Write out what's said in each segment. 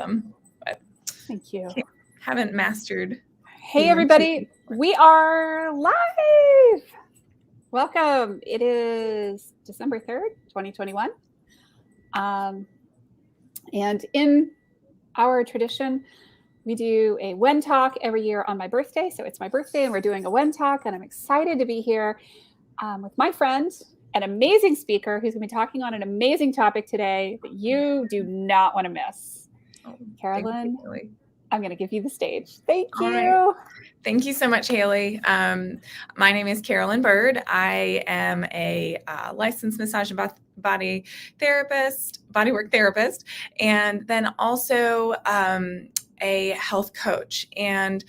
them. But thank you. Haven't mastered. Hey, everybody. We are live. Welcome. It is December 3rd, 2021. And in our tradition, we do a WEN-Talk every year on my birthday. So it's my birthday and we're doing a WEN-Talk, and I'm excited to be here with my friend, an amazing speaker who's going to be talking on an amazing topic today that you do not want to miss. Carolyn, I'm going to give you the stage. Thank you. Right. Thank you so much, Haley. My name is Carolyn Bird. I am a licensed massage and body therapist, bodywork therapist, and then also a health coach. And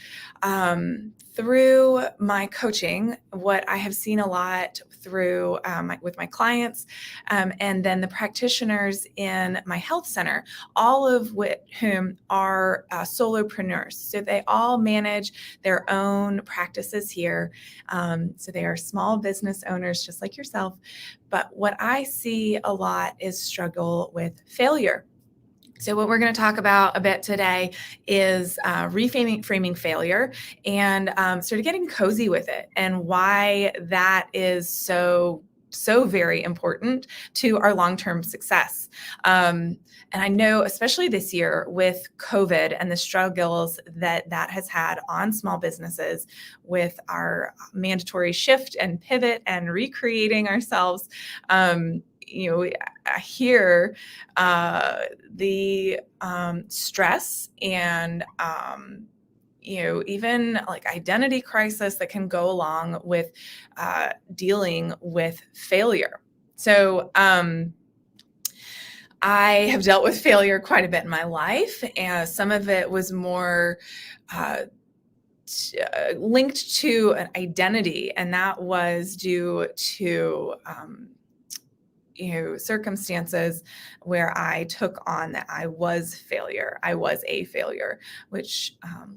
through my coaching, what I have seen a lot through with my clients and then the practitioners in my health center, all of whom are solopreneurs. So they all manage their own practices here. So they are small business owners just like yourself. But what I see a lot is struggle with failure. So what we're going to talk about a bit today is reframing failure and sort of getting cozy with it and why that is so very important to our long-term success. And I know, especially this year with COVID and the struggles that has had on small businesses with our mandatory shift and pivot and recreating ourselves, I hear the stress and even like identity crisis that can go along with dealing with failure. So I have dealt with failure quite a bit in my life, and some of it was more linked to an identity, and that was due to circumstances where I took on that I was a failure, which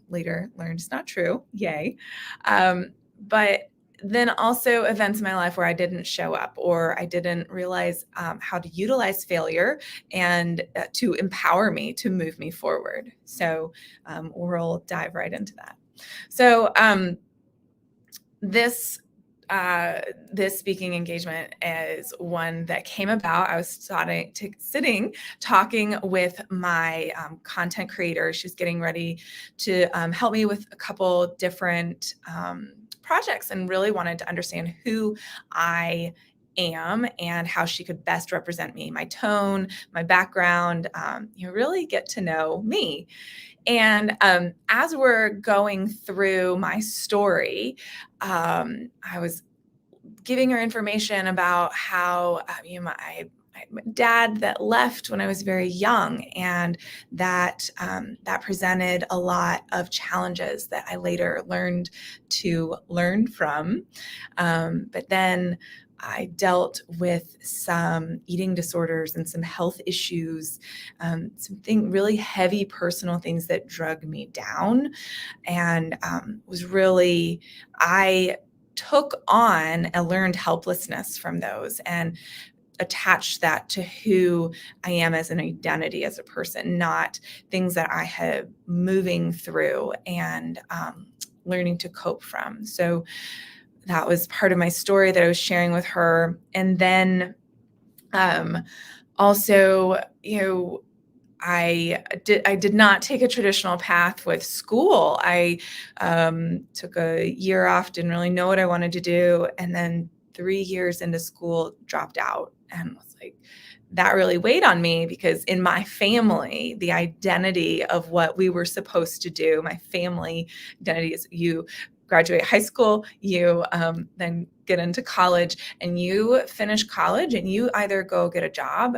later learned is not true. Yay. But then also events in my life where I didn't show up or I didn't realize how to utilize failure and to empower me, to move me forward. So we'll dive right into that. So this speaking engagement is one that came about. I was sitting talking with my content creator. She's getting ready to help me with a couple different projects and really wanted to understand who I am and how she could best represent me, my tone, my background, really get to know me. And as we're going through my story, I was giving her information about how my dad that left when I was very young, and that presented a lot of challenges that I later learned to learn from. But then I dealt with some eating disorders and some health issues, some really heavy personal things that drug me down, and I took on a learned helplessness from those and attached that to who I am as an identity, as a person, not things that I have moving through and learning to cope from. So that was part of my story that I was sharing with her. And then also, I did not take a traditional path with school. I took a year off, didn't really know what I wanted to do. And then 3 years into school, dropped out, and was like, that really weighed on me because in my family, the identity of what we were supposed to do, my family identity is you graduate high school, you then get into college, and you finish college and you either go get a job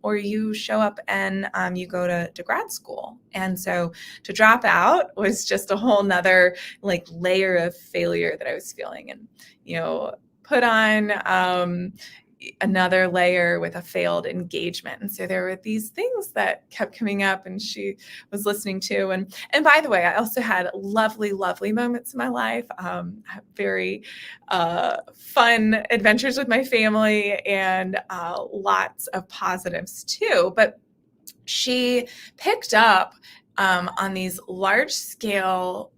or you show up and you go to grad school. And so to drop out was just a whole nother layer of failure that I was feeling, and put on another layer with a failed engagement. And so there were these things that kept coming up, and she was listening to. And by the way, I also had lovely, lovely moments in my life, very fun adventures with my family, and lots of positives too. But she picked up on these large scale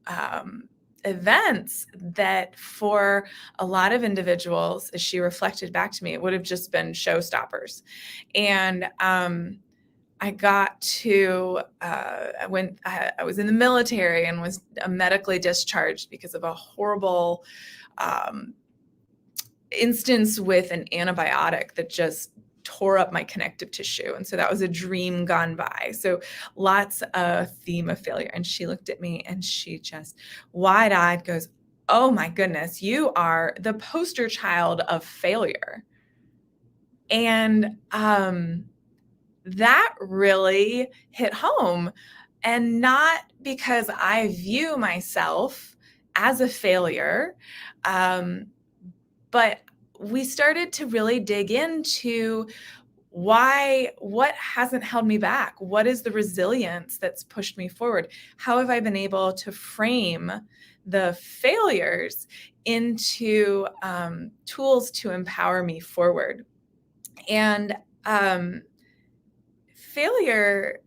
events that for a lot of individuals, as she reflected back to me, it would have just been showstoppers. And I got to, when I was in the military and was medically discharged because of a horrible instance with an antibiotic that just tore up my connective tissue. And so that was a dream gone by. So lots of theme of failure. And she looked at me and she just wide-eyed goes, "Oh my goodness, you are the poster child of failure." And that really hit home. And not because I view myself as a failure, but we started to really dig into what hasn't held me back? What is the resilience that's pushed me forward? How have I been able to frame the failures into tools to empower me forward? And failure,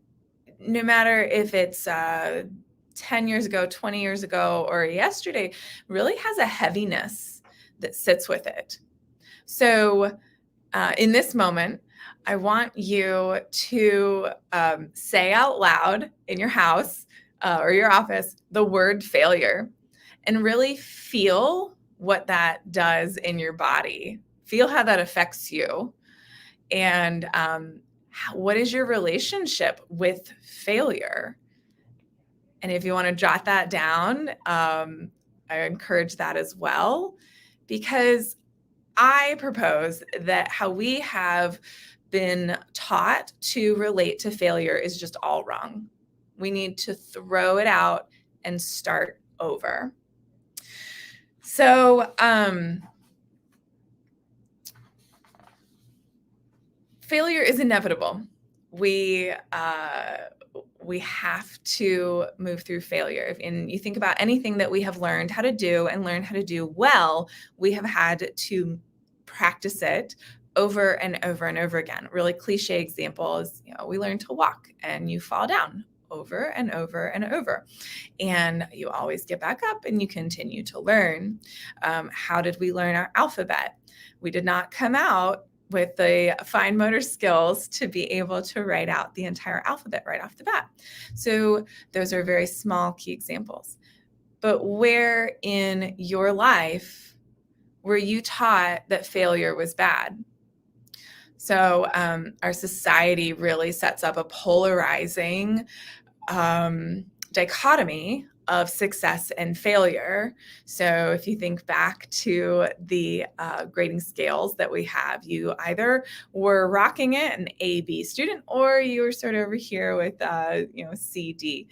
no matter if it's 10 years ago, 20 years ago, or yesterday, really has a heaviness that sits with it. So in this moment, I want you to say out loud in your house or your office the word failure, and really feel what that does in your body. Feel how that affects you. And what is your relationship with failure? And if you want to jot that down, I encourage that as well, because I propose that how we have been taught to relate to failure is just all wrong. We need to throw it out and start over. So, failure is inevitable. We have to move through failure. And you think about anything that we have learned how to do and learn how to do well, we have had to practice it over and over and over again. Really cliche example is, we learn to walk and you fall down over and over and over. And you always get back up and you continue to learn. How did we learn our alphabet? We did not come out with the fine motor skills to be able to write out the entire alphabet right off the bat. So those are very small key examples. But where in your life were you taught that failure was bad? So our society really sets up a polarizing dichotomy of success and failure. So if you think back to the grading scales that we have, you either were rocking it, an A-B student, or you were sort of over here with C-D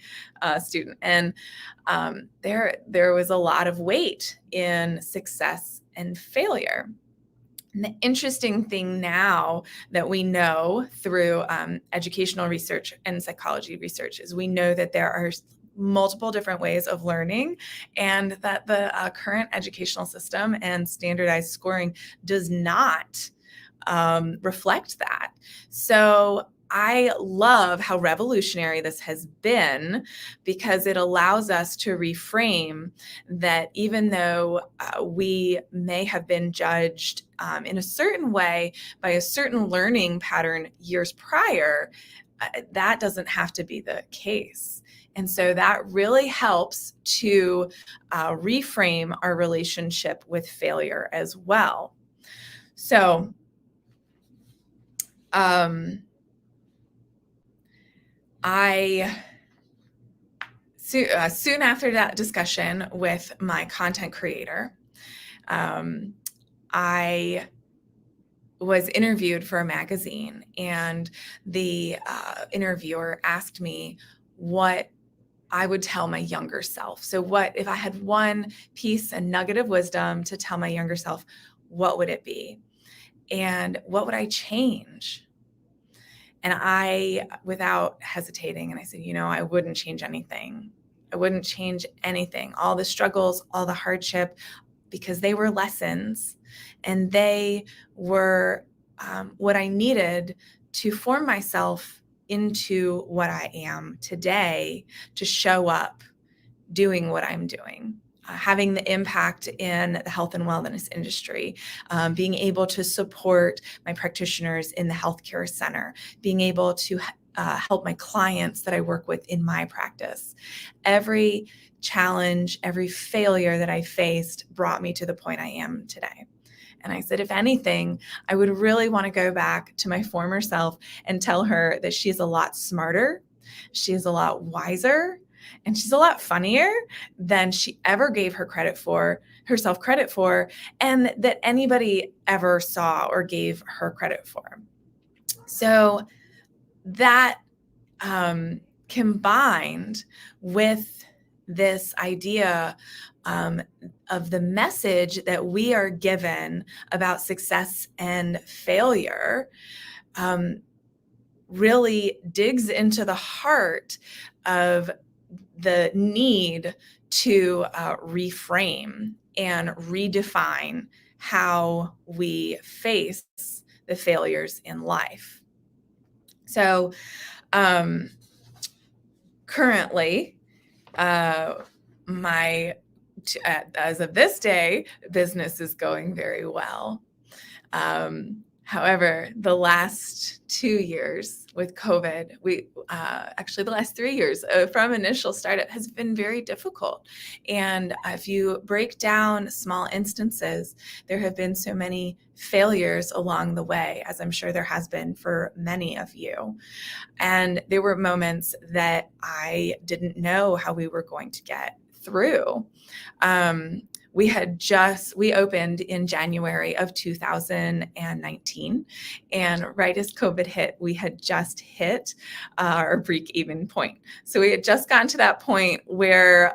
student. And there was a lot of weight in success and failure. And the interesting thing now that we know through educational research and psychology research is we know that there are multiple different ways of learning, and that the current educational system and standardized scoring does not reflect that. So I love how revolutionary this has been, because it allows us to reframe that even though we may have been judged in a certain way by a certain learning pattern years prior, that doesn't have to be the case. And so that really helps to reframe our relationship with failure as well. So, soon after that discussion with my content creator, I was interviewed for a magazine, and the interviewer asked me what I would tell my younger self. So what if I had one piece, a nugget of wisdom to tell my younger self, what would it be? And what would I change? And I, without hesitating, and I said, I wouldn't change anything. I wouldn't change anything. All the struggles, all the hardship, because they were lessons, and they were what I needed to form myself into what I am today to show up doing what I'm doing. Having the impact in the health and wellness industry, being able to support my practitioners in the healthcare center, being able to help my clients that I work with in my practice. Every challenge, every failure that I faced brought me to the point I am today. And I said, if anything, I would really want to go back to my former self and tell her that she's a lot smarter, she's a lot wiser, and she's a lot funnier than she ever gave herself credit for, and that anybody ever saw or gave her credit for. So that combined with this idea of the message that we are given about success and failure really digs into the heart of the need to reframe and redefine how we face the failures in life. So currently, as of this day, business is going very well. However, the last 2 years with COVID, actually the last 3 years from initial startup has been very difficult. And if you break down small instances, there have been so many failures along the way, as I'm sure there has been for many of you. And there were moments that I didn't know how we were going to get through. We opened in January of 2019, and right as COVID hit, we had just hit our break-even point. So we had just gotten to that point where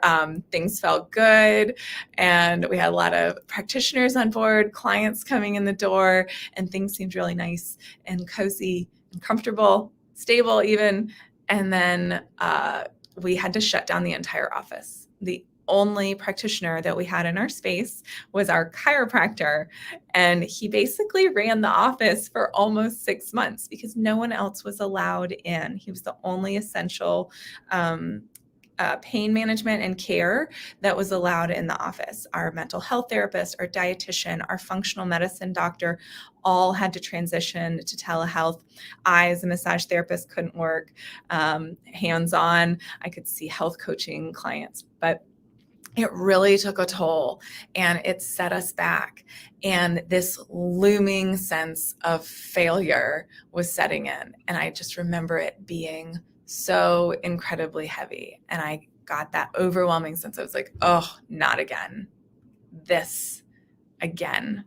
things felt good, and we had a lot of practitioners on board, clients coming in the door, and things seemed really nice and cozy and comfortable, stable even. And then we had to shut down the entire office. The only practitioner that we had in our space was our chiropractor, and he basically ran the office for almost 6 months because no one else was allowed in. He was the only essential pain management and care that was allowed in the office. Our mental health therapist, our dietitian, our functional medicine doctor all had to transition to telehealth. I, as a massage therapist, couldn't work hands-on. I could see health coaching clients, but it really took a toll, and it set us back. And this looming sense of failure was setting in. And I just remember it being so incredibly heavy. And I got that overwhelming sense. I was like, oh, not again. This again.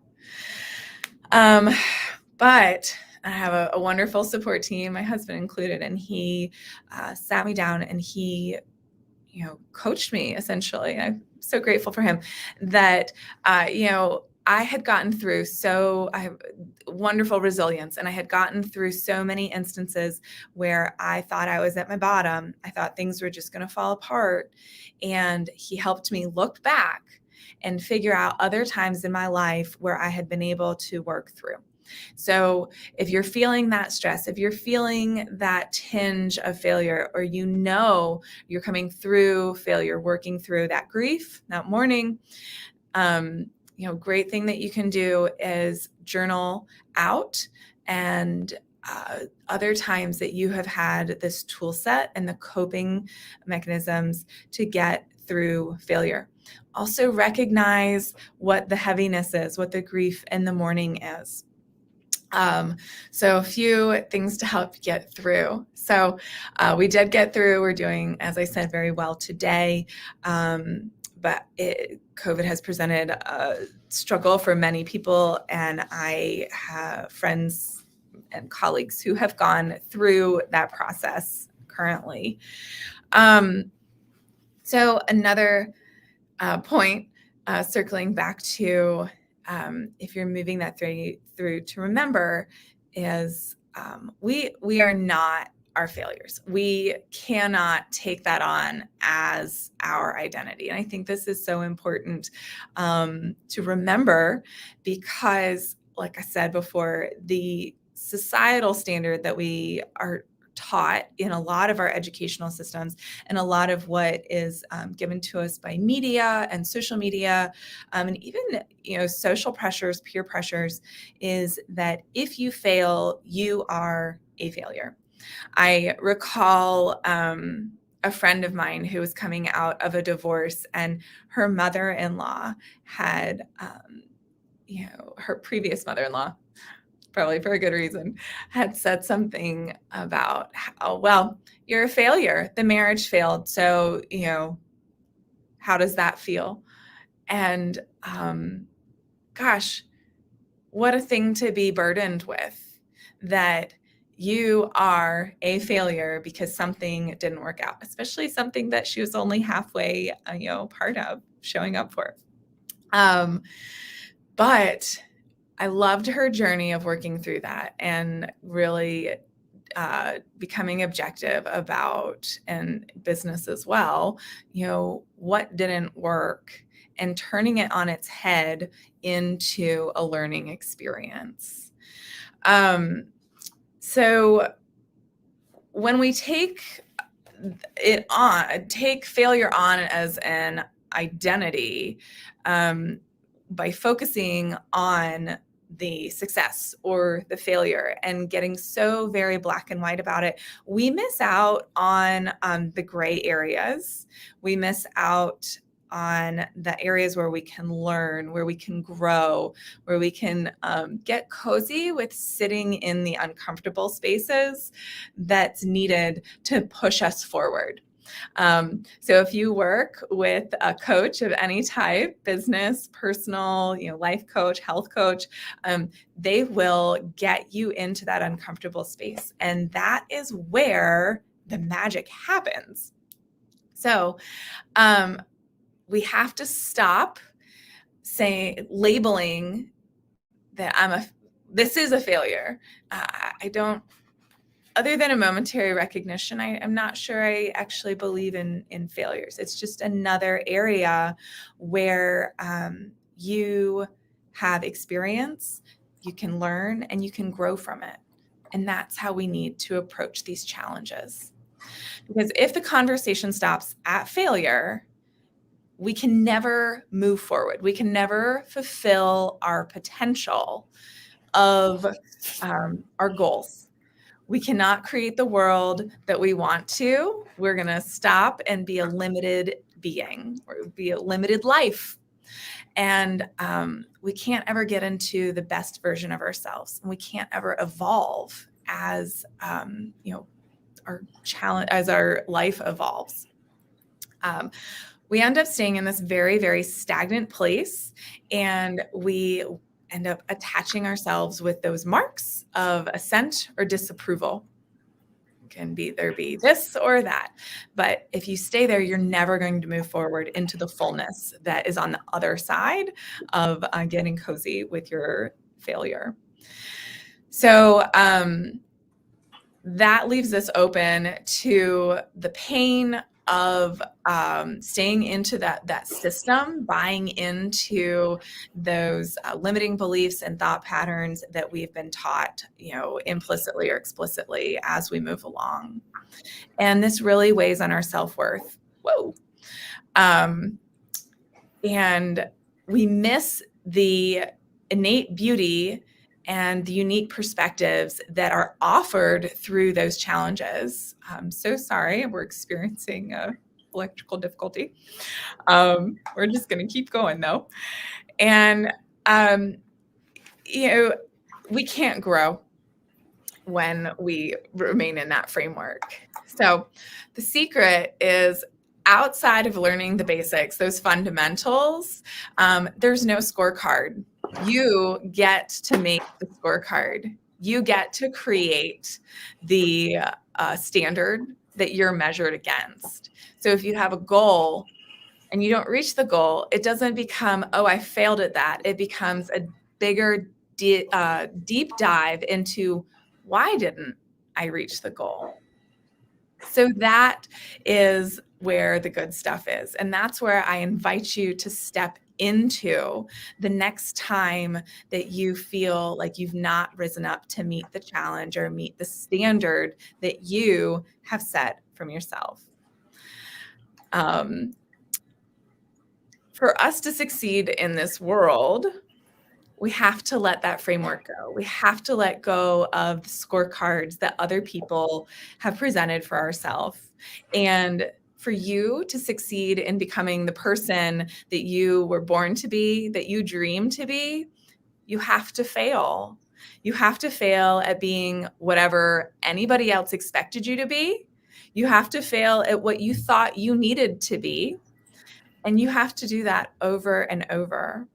But I have a wonderful support team, my husband included, and he sat me down and he coached me essentially. I'm so grateful for him that, I had gotten through I have wonderful resilience, and I had gotten through so many instances where I thought I was at my bottom. I thought things were just going to fall apart. And he helped me look back and figure out other times in my life where I had been able to work through. So if you're feeling that stress, if you're feeling that tinge of failure, or you're coming through failure, working through that grief, that mourning, great thing that you can do is journal out, and other times that you have had this tool set and the coping mechanisms to get through failure. Also recognize what the heaviness is, what the grief and the mourning is. So a few things to help get through. So we did get through. We're doing, as I said, very well today. But COVID has presented a struggle for many people, and I have friends and colleagues who have gone through that process currently. So another point, circling back to if you're moving that through to remember is we are not our failures. We cannot take that on as our identity. And I think this is so important to remember because, like I said before, the societal standard that we are taught in a lot of our educational systems and a lot of what is given to us by media and social media, and even social pressures, peer pressures, is that if you fail, you are a failure. I recall a friend of mine who was coming out of a divorce, and her mother-in-law had, her previous mother-in-law, probably for a good reason, had said something about how, well, you're a failure. The marriage failed. So, how does that feel? And gosh, what a thing to be burdened with, that you are a failure because something didn't work out, especially something that she was only halfway, part of showing up for. But I loved her journey of working through that and really becoming objective about, and business as well, what didn't work and turning it on its head into a learning experience. So when we take failure on as an identity, by focusing on the success or the failure and getting so very black and white about it, we miss out on the gray areas. We miss out on the areas where we can learn, where we can grow, where we can get cozy with sitting in the uncomfortable spaces that's needed to push us forward. So if you work with a coach of any type, business, personal, life coach, health coach, they will get you into that uncomfortable space. And that is where the magic happens. So we have to stop labeling that this is a failure. Other than a momentary recognition, I'm not sure I actually believe in failures. It's just another area where you have experience, you can learn, and you can grow from it. And that's how we need to approach these challenges. Because if the conversation stops at failure, we can never move forward. We can never fulfill our potential of our goals. We cannot create the world that we want to. We're going to stop and be a limited being, or be a limited life. And we can't ever get into the best version of ourselves. And we can't ever evolve as, our challenge, as our life evolves. We end up staying in this very, very stagnant place, and we end up attaching ourselves with those marks of assent or disapproval. It can either be this or that. But if you stay there, you're never going to move forward into the fullness that is on the other side of getting cozy with your failure. So that leaves us open to the pain of staying into that system, buying into those limiting beliefs and thought patterns that we've been taught, implicitly or explicitly as we move along. And this really weighs on our self-worth. Whoa. And we miss the innate beauty and the unique perspectives that are offered through those challenges. I'm so sorry, we're experiencing electrical difficulty. We're just going to keep going though. And, we can't grow when we remain in that framework. So the secret is, outside of learning the basics, those fundamentals, there's no scorecard. You get to make the scorecard. You get to create the standard that you're measured against. So if you have a goal and you don't reach the goal, it doesn't become, oh, I failed at that. It becomes a bigger deep dive into, why didn't I reach the goal? So that is where the good stuff is. And that's where I invite you to step into the next time that you feel like you've not risen up to meet the challenge or meet the standard that you have set from yourself. For us to succeed in this world, we have to let that framework go. We have to let go of the scorecards that other people have presented for ourselves. And for you to succeed in becoming the person that you were born to be, that you dream to be, you have to fail. You have to fail at being whatever anybody else expected you to be. You have to fail at what you thought you needed to be. And you have to do that over and over.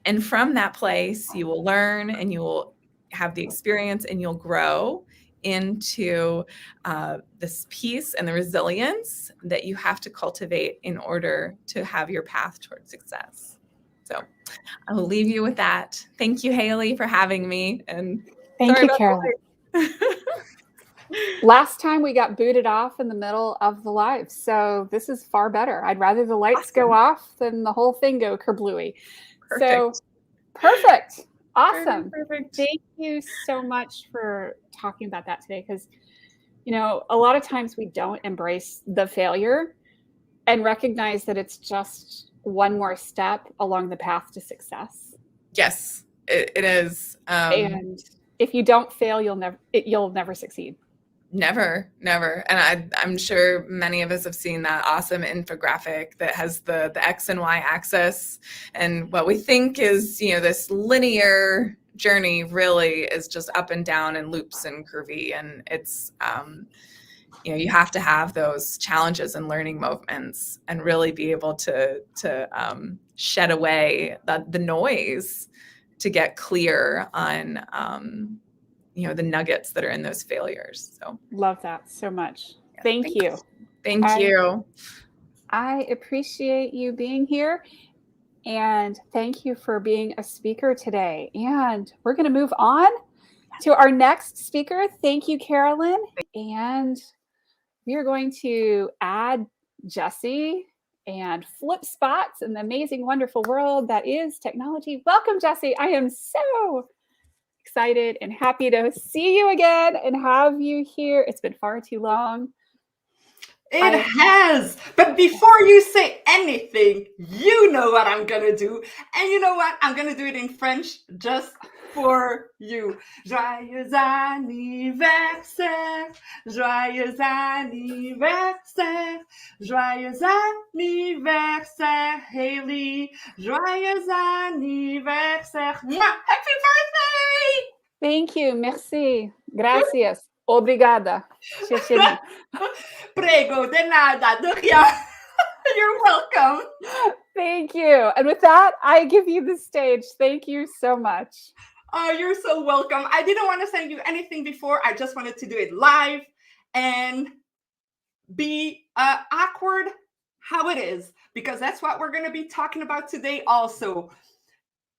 And from that place, you will learn and you will have the experience and you'll grow into this peace and the resilience that you have to cultivate in order to have your path towards success. So I will leave you with that. Thank you, Haley, for having me. And thank you, Carolyn. Last time we got booted off in the middle of the live. So this is far better. I'd rather the lights go off than the whole thing go kerblooey. Perfect. So perfect. Awesome. Perfect. Thank you so much for talking about that today. Because, you know, a lot of times we don't embrace the failure and recognize that it's just one more step along the path to success. Yes, it is. And if you don't fail, you'll never succeed. Never. And I'm sure many of us have seen that awesome infographic that has the X and Y axis. And what we think is, you know, this linear journey really is just up and down and loops and curvy. And it's, you know, you have to have those challenges and learning moments and really be able to shed away the noise to get clear on, you know, the nuggets that are in those failures. So love that so much. Yeah, Thank you. Thank you. I appreciate you being here, and thank you for being a speaker today. And we're going to move on to our next speaker. Thank you, Carolyn. And we are going to add Jessie and flip spots in the amazing, wonderful world that is technology. Welcome, Jessie. I am so excited and happy to see you again and have you here. It's been far too long. It has. But before you say anything, you know what I'm going to do. And you know what? I'm going to do it in French just for you. Joyeux anniversaire. Joyeux anniversaire. Joyeux anniversaire, Haley. Joyeux anniversaire. Happy birthday! Thank you. Merci. Gracias. Obrigada. Prego, de nada, de rien. You're welcome. Thank you. And with that, I give you the stage. Thank you so much. Oh, you're so welcome. I didn't want to send you anything before. I just wanted to do it live and be awkward how it is, because that's what we're going to be talking about today also.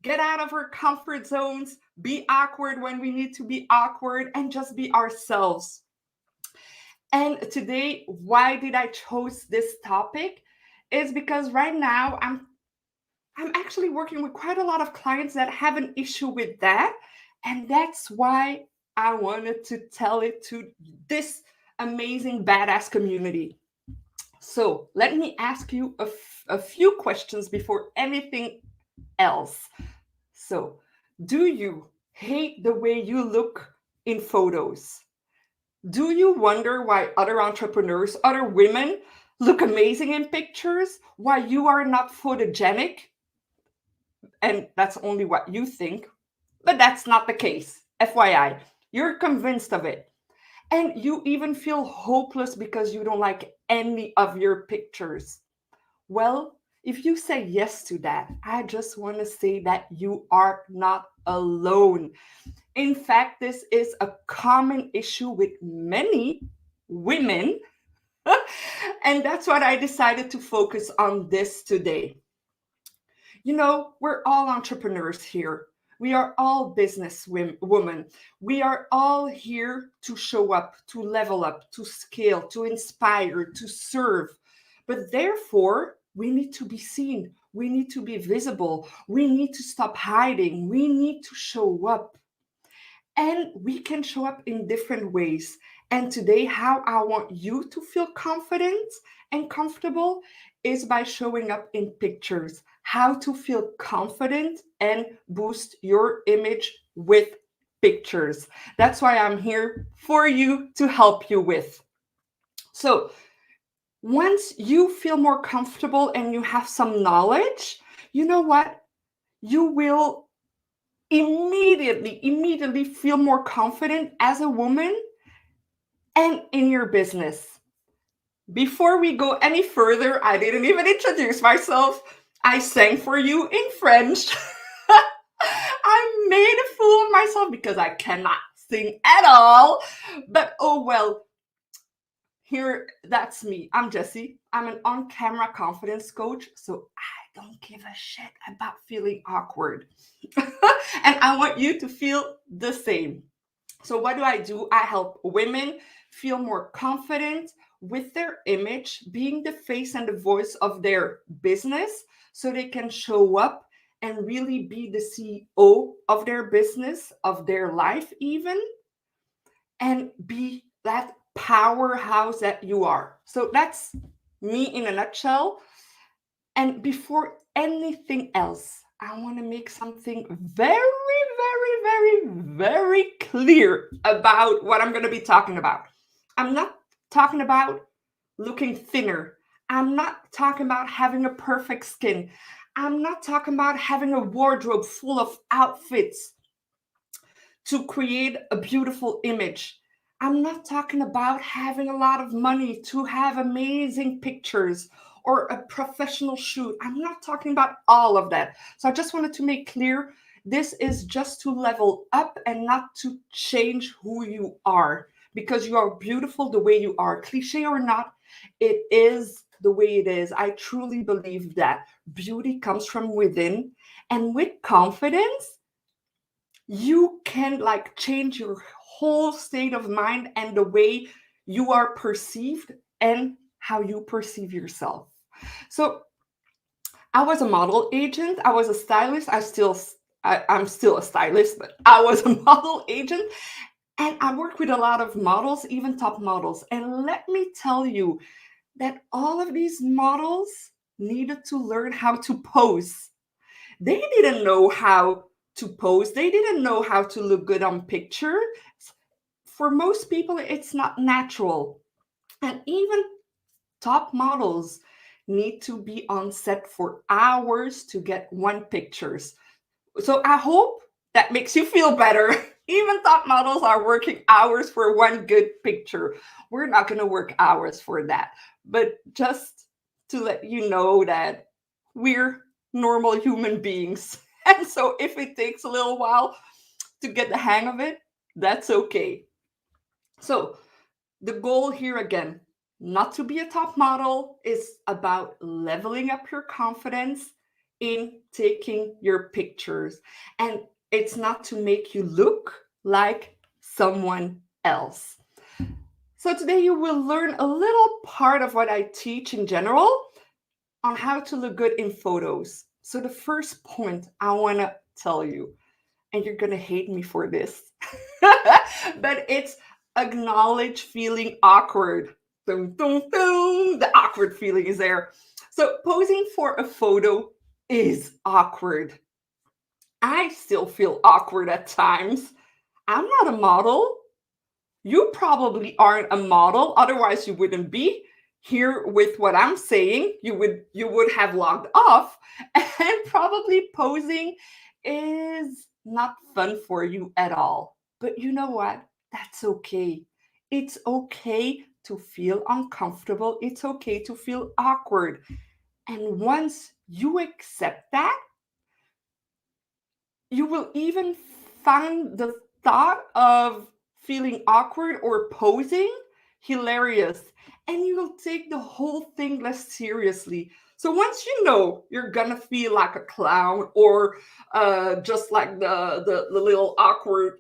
Get out of our comfort zones, be awkward when we need to be awkward, and just be ourselves. And today, why did I choose this topic? Is because right now I'm actually working with quite a lot of clients that have an issue with that. And that's why I wanted to tell it to this amazing badass community. So let me ask you a few questions before anything else. So, do you hate the way you look in photos? Do you wonder why other entrepreneurs, other women look amazing in pictures, why you are not photogenic? And that's only what you think, but that's not the case. FYI, you're convinced of it. And you even feel hopeless because you don't like any of your pictures. Well, if you say yes to that, I just want to say that you are not alone. In fact, this is a common issue with many women. And that's what I decided to focus on this today. You know, we're all entrepreneurs here. We are all business women. We are all here to show up, to level up, to scale, to inspire, to serve. But therefore, we need to be seen. We need to be visible. We need to stop hiding. We need to show up. And we can show up in different ways. And today, how I want you to feel confident and comfortable is by showing up in pictures. How to feel confident and boost your image with pictures. That's why I'm here for you to help you with. So, once you feel more comfortable and you have some knowledge, you know what? You will immediately feel more confident as a woman and in your business. Before we go any further, I didn't even introduce myself. I sang for you in French. I made a fool of myself because I cannot sing at all. But oh well, here, that's me. I'm Jessie. I'm an on-camera confidence coach, so I don't give a shit about feeling awkward. And I want you to feel the same. So what do? I help women feel more confident with their image, being the face and the voice of their business, so they can show up and really be the CEO of their business, of their life even, and be that powerhouse that you are. So that's me in a nutshell. And before anything else, I want to make something very clear about what I'm going to be talking about. I'm not talking about looking thinner. I'm not talking about having a perfect skin. I'm not talking about having a wardrobe full of outfits to create a beautiful image. I'm not talking about having a lot of money to have amazing pictures or a professional shoot. I'm not talking about all of that. So I just wanted to make clear, this is just to level up and not to change who you are, because you are beautiful the way you are. Cliche or not, it is the way it is. I truly believe that beauty comes from within, and with confidence, you can change your whole state of mind and the way you are perceived and how you perceive yourself. So I was a model agent. I was a stylist. I'm still a stylist, but I was a model agent. And I worked with a lot of models, even top models. And let me tell you that all of these models needed to learn how to pose. They didn't know how to pose. They didn't know how to look good on picture. For most people, it's not natural. And even top models need to be on set for hours to get one pictures. So I hope that makes you feel better. Even top models are working hours for one good picture. We're not going to work hours for that. But just to let you know that we're normal human beings. And so if it takes a little while to get the hang of it, that's okay. So the goal here again, not to be a top model, is about leveling up your confidence in taking your pictures. And it's not to make you look like someone else. So today you will learn a little part of what I teach in general on how to look good in photos. So the first point I want to tell you, and you're going to hate me for this, but it's acknowledge feeling awkward. Dun, dun, dun. The awkward feeling is there. So posing for a photo is awkward. I still feel awkward at times. I'm not a model. You probably aren't a model, otherwise you wouldn't be here with what I'm saying. You would have logged off, and probably posing is not fun for you at all. But you know what? That's okay. It's okay to feel uncomfortable. It's okay to feel awkward. And once you accept that, you will even find the thought of feeling awkward or posing hilarious, and you'll take the whole thing less seriously. So once you know you're gonna feel like a clown or just like the little awkward,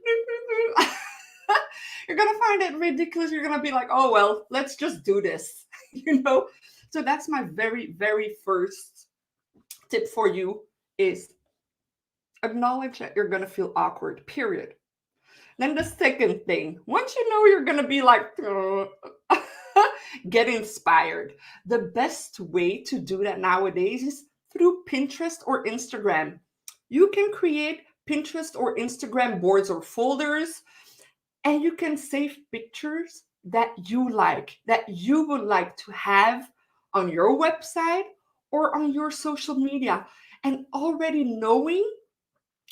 you're gonna find it ridiculous. You're gonna be like, oh well, let's just do this, you know. So that's my very, very first tip for you is acknowledge that you're gonna feel awkward, period. Then the second thing, once you know you're gonna be like, get inspired. The best way to do that nowadays is through Pinterest or Instagram. You can create Pinterest or Instagram boards or folders, and you can save pictures that you like, that you would like to have on your website or on your social media. And already knowing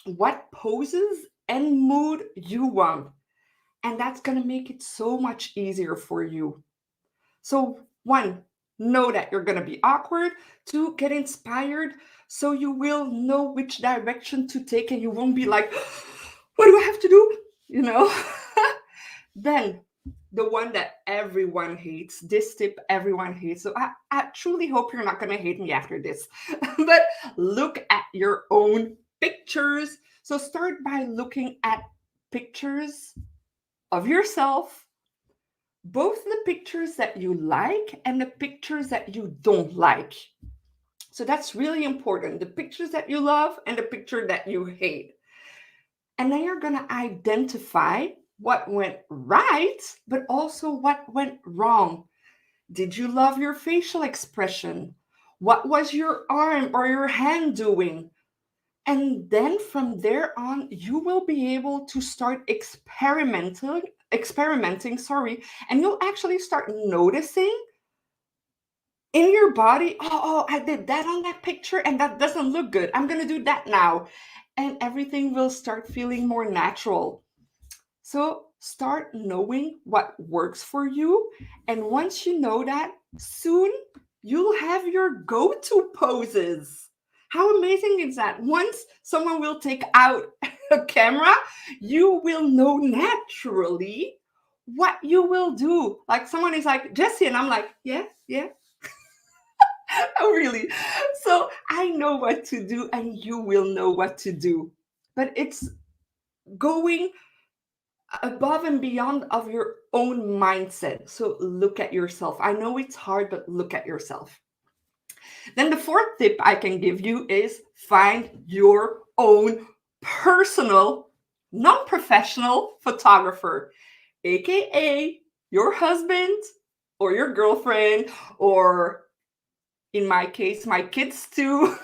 what poses and mood you want. And that's going to make it so much easier for you. So, one, know that you're going to be awkward. Two, get inspired so you will know which direction to take and you won't be like, what do I have to do? You know? Then, the one that everyone hates, this tip everyone hates. So I truly hope you're not going to hate me after this. But look at your own pictures. So start by looking at pictures of yourself, both the pictures that you like and the pictures that you don't like. So that's really important. The pictures that you love and the picture that you hate. And then you're going to identify what went right, but also what went wrong. Did you love your facial expression? What was your arm or your hand doing? And then from there on, you will be able to start experimenting, and you'll actually start noticing in your body, oh, I did that on that picture and that doesn't look good. I'm going to do that now. And everything will start feeling more natural. So start knowing what works for you. And once you know that, soon you'll have your go-to poses. How amazing is that? Once someone will take out a camera, you will know naturally what you will do. Like someone is like, Jessie, and I'm like, yeah. Oh, really? So I know what to do and you will know what to do. But it's going above and beyond of your own mindset. So look at yourself. I know it's hard, but look at yourself. Then the fourth tip I can give you is find your own personal, non-professional photographer, aka your husband or your girlfriend, or in my case, my kids too.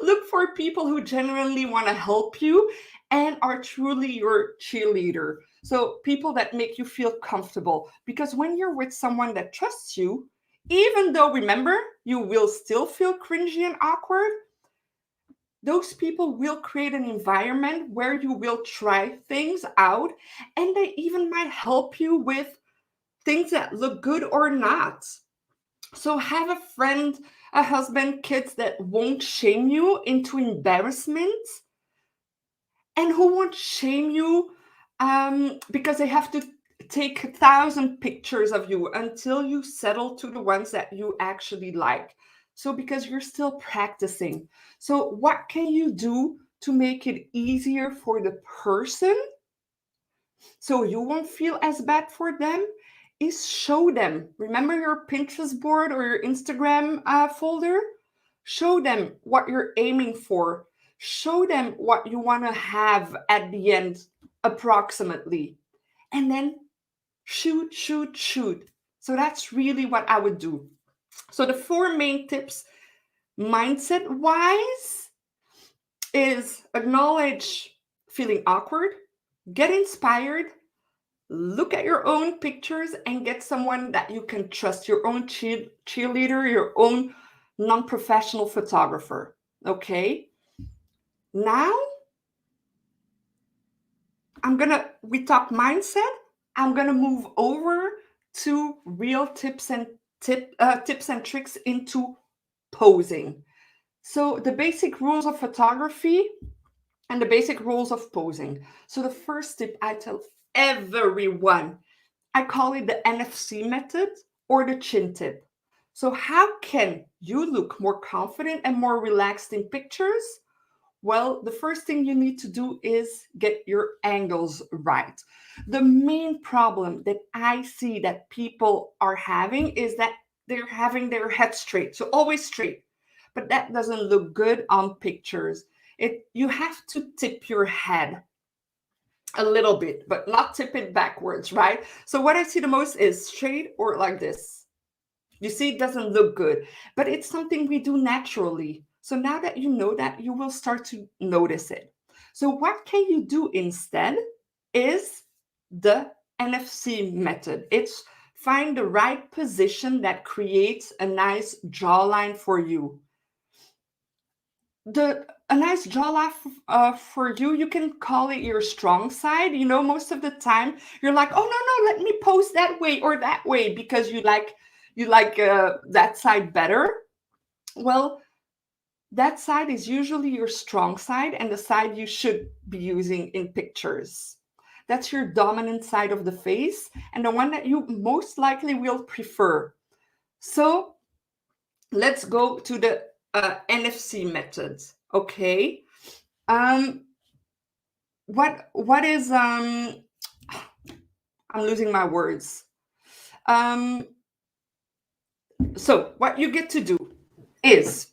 Look for people who genuinely want to help you and are truly your cheerleader. So people that make you feel comfortable. Because when you're with someone that trusts you, even though, remember, you will still feel cringy and awkward, those people will create an environment where you will try things out, and they even might help you with things that look good or not. So have a friend, a husband, kids that won't shame you into embarrassment and who won't shame you because they have to take 1,000 pictures of you until you settle to the ones that you actually like. So because you're still practicing. So what can you do to make it easier for the person so you won't feel as bad for them? Is show them. Remember your Pinterest board or your Instagram folder? Show them what you're aiming for. Show them what you want to have at the end, approximately. And then shoot. So that's really what I would do. So the 4 main tips, mindset-wise, is acknowledge feeling awkward, get inspired, look at your own pictures and get someone that you can trust, your own cheerleader, your own non-professional photographer. Okay. Now, we talk mindset. I'm going to move over to real tips and tricks into posing. So the basic rules of photography and the basic rules of posing. So the first tip I tell everyone I call it the NFC method or the chin tip. So how can you look more confident and more relaxed in pictures? Well, the first thing you need to do is get your angles right. The main problem that I see that people are having is that they're having their head straight, so always straight. But that doesn't look good on pictures. You have to tip your head a little bit, but not tip it backwards, right? So what I see the most is straight or like this. You see, it doesn't look good, but it's something we do naturally. So now that you know that, you will start to notice it. So what can you do instead is the NFC method. It's find the right position that creates a nice jawline for you. A nice jawline for you, you can call it your strong side. You know, most of the time you're like, oh no, let me pose that way or that way because you like that side better. Well, that side is usually your strong side and the side you should be using in pictures. That's your dominant side of the face and the one that you most likely will prefer. So let's go to the NFC method. Okay. What is I'm losing my words. So what you get to do is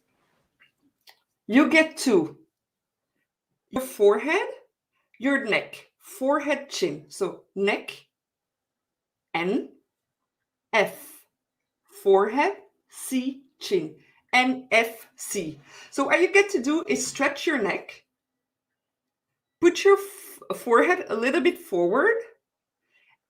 you get to your forehead, your neck, forehead, chin. So neck, N, F, forehead, C, chin, N, F, C. So what you get to do is stretch your neck, put your forehead a little bit forward,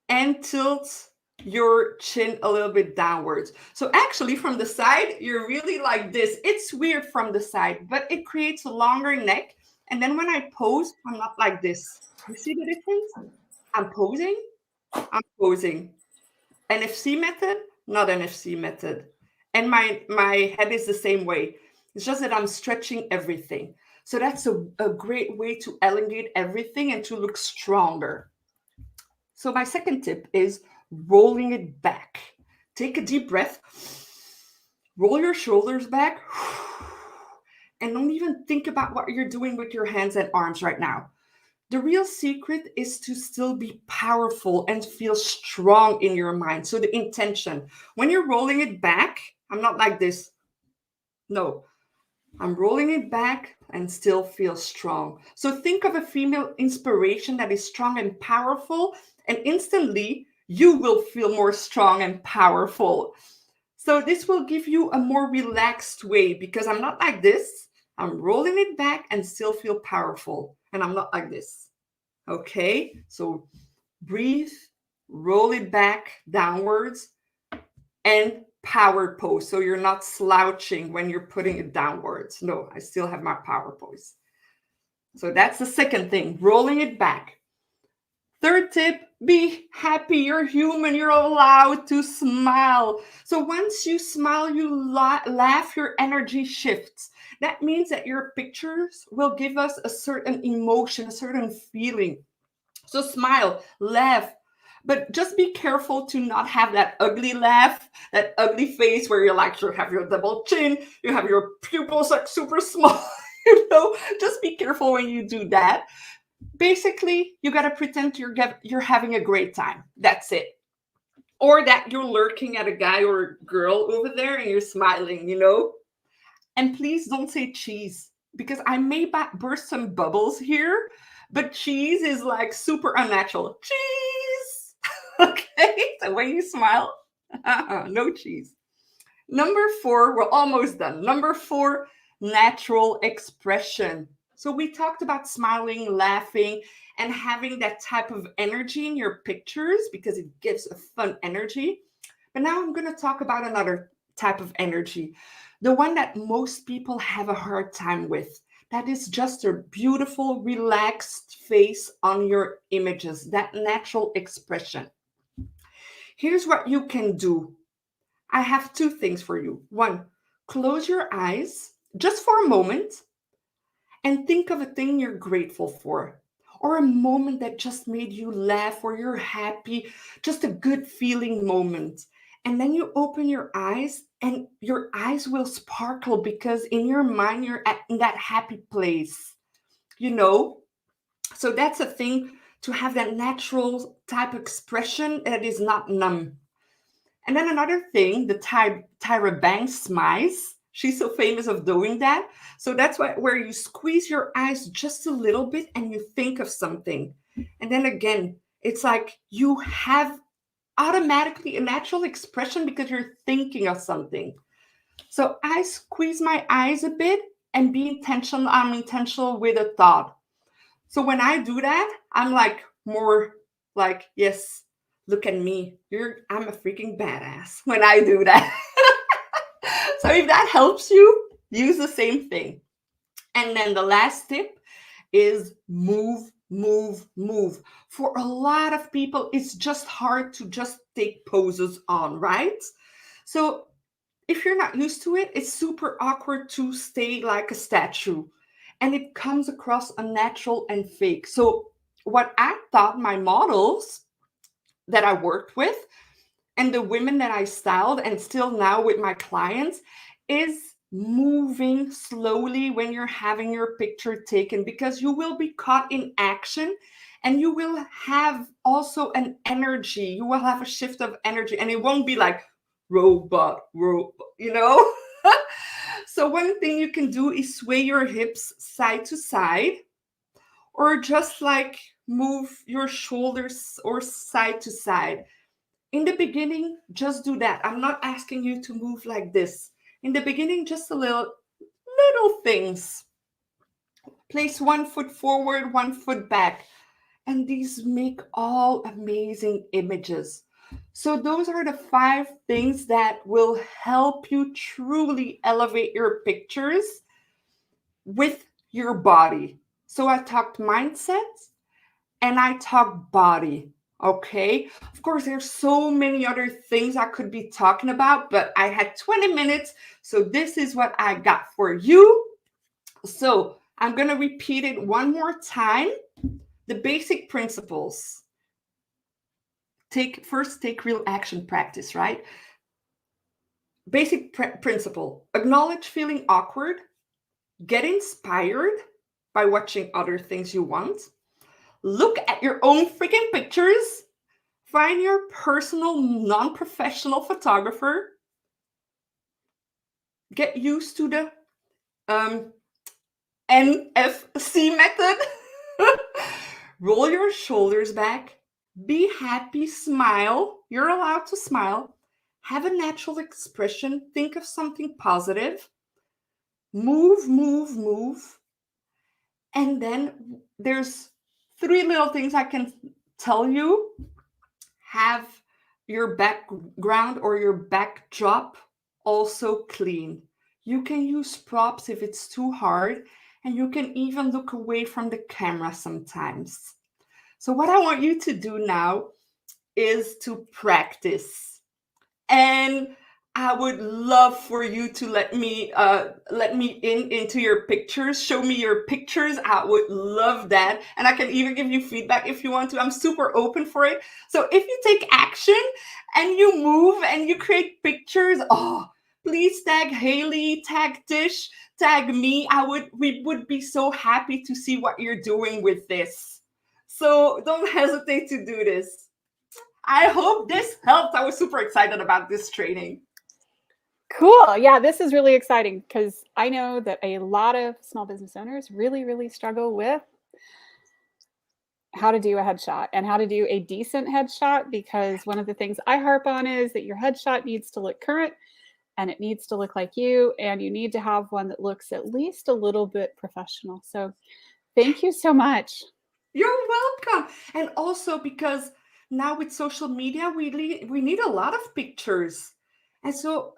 and tilt your chin a little bit downwards. So actually from the side, you're really like this. It's weird from the side, but it creates a longer neck. And then when I pose, I'm not like this. You see the difference? I'm posing. NFC method, not NFC method. And my head is the same way. It's just that I'm stretching everything. So that's a great way to elongate everything and to look stronger. So my second tip is rolling it back. Take a deep breath, roll your shoulders back, and don't even think about what you're doing with your hands and arms right now. The real secret is to still be powerful and feel strong in your mind. So the intention, when you're rolling it back, I'm not like this. No, I'm rolling it back and still feel strong. So think of a female inspiration that is strong and powerful, and instantly you will feel more strong and powerful. So this will give you a more relaxed way because I'm not like this. I'm rolling it back and still feel powerful. And I'm not like this. Okay, so breathe, roll it back downwards, and power pose. So you're not slouching when you're putting it downwards. No, I still have my power pose. So that's the second thing, rolling it back. Third tip, be happy. You're human. You're allowed to smile. So once you smile, you laugh, your energy shifts. That means that your pictures will give us a certain emotion, a certain feeling. So smile, laugh, but just be careful to not have that ugly laugh, that ugly face where you're like, you have your double chin, you have your pupils like super small, just be careful when you do that. Basically, you got to pretend you're having a great time. That's it. Or that you're lurking at a guy or a girl over there and you're smiling, And please don't say cheese because I may burst some bubbles here, but cheese is like super unnatural. Cheese. Okay. So when you smile, no cheese. Number 4, we're almost done. Number 4, natural expression. So we talked about smiling, laughing, and having that type of energy in your pictures because it gives a fun energy. But now I'm going to talk about another type of energy, the one that most people have a hard time with. That is just a beautiful, relaxed face on your images, that natural expression. Here's what you can do. I have 2 things for you. 1, close your eyes just for a moment and think of a thing you're grateful for. or a moment that just made you laugh or you're happy, just a good feeling moment. And then you open your eyes and your eyes will sparkle because in your mind, you're in that happy place, you know? So that's a thing, to have that natural type of expression that is not numb. And then another thing, the Tyra Banks smiles. She's so famous of doing that. So that's where you squeeze your eyes just a little bit and you think of something. And then again, it's like you have automatically a natural expression because you're thinking of something. So I squeeze my eyes a bit and be intentional. I'm intentional with a thought. So when I do that, I'm like more like, yes, look at me. I'm a freaking badass when I do that. So if that helps you, use the same thing. And then the last tip is move, move, move. For a lot of people, it's just hard to just take poses on, right? So if you're not used to it, it's super awkward to stay like a statue. And it comes across unnatural and fake. So what I taught my models that I worked with and the women that I styled and still now with my clients is moving slowly when you're having your picture taken, because you will be caught in action and you will have also an energy. You will have a shift of energy and it won't be like robot, you know? So one thing you can do is sway your hips side to side, or just like move your shoulders or side to side. In the beginning, just do that. I'm not asking you to move like this. In the beginning, just a little things. Place one foot forward, one foot back. And these make all amazing images. So those are the 5 things that will help you truly elevate your pictures with your body. So I talked mindset and I talked body. Okay. Of course, there's so many other things I could be talking about, but I had 20 minutes. So this is what I got for you. So I'm going to repeat it one more time. The basic principles. Take real action practice, right? Basic principle. Acknowledge feeling awkward. Get inspired by watching other things you want. Look at your own freaking pictures. Find your personal non-professional photographer. Get used to the NFC method. Roll your shoulders back. Be happy, smile. You're allowed to smile. Have a natural expression. Think of something positive. Move, move, move. And then there's 3 little things I can tell you. Have your background or your backdrop also clean. You can use props if it's too hard, and you can even look away from the camera sometimes. So what I want you to do now is to practice. And I would love for you to let me into your pictures. Show me your pictures. I would love that. And I can even give you feedback if you want to. I'm super open for it. So if you take action and you move and you create pictures, please tag Haley, tag Tish, tag me. We would be so happy to see what you're doing with this. So don't hesitate to do this. I hope this helped. I was super excited about this training. Cool. Yeah, this is really exciting because I know that a lot of small business owners really, really struggle with how to do a headshot and how to do a decent headshot, because one of the things I harp on is that your headshot needs to look current and it needs to look like you, and you need to have one that looks at least a little bit professional. So thank you so much. You're welcome. And also because now with social media, we need a lot of pictures. And so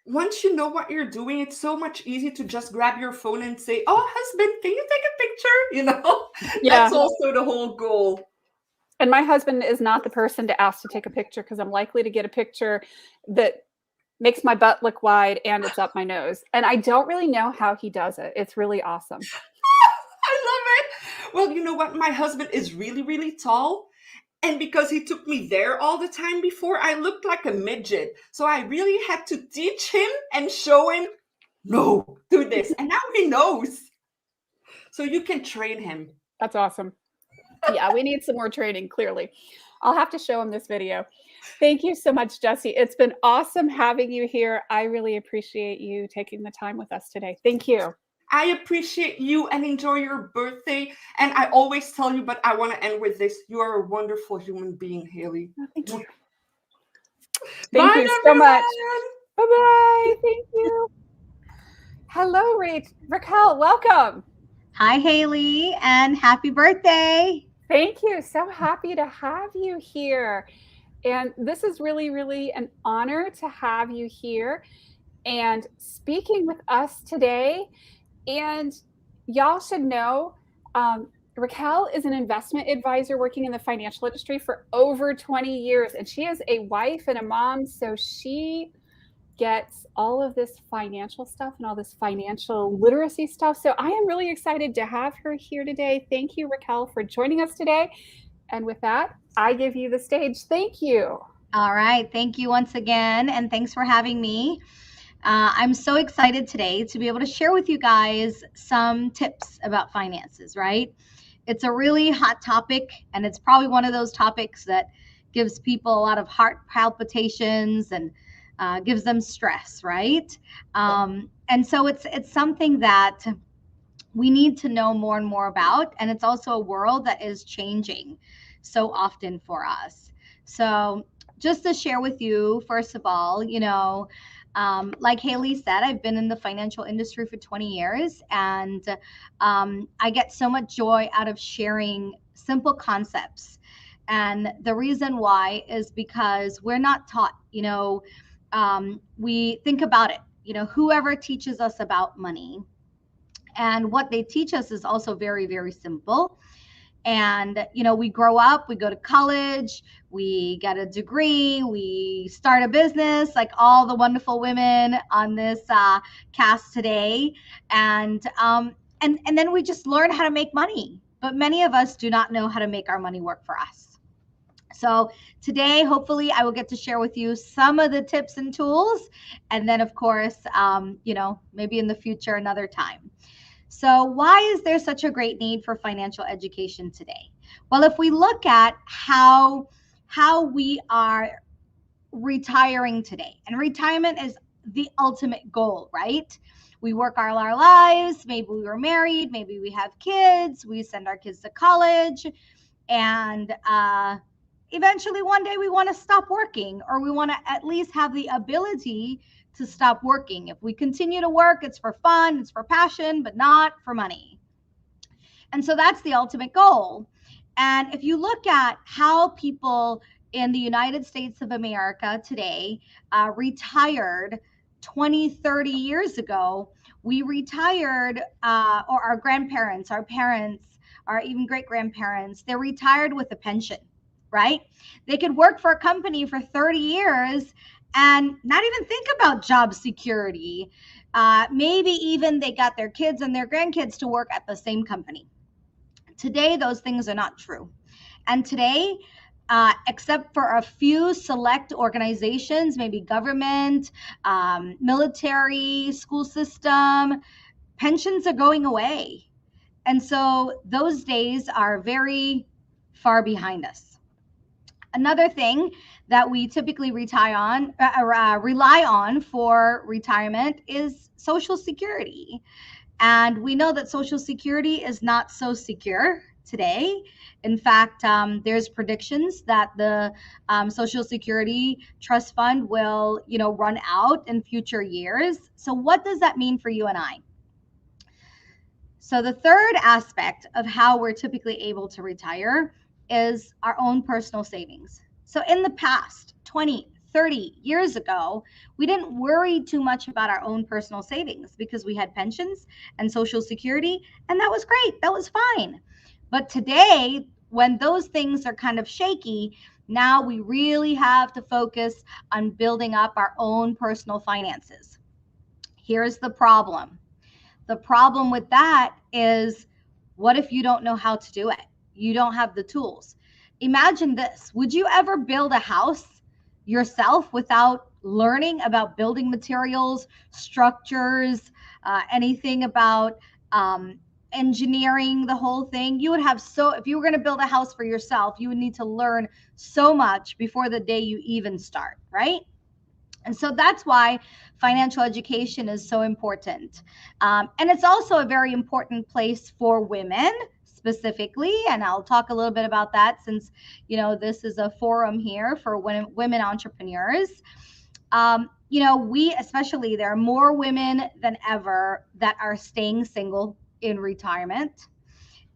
once you know what you're doing, it's so much easier to just grab your phone and say, "Oh, husband, can you take a picture?" You know, Yeah. That's also the whole goal. And my husband is not the person to ask to take a picture, because I'm likely to get a picture that makes my butt look wide and it's up my nose. And I don't really know how he does it. It's really awesome. I love it. Well, you know what? My husband is really, really tall. And because he took me there all the time before, I looked like a midget. So I really had to teach him and show him, no, do this. And now he knows. So you can train him. That's awesome. Yeah, we need some more training, clearly. I'll have to show him this video. Thank you so much, Jessie. It's been awesome having you here. I really appreciate you taking the time with us today. Thank you. I appreciate you and enjoy your birthday. And I always tell you, but I want to end with this. You are a wonderful human being, Haley. Oh, thank you. Bye, Thank you so everyone. much. Bye-bye. Thank you. Hello, Raquel. Welcome. Hi, Haley, and happy birthday. Thank you. So happy to have you here. And this is really, really an honor to have you here and speaking with us today. And y'all should know, Raquel is an investment advisor working in the financial industry for over 20 years. And she is a wife and a mom. So she gets all of this financial stuff and all this financial literacy stuff. So I am really excited to have her here today. Thank you, Raquel, for joining us today. And with that, I give you the stage. Thank you. All right. Thank you once again. And thanks for having me. I'm so excited today to be able to share with you guys some tips about finances, right? It's a really hot topic, and it's probably one of those topics that gives people a lot of heart palpitations and gives them stress, right? And so it's something that we need to know more and more about. And it's also a world that is changing so often for us. So just to share with you, first of all, like Haley said, I've been in the financial industry for 20 years, and I get so much joy out of sharing simple concepts. And the reason why is because we're not taught, we think about it, whoever teaches us about money, and what they teach us is also very, very simple. And, we grow up, we go to college, we get a degree, we start a business, like all the wonderful women on this cast today. And then we just learn how to make money. But many of us do not know how to make our money work for us. So today, hopefully, I will get to share with you some of the tips and tools. And then, of course, maybe in the future, another time. So why is there such a great need for financial education today? Well, if we look at how we are retiring today, and retirement is the ultimate goal, right? We work all our lives, maybe we were married, maybe we have kids, we send our kids to college, and eventually one day we want to stop working, or we want to at least have the ability to stop working. If we continue to work, it's for fun, it's for passion, but not for money. And so that's the ultimate goal. And if you look at how people in the United States of America today retired 20, 30 years ago, we retired, or our grandparents, our parents, or even great-grandparents, they retired with a pension, right? They could work for a company for 30 years and not even think about job security. Maybe even they got their kids and their grandkids to work at the same company. Today, those things are not true. And today, except for a few select organizations, maybe government, military, school system, pensions are going away. And so those days are very far behind us. Another thing that we typically rely on for retirement is Social Security. And we know that Social Security is not so secure today. In fact, there's predictions that the Social Security Trust Fund will, run out in future years. So what does that mean for you and I? So the third aspect of how we're typically able to retire is our own personal savings. So in the past, 20, 30 years ago, we didn't worry too much about our own personal savings because we had pensions and Social Security, and that was great. That was fine. But today, when those things are kind of shaky, now we really have to focus on building up our own personal finances. Here's the problem. The problem with that is What if you don't know how to do it? You don't have the tools. Imagine this. Would you ever build a house yourself without learning about building materials, structures, anything about engineering, the whole thing? You would have if you were going to build a house for yourself, you would need to learn so much before the day you even start, right? And so that's why financial education is so important. And it's also a very important place for women specifically. And I'll talk a little bit about that since, this is a forum here for women entrepreneurs. Especially there are more women than ever that are staying single in retirement.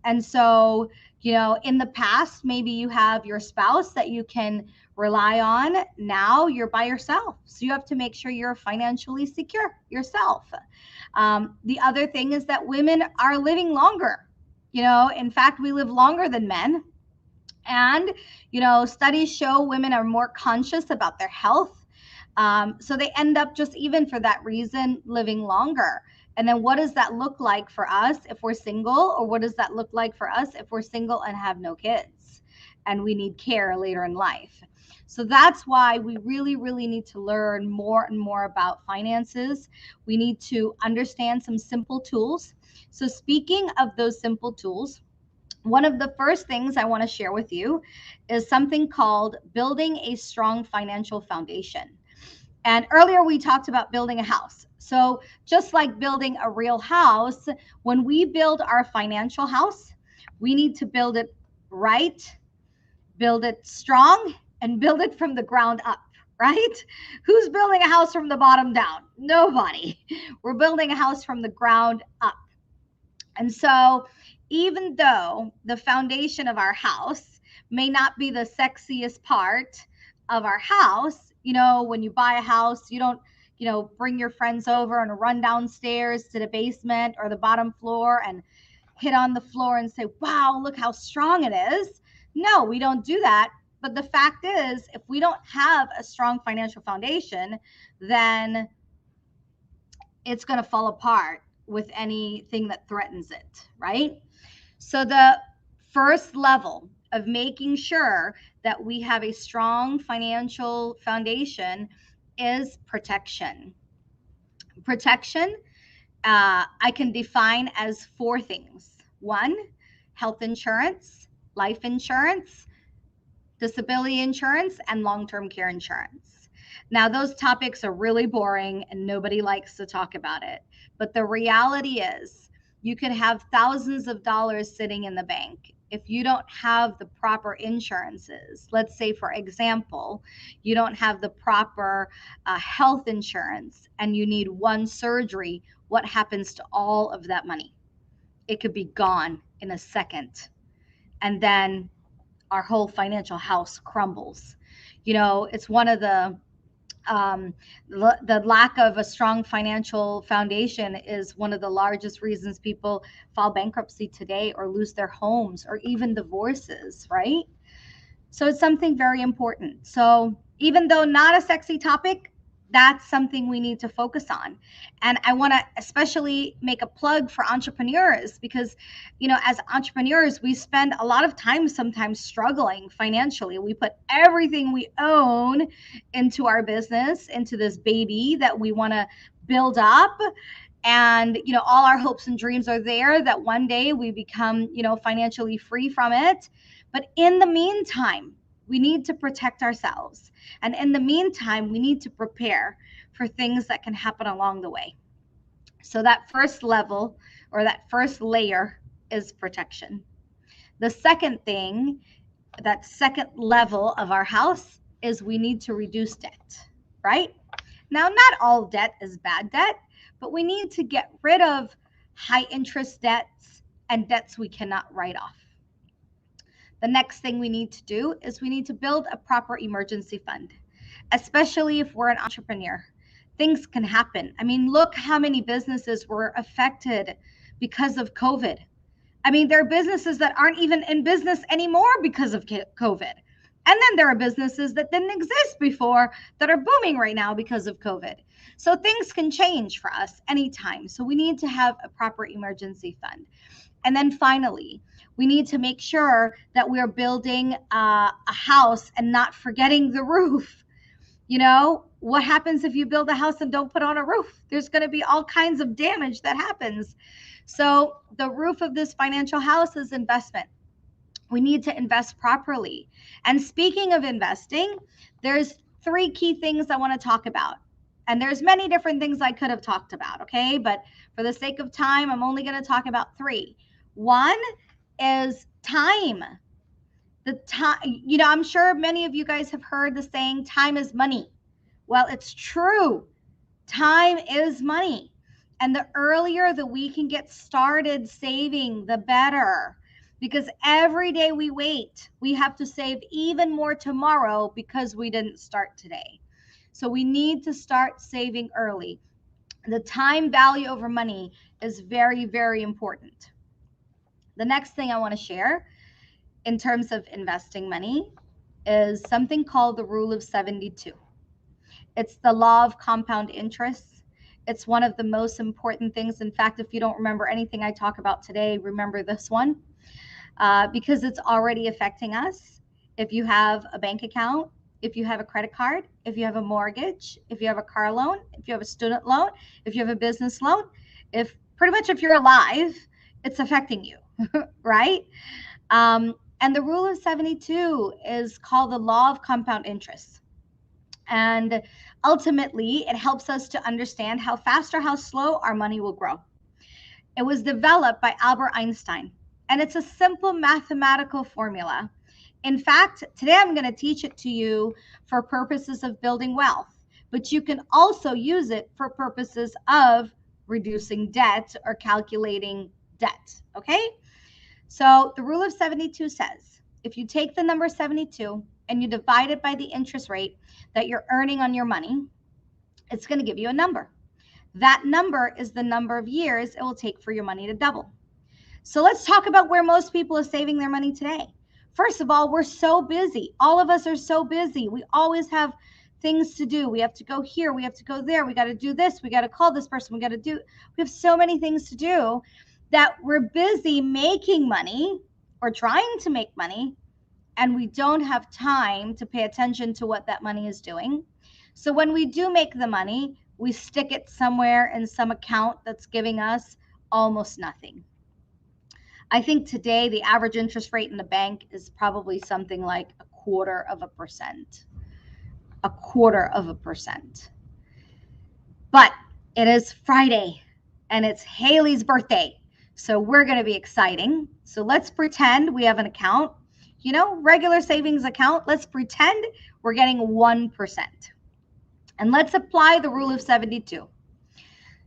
And so, in the past, maybe you have your spouse that you can rely on. Now you're by yourself. So you have to make sure you're financially secure yourself. The other thing is that women are living longer. In fact, we live longer than men. And, studies show women are more conscious about their health. So they end up just even for that reason, living longer. And then what does that look like for us if we're single? Or what does that look like for us if we're single and have no kids and we need care later in life? So that's why we really, really need to learn more and more about finances. We need to understand some simple tools. So speaking of those simple tools, one of the first things I want to share with you is something called building a strong financial foundation. And earlier we talked about building a house. So just like building a real house, when we build our financial house, we need to build it right, build it strong, and build it from the ground up, right? Who's building a house from the bottom down? Nobody. We're building a house from the ground up. And so even though the foundation of our house may not be the sexiest part of our house, when you buy a house, you don't, bring your friends over and run downstairs to the basement or the bottom floor and hit on the floor and say, wow, look how strong it is. No, we don't do that. But the fact is, if we don't have a strong financial foundation, then it's going to fall apart with anything that threatens it, right? So the first level of making sure that we have a strong financial foundation is protection. Protection, I can define as 4 things. 1, health insurance, life insurance, disability insurance, and long-term care insurance. Now, those topics are really boring and nobody likes to talk about it. But the reality is, you could have thousands of dollars sitting in the bank. If you don't have the proper insurances, let's say, for example, you don't have the proper health insurance and you need one surgery, what happens to all of that money? It could be gone in a second. And then our whole financial house crumbles. It's one of the lack of a strong financial foundation is one of the largest reasons people file bankruptcy today or lose their homes or even divorces, right? So it's something very important. So even though not a sexy topic, that's something we need to focus on. And I want to especially make a plug for entrepreneurs because, as entrepreneurs, we spend a lot of time sometimes struggling financially. We put everything we own into our business, into this baby that we want to build up. And, all our hopes and dreams are there that one day we become, financially free from it. But in the meantime, we need to protect ourselves. And in the meantime, we need to prepare for things that can happen along the way. So that first level or that first layer is protection. The second thing, that second level of our house, is we need to reduce debt, right? Now, not all debt is bad debt, but we need to get rid of high interest debts and debts we cannot write off. The next thing we need to do is we need to build a proper emergency fund, especially if we're an entrepreneur. Things can happen. I mean, look how many businesses were affected because of COVID. I mean, there are businesses that aren't even in business anymore because of COVID. And then there are businesses that didn't exist before that are booming right now because of COVID. So things can change for us anytime. So we need to have a proper emergency fund. And then finally, we need to make sure that we're building a house and not forgetting the roof. You know, what happens if you build a house and don't put on a roof? There's going to be all kinds of damage that happens. So the roof of this financial house is investment. We need to invest properly. And speaking of investing, there's 3 key things I want to talk about. And there's many different things I could have talked about, okay? But for the sake of time, I'm only going to talk about 3. One is time. The time, you know, I'm sure many of you guys have heard the saying, time is money. Well, it's true. Time is money. And the earlier that we can get started saving, the better. Because every day we wait, we have to save even more tomorrow because we didn't start today. So we need to start saving early. The time value over money is very, very important. The next thing I want to share in terms of investing money is something called the rule of 72. It's the law of compound interest. It's one of the most important things. In fact, if you don't remember anything I talk about today, remember this one because it's already affecting us. If you have a bank account, if you have a credit card, if you have a mortgage, if you have a car loan, if you have a student loan, if you have a business loan, if you're alive, it's affecting you, right? And the rule of 72 is called the law of compound interest. And ultimately, it helps us to understand how fast or how slow our money will grow. It was developed by Albert Einstein, and it's a simple mathematical formula. In fact, today I'm going to teach it to you for purposes of building wealth, but you can also use it for purposes of reducing debt or calculating debt, okay? So the rule of 72 says, if you take the number 72 and you divide it by the interest rate that you're earning on your money, it's going to give you a number. That number is the number of years it will take for your money to double. So let's talk about where most people are saving their money today. First of all, we're so busy. All of us are so busy. We always have things to do. We have to go here. We have to go there. We got to do this. We got to call this person. We have so many things to do that we're busy making money or trying to make money, and we don't have time to pay attention to what that money is doing. So when we do make the money, we stick it somewhere in some account that's giving us almost nothing. I think today the average interest rate in the bank is probably something like 0.25%. 0.25%. But it is Friday and it's Haley's birthday. So we're going to be exciting. So let's pretend we have an account, regular savings account. Let's pretend we're getting 1%. And let's apply the rule of 72.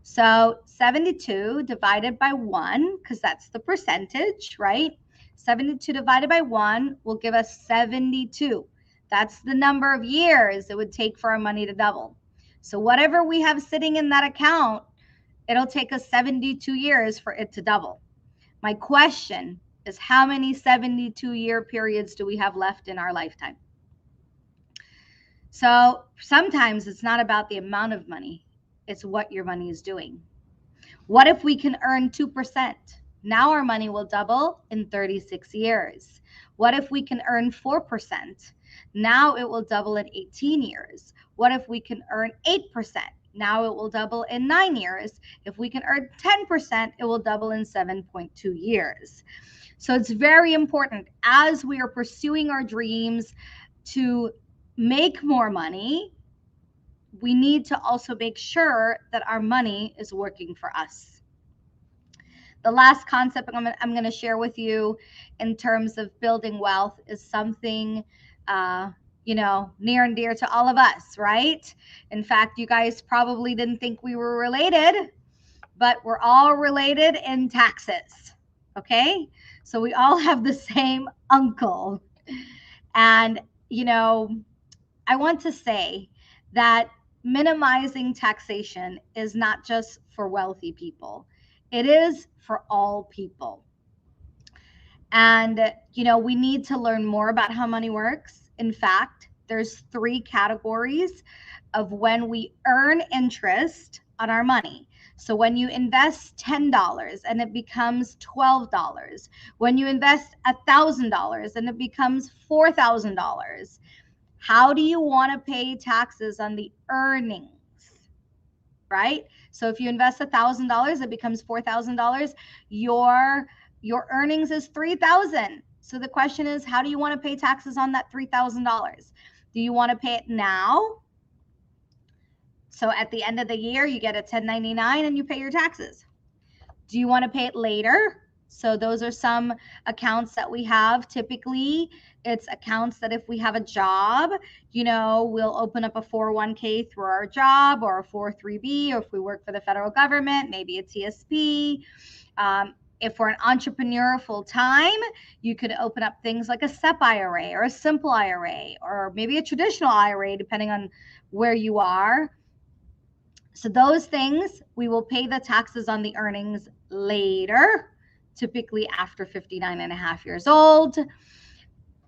So 72 divided by 1, because that's the percentage, right? 72 divided by 1 will give us 72. That's the number of years it would take for our money to double. So whatever we have sitting in that account, it'll take us 72 years for it to double. My question is, how many 72-year periods do we have left in our lifetime? So sometimes it's not about the amount of money, it's what your money is doing. What if we can earn 2%? Now our money will double in 36 years. What if we can earn 4%? Now it will double in 18 years. What if we can earn 8%? Now it will double in 9 years. If we can earn 10%, it will double in 7.2 years. So it's very important as we are pursuing our dreams to make more money, we need to also make sure that our money is working for us. The last concept I'm going to share with you in terms of building wealth is something near and dear to all of us, right? In fact, you guys probably didn't think we were related, but we're all related in taxes, okay? So we all have the same uncle. And, I want to say that minimizing taxation is not just for wealthy people. It is for all people. And, we need to learn more about how money works. In fact, there's 3 categories of when we earn interest on our money. So when you invest $10 and it becomes $12, when you invest $1,000 and it becomes $4,000, how do you want to pay taxes on the earnings? Right? So if you invest $1,000, it becomes $4,000. Your earnings is $3,000. So the question is, how do you want to pay taxes on that $3,000? Do you want to pay it now? So at the end of the year, you get a 1099 and you pay your taxes. Do you want to pay it later? So those are some accounts that we have. Typically, it's accounts that if we have a job, we'll open up a 401k through our job, or a 403b, or if we work for the federal government, maybe a TSP. If we're an entrepreneur full time, you could open up things like a SEP IRA or a simple IRA, or maybe a traditional IRA, depending on where you are. So those things, we will pay the taxes on the earnings later, typically after 59 and a half years old.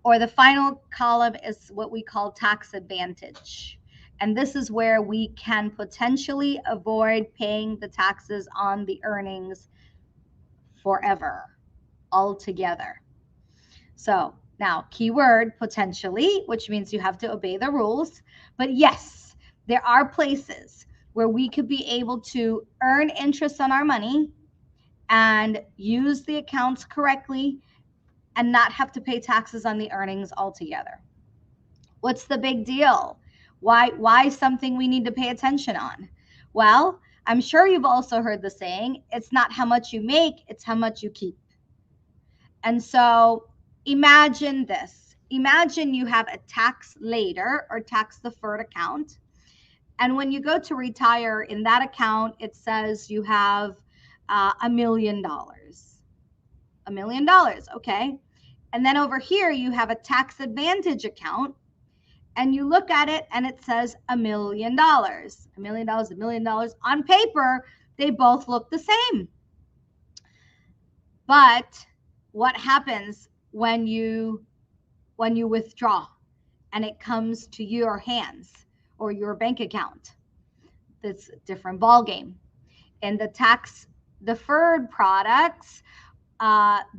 Or the final column is what we call tax advantage. And this is where we can potentially avoid paying the taxes on the earnings forever, altogether. So now, keyword potentially, which means you have to obey the rules. But yes, there are places where we could be able to earn interest on our money and use the accounts correctly and not have to pay taxes on the earnings altogether. What's the big deal? Why something we need to pay attention on? Well, I'm sure you've also heard the saying, it's not how much you make, it's how much you keep. And so imagine this. Imagine you have a tax later or tax deferred account. And when you go to retire, in that account, it says you have $1 million. $1 million, okay. And then over here, you have a tax advantage account, and you look at it and it says $1 million. $1 million, $1 million. On paper, they both look the same. But what happens when you withdraw and it comes to your hands or your bank account? That's a different ballgame. In the tax deferred products,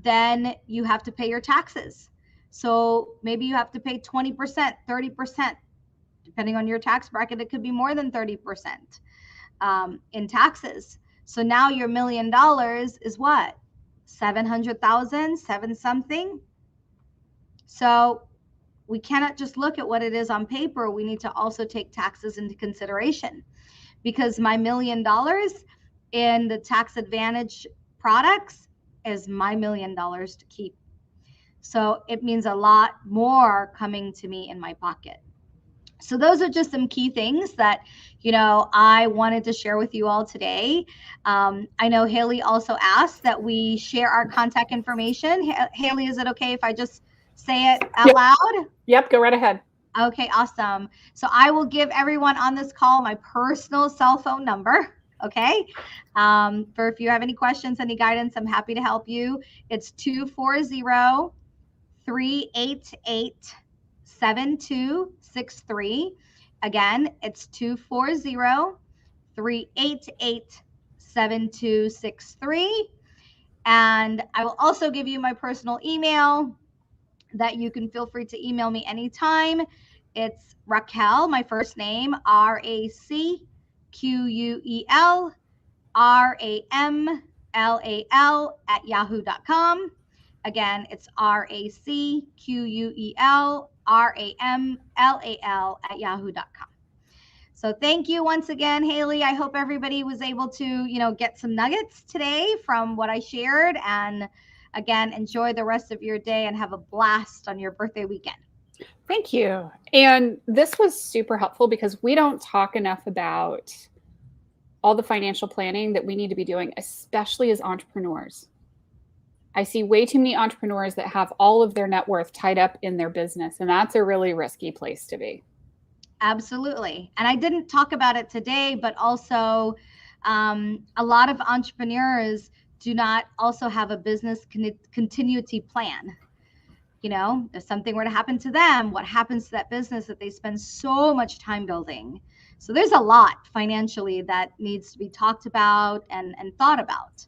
then you have to pay your taxes. So maybe you have to pay 20%, 30%, depending on your tax bracket. It could be more than 30% in taxes. So now your $1 million is what? 700,000, seven something. So we cannot just look at what it is on paper. We need to also take taxes into consideration, because my $1 million in the tax advantage products is my $1 million to keep. So it means a lot more coming to me in my pocket. So those are just some key things that, I wanted to share with you all today. I know Haley also asked that we share our contact information. Haley, is it okay if I just say it out loud? Yep, go right ahead. Okay, awesome. So I will give everyone on this call my personal cell phone number. Okay. For if you have any questions, any guidance, I'm happy to help you. It's 240-388-7263. Again, it's 240-388-7263. And I will also give you my personal email that you can feel free to email me anytime. It's Raquel, my first name, RACQUELRAMLAL @yahoo.com. Again, it's RACQUELRAMLAL @yahoo.com. So thank you once again, Haley. I hope everybody was able to, get some nuggets today from what I shared. And again, enjoy the rest of your day and have a blast on your birthday weekend. Thank you. And this was super helpful because we don't talk enough about all the financial planning that we need to be doing, especially as entrepreneurs. I see way too many entrepreneurs that have all of their net worth tied up in their business, and that's a really risky place to be. Absolutely. And I didn't talk about it today, but also a lot of entrepreneurs do not also have a business continuity plan. If something were to happen to them, what happens to that business that they spend so much time building? So there's a lot financially that needs to be talked about and thought about.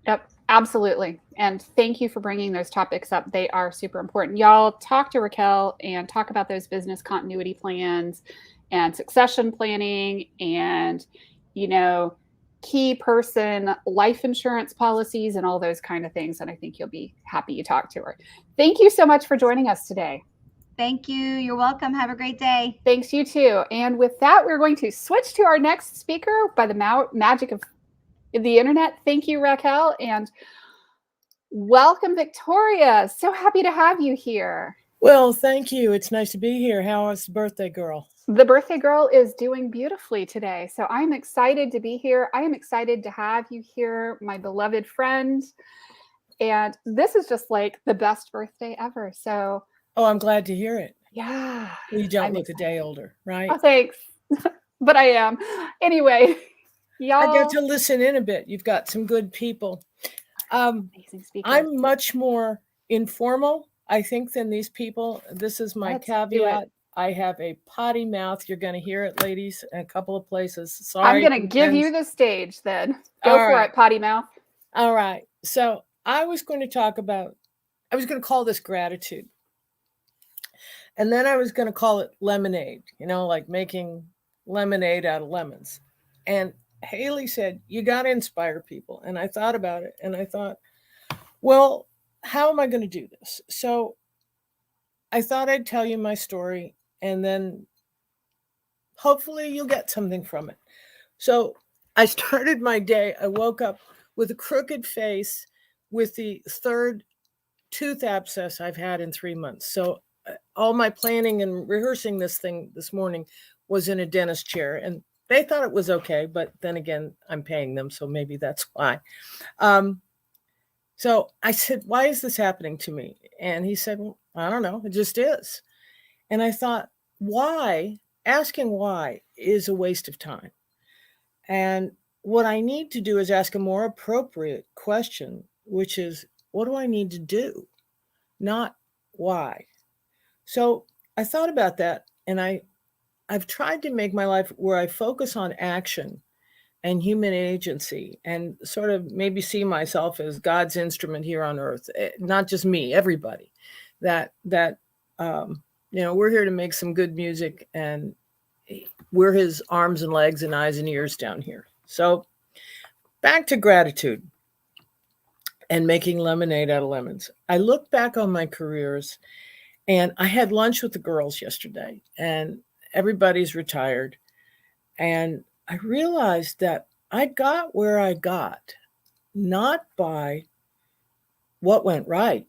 Yep, absolutely. And thank you for bringing those topics up. They are super important. Y'all talk to Raquel and talk about those business continuity plans and succession planning and, key person life insurance policies and all those kind of things. And I think you'll be happy you talked to her. Thank you so much for joining us today. Thank you. You're welcome. Have a great day. Thanks, you too. And with that, we're going to switch to our next speaker by the magic of the internet. Thank you, Raquel, and welcome, Victoria. So happy to have you here. Well, thank you. It's nice to be here. How is the birthday girl? The birthday girl is doing beautifully today. So I'm excited to be here. I am excited to have you here, my beloved friend. And this is just like the best birthday ever. So, oh, I'm glad to hear it. Yeah. You don't look a day older, right? Oh, thanks. But I am. Anyway, y'all. I got to listen in a bit. You've got some good people. Amazing speakers. I'm much more informal, I think, than these people. This is my caveat. I have a potty mouth. You're going to hear it, ladies, in a couple of places. Sorry. I'm going to give you the stage then. Go for it, potty mouth. All right. So I was going to call this gratitude. And then I was going to call it lemonade, like making lemonade out of lemons. And Haley said, you got to inspire people. And I thought about it and I thought, well, how am I going to do this? So I thought I'd tell you my story and then hopefully you'll get something from it. So I started my day. I woke up with a crooked face with the third tooth abscess I've had in 3 months. So all my planning and rehearsing this thing this morning was in a dentist chair and they thought it was okay. But then again, I'm paying them. So maybe that's why. So I said, why is this happening to me? And he said, well, I don't know. It just is. And I thought, why? Asking why is a waste of time. And what I need to do is ask a more appropriate question, which is, what do I need to do? Not why. So I thought about that, and I've tried to make my life where I focus on action and human agency and sort of maybe see myself as God's instrument here on earth, not just me, everybody. That we're here to make some good music and we're his arms and legs and eyes and ears down here. So back to gratitude and making lemonade out of lemons. I look back on my careers and I had lunch with the girls yesterday and everybody's retired. And I realized that I got where I got, not by what went right,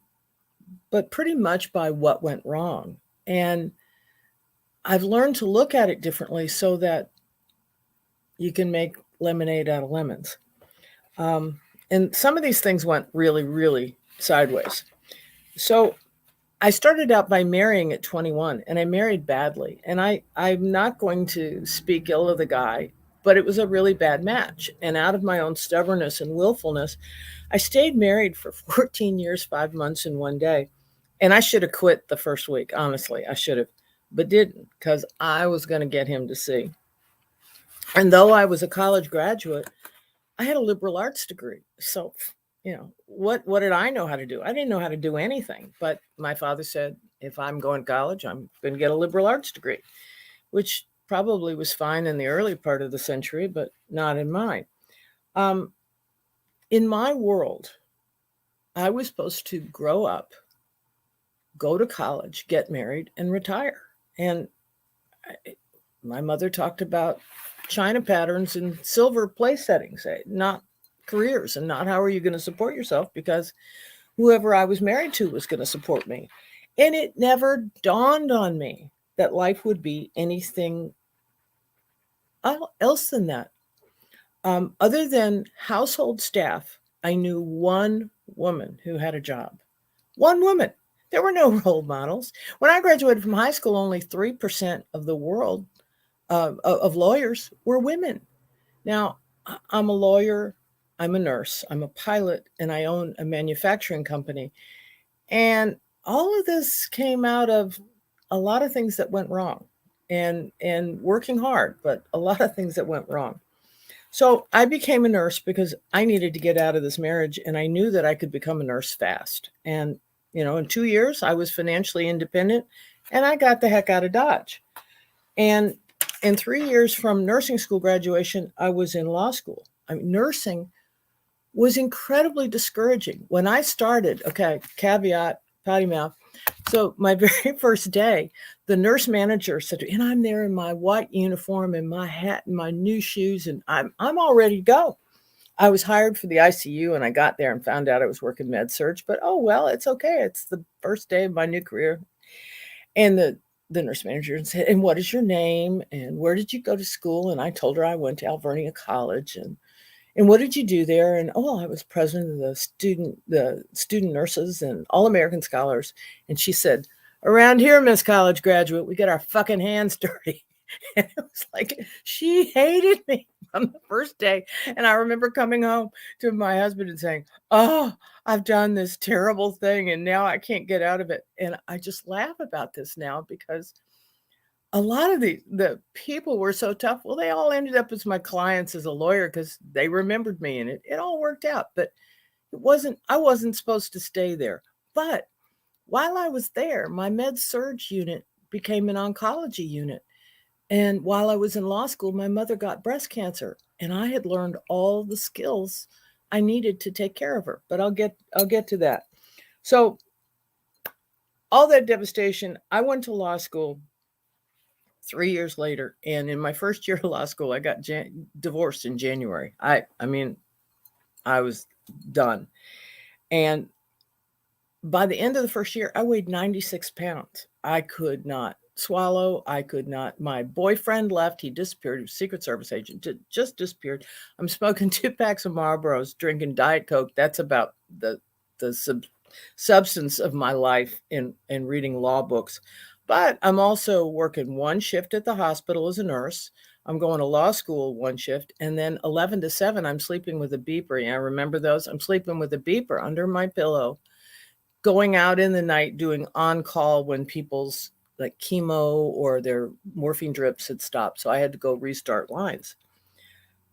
but pretty much by what went wrong. And I've learned to look at it differently so that you can make lemonade out of lemons. And some of these things went really, really sideways. So I started out by marrying at 21 and I married badly. And I'm not going to speak ill of the guy, but it was a really bad match. And out of my own stubbornness and willfulness, I stayed married for 14 years, 5 months and 1 day. And I should have quit the first week. Honestly, I should have, but didn't, because I was going to get him to see. And though I was a college graduate, I had a liberal arts degree. So, what did I know how to do? I didn't know how to do anything. But my father said, if I'm going to college, I'm going to get a liberal arts degree, which probably was fine in the early part of the century, but not in mine. In my world, I was supposed to grow up, go to college, get married, and retire. And my mother talked about China patterns and silver place settings, not careers, and not how are you going to support yourself, because whoever I was married to was going to support me. And it never dawned on me that life would be anything else than that. Other than household staff, I knew one woman who had a job. One woman. There were no role models. When I graduated from high school, only 3% of the world of lawyers were women. Now, I'm a lawyer, I'm a nurse, I'm a pilot, and I own a manufacturing company. And all of this came out of a lot of things that went wrong. and working hard, but a lot of things that went wrong. So I became a nurse because I needed to get out of this marriage, and I knew that I could become a nurse fast. And, in 2 years, I was financially independent, and I got the heck out of Dodge. And in 3 years from nursing school graduation, I was in law school. I mean, nursing was incredibly discouraging. When I started, okay, caveat, potty mouth. So my very first day, the nurse manager said, and I'm there in my white uniform and my hat and my new shoes, and I'm all ready to go. I was hired for the ICU, and I got there and found out I was working med surg, but oh, well, it's okay. It's the first day of my new career. And the nurse manager said, and what is your name? And where did you go to school? And I told her I went to Alvernia College. And what did you do there? And I was president of the student nurses and All-American Scholars. And she said, around here, Miss College graduate, we get our fucking hands dirty. And it was like, she hated me from the first day. And I remember coming home to my husband and saying, oh, I've done this terrible thing and now I can't get out of it. And I just laugh about this now because a lot of the people were so tough. Well, they all ended up as my clients as a lawyer because they remembered me, and it all worked out. But I wasn't supposed to stay there. But while I was there, my med surg unit became an oncology unit. And while I was in law school, my mother got breast cancer, and I had learned all the skills I needed to take care of her. But I'll get to that. So all that devastation, I went to law school 3 years later, and in my first year of law school, I got divorced in January. I mean, I was done. And by the end of the first year, I weighed 96 pounds. I could not swallow. I could not. My boyfriend left. He disappeared. He was a Secret Service agent. Just disappeared. I'm smoking 2 packs of Marlboros, drinking Diet Coke. That's about the substance of my life in reading law books. But I'm also working 1 shift at the hospital as a nurse. I'm going to law school 1 shift. And then 11 to 7, I'm sleeping with a beeper. Yeah, remember those? I'm sleeping with a beeper under my pillow, going out in the night, doing on-call when people's like chemo or their morphine drips had stopped. So I had to go restart lines.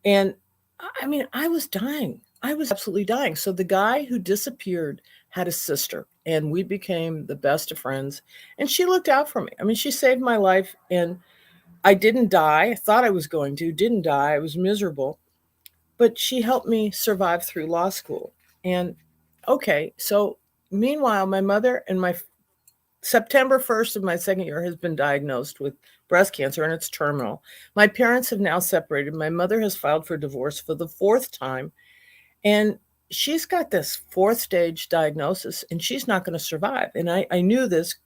And I mean, I was dying. I was absolutely dying. So the guy who disappeared had a sister, and we became the best of friends. And she looked out for me. I mean, she saved my life, and I didn't die. I thought I was going to, didn't die. I was miserable. But she helped me survive through law school. And okay, so meanwhile, my mother and my September 1st of my second year has been diagnosed with breast cancer, and it's terminal. My parents have now separated. My mother has filed for divorce for the 4th time. And she's got this 4th stage diagnosis, and she's not going to survive. And I knew this.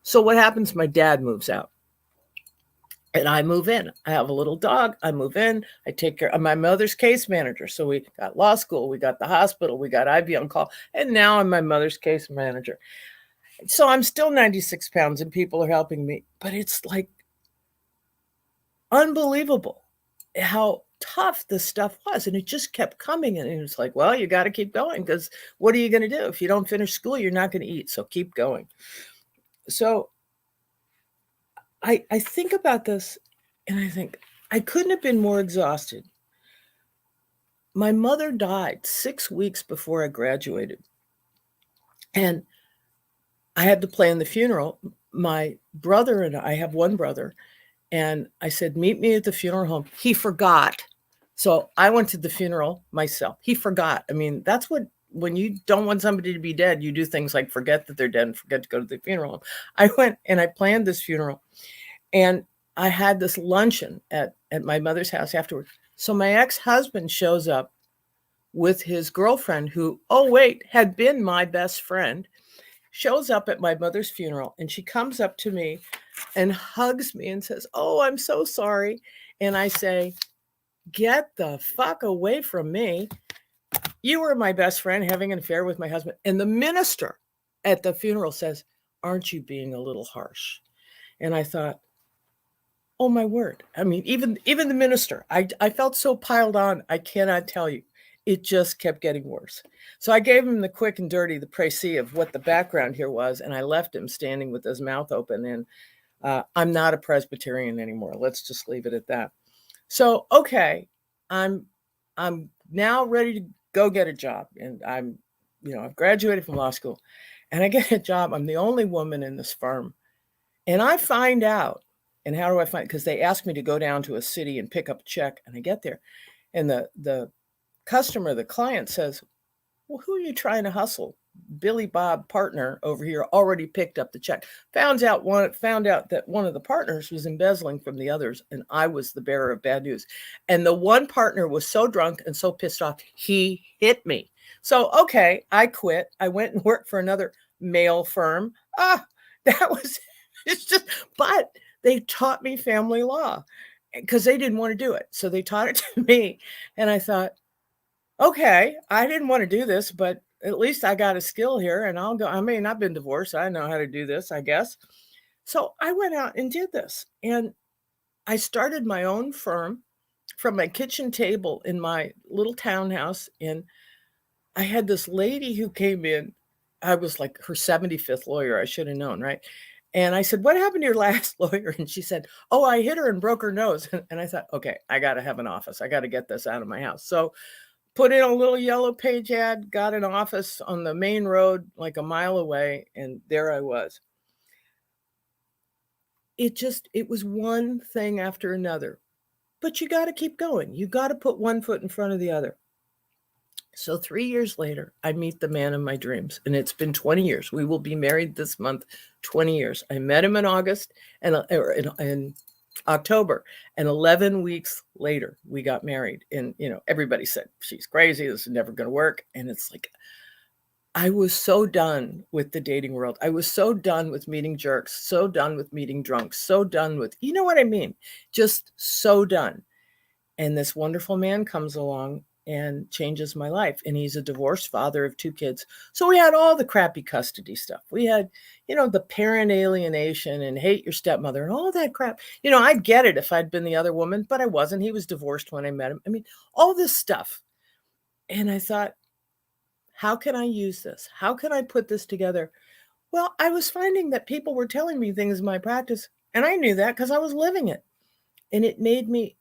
So what happens? My dad moves out, and I move in. I have a little dog. I move in. I take care of my mother's case manager. So we got law school. We got the hospital. We got IV on call. And now I'm my mother's case manager. So I'm still 96 pounds, and people are helping me. But it's like unbelievable how tough this stuff was, and it just kept coming. And it was like, well, you got to keep going, because what are you going to do if you don't finish school? You're not going to eat, so keep going. So I think about this, and I think I couldn't have been more exhausted. My mother died 6 weeks before I graduated, and I had to plan the funeral. My brother and I have one brother, and I said, meet me at the funeral home. He forgot. So I went to the funeral myself. He forgot. I mean, that's what, when you don't want somebody to be dead, you do things like forget that they're dead and forget to go to the funeral home. I went and I planned this funeral, and I had this luncheon at my mother's house afterwards. So my ex-husband shows up with his girlfriend, who, oh wait, had been my best friend, shows up at my mother's funeral, and she comes up to me and hugs me and says, oh, I'm so sorry. And I say, get the fuck away from me. You were my best friend having an affair with my husband. And the minister at the funeral says, aren't you being a little harsh? And I thought, oh my word. I mean, even the minister, I felt so piled on. I cannot tell you. It just kept getting worse. So I gave him the quick and dirty, the précis of what the background here was. And I left him standing with his mouth open. And I'm not a Presbyterian anymore. Let's just leave it at that. So, okay, I'm now ready to go get a job. And I've graduated from law school and I get a job. I'm the only woman in this firm. And I find out, and how do I find it? Because they asked me to go down to a city and pick up a check. And I get there and the customer, the client says, well, who are you trying to hustle? Billy Bob partner over here already picked up the check. Found out that one of the partners was embezzling from the others, and I was the bearer of bad news. And the one partner was so drunk and so pissed off, he hit me. So, okay, I quit. I went and worked for another male firm. But they taught me family law because they didn't want to do it. So they taught it to me. And I thought, okay, I didn't want to do this, but at least I got a skill here and I'll go. I mean, I've been divorced. I know how to do this, I guess. So I went out and did this. And I started my own firm from my kitchen table in my little townhouse. And I had this lady who came in. I was like her 75th lawyer. I should have known, right? And I said, what happened to your last lawyer? And she said, oh, I hit her and broke her nose. And I thought, okay, I got to have an office. I got to get this out of my house. So put in a little yellow page ad, got an office on the main road, like a mile away. And there I was. It was one thing after another, but you got to keep going. You got to put one foot in front of the other. So 3 years later, I meet the man of my dreams, and it's been 20 years. We will be married this month, 20 years. I met him in August and in October, and 11 weeks later, we got married. And, everybody said, she's crazy. This is never going to work. And it's like, I was so done with the dating world. I was so done with meeting jerks, so done with meeting drunks, so done with, you know what I mean? Just so done. And this wonderful man comes along and changes my life. And he's a divorced father of 2 kids. So we had all the crappy custody stuff. We had, the parent alienation and hate your stepmother and all that crap. I'd get it if I'd been the other woman, but I wasn't. He was divorced when I met him. I mean, all this stuff. And I thought, how can I use this? How can I put this together? Well, I was finding that people were telling me things in my practice, and I knew that because I was living it. And it made me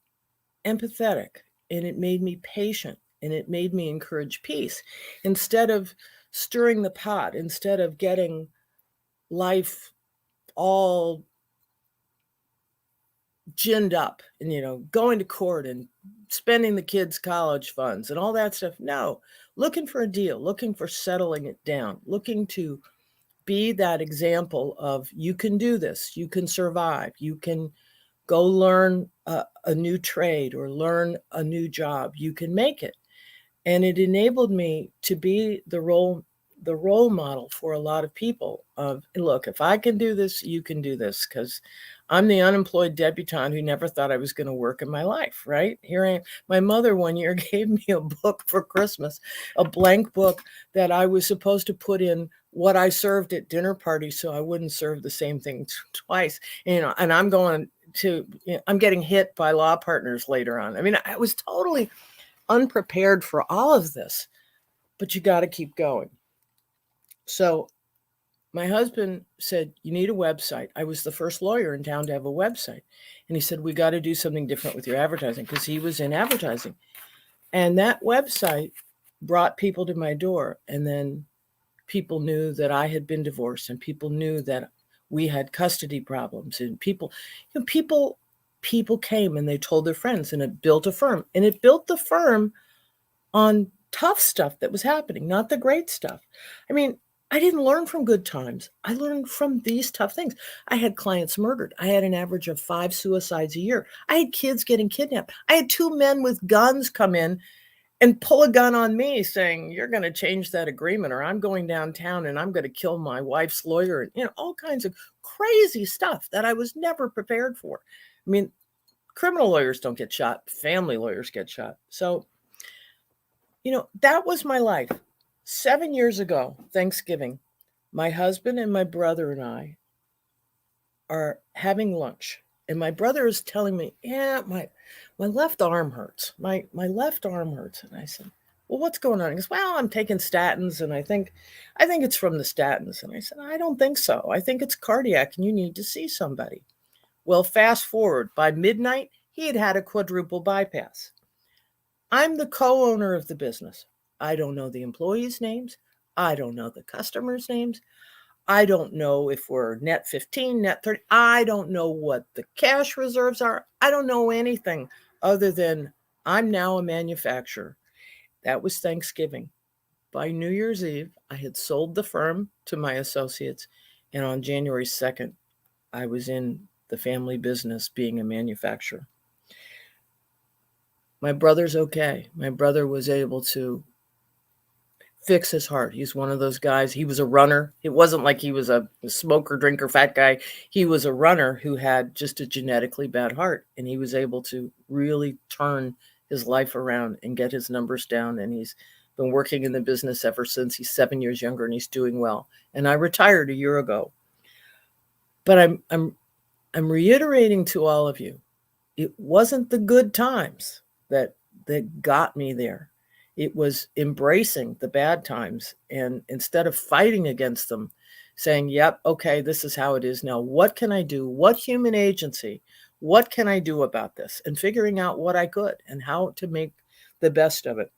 empathetic. And it made me patient, and it made me encourage peace instead of stirring the pot, instead of getting life all ginned up and, going to court and spending the kids' college funds and all that stuff. No, looking for a deal, looking for settling it down, looking to be that example of you can do this, you can survive, you can go learn a new trade or learn a new job. You can make it. And it enabled me to be the role model for a lot of people of, look, if I can do this, you can do this, because I'm the unemployed debutante who never thought I was going to work in my life, right? Here I am. My mother one year gave me a book for Christmas, a blank book that I was supposed to put in what I served at dinner parties so I wouldn't serve the same thing twice. And I'm I'm getting hit by law partners later on. I mean, I was totally unprepared for all of this, but you got to keep going. So my husband said, you need a website. I was the first lawyer in town to have a website. And he said, we got to do something different with your advertising, because he was in advertising. And that website brought people to my door. And then people knew that I had been divorced, and people knew that we had custody problems, and people came and they told their friends, and it built a firm. And it built the firm on tough stuff that was happening, not the great stuff. I mean, I didn't learn from good times. I learned from these tough things. I had clients murdered. I had an average of 5 suicides a year. I had kids getting kidnapped. I had 2 men with guns come in and pull a gun on me saying, you're going to change that agreement, or I'm going downtown and I'm going to kill my wife's lawyer. And, all kinds of crazy stuff that I was never prepared for. I mean, criminal lawyers don't get shot. Family lawyers get shot. So, that was my life. 7 years ago, Thanksgiving, my husband and my brother and I are having lunch. And my brother is telling me, my left arm hurts. My left arm hurts. And I said, well, what's going on? He goes, well, I'm taking statins, and I think it's from the statins. And I said, I don't think so. I think it's cardiac, and you need to see somebody. Well, fast forward, by midnight, he had had a quadruple bypass. I'm the co-owner of the business. I don't know the employees' names. I don't know the customers' names. I don't know if we're net 15, net 30. I don't know what the cash reserves are. I don't know anything other than I'm now a manufacturer. That was Thanksgiving. By New Year's Eve, I had sold the firm to my associates. And on January 2nd, I was in the family business being a manufacturer. My brother's okay. My brother was able to fix his heart. He's one of those guys. He was a runner. It wasn't like he was a smoker, drinker, fat guy. He was a runner who had just a genetically bad heart. And he was able to really turn his life around and get his numbers down. And he's been working in the business ever since. He's 7 years younger and he's doing well. And I retired a year ago. But I'm reiterating to all of you, it wasn't the good times that got me there. It was embracing the bad times, and instead of fighting against them, saying, yep, okay, this is how it is now. What can I do? What human agency? What can I do about this? And figuring out what I could and how to make the best of it.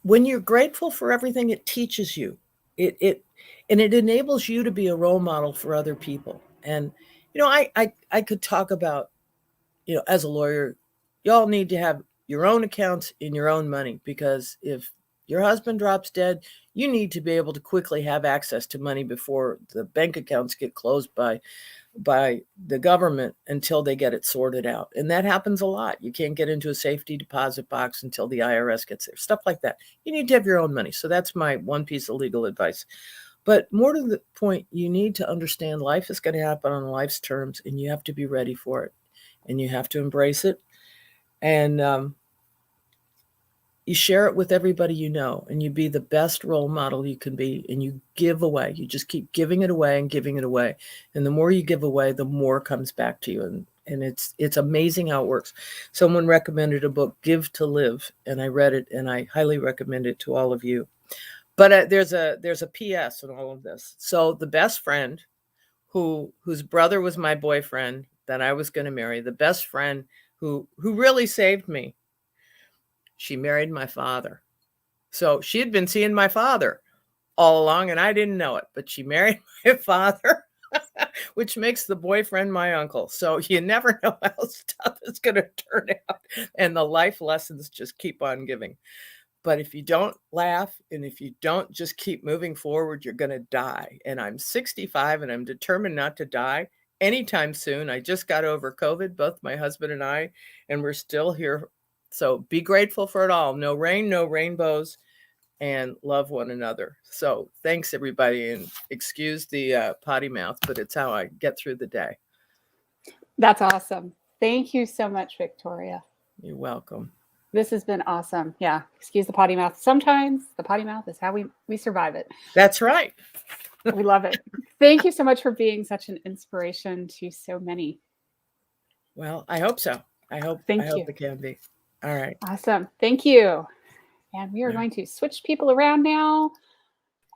When you're grateful for everything, it teaches you. It enables you to be a role model for other people. And, I could talk about, as a lawyer, y'all need to have your own accounts in your own money, because if your husband drops dead, you need to be able to quickly have access to money before the bank accounts get closed by the government until they get it sorted out. And that happens a lot. You can't get into a safety deposit box until the IRS gets there, stuff like that. You need to have your own money. So that's my one piece of legal advice. But more to the point, you need to understand life is going to happen on life's terms, and you have to be ready for it. And you have to embrace it. And you share it with everybody you know, and you be the best role model you can be, and you give away. You just keep giving it away and giving it away. And the more you give away, the more comes back to you. And it's amazing how it works. Someone recommended a book, Give to Live, and I read it, and I highly recommend it to all of you. But there's a PS in all of this. So the best friend whose brother was my boyfriend that I was going to marry, the best friend who really saved me, she married my father. So she had been seeing my father all along, and I didn't know it, but she married my father, which makes the boyfriend my uncle. So you never know how stuff is going to turn out. And the life lessons just keep on giving. But if you don't laugh and if you don't just keep moving forward, you're going to die. And I'm 65 and I'm determined not to die anytime soon. I just got over COVID, both my husband and I, and we're still here. So be grateful for it all. No rain, no rainbows, and love one another. So thanks, everybody. And excuse the potty mouth, but it's how I get through the day. That's awesome. Thank you so much, Victoria. You're welcome. This has been awesome. Yeah. Excuse the potty mouth. Sometimes the potty mouth is how we survive it. That's right. We love it. Thank you so much for being such an inspiration to so many. Well, I hope so. I hope it can be. All right. Awesome. Thank you. And we are going to switch people around now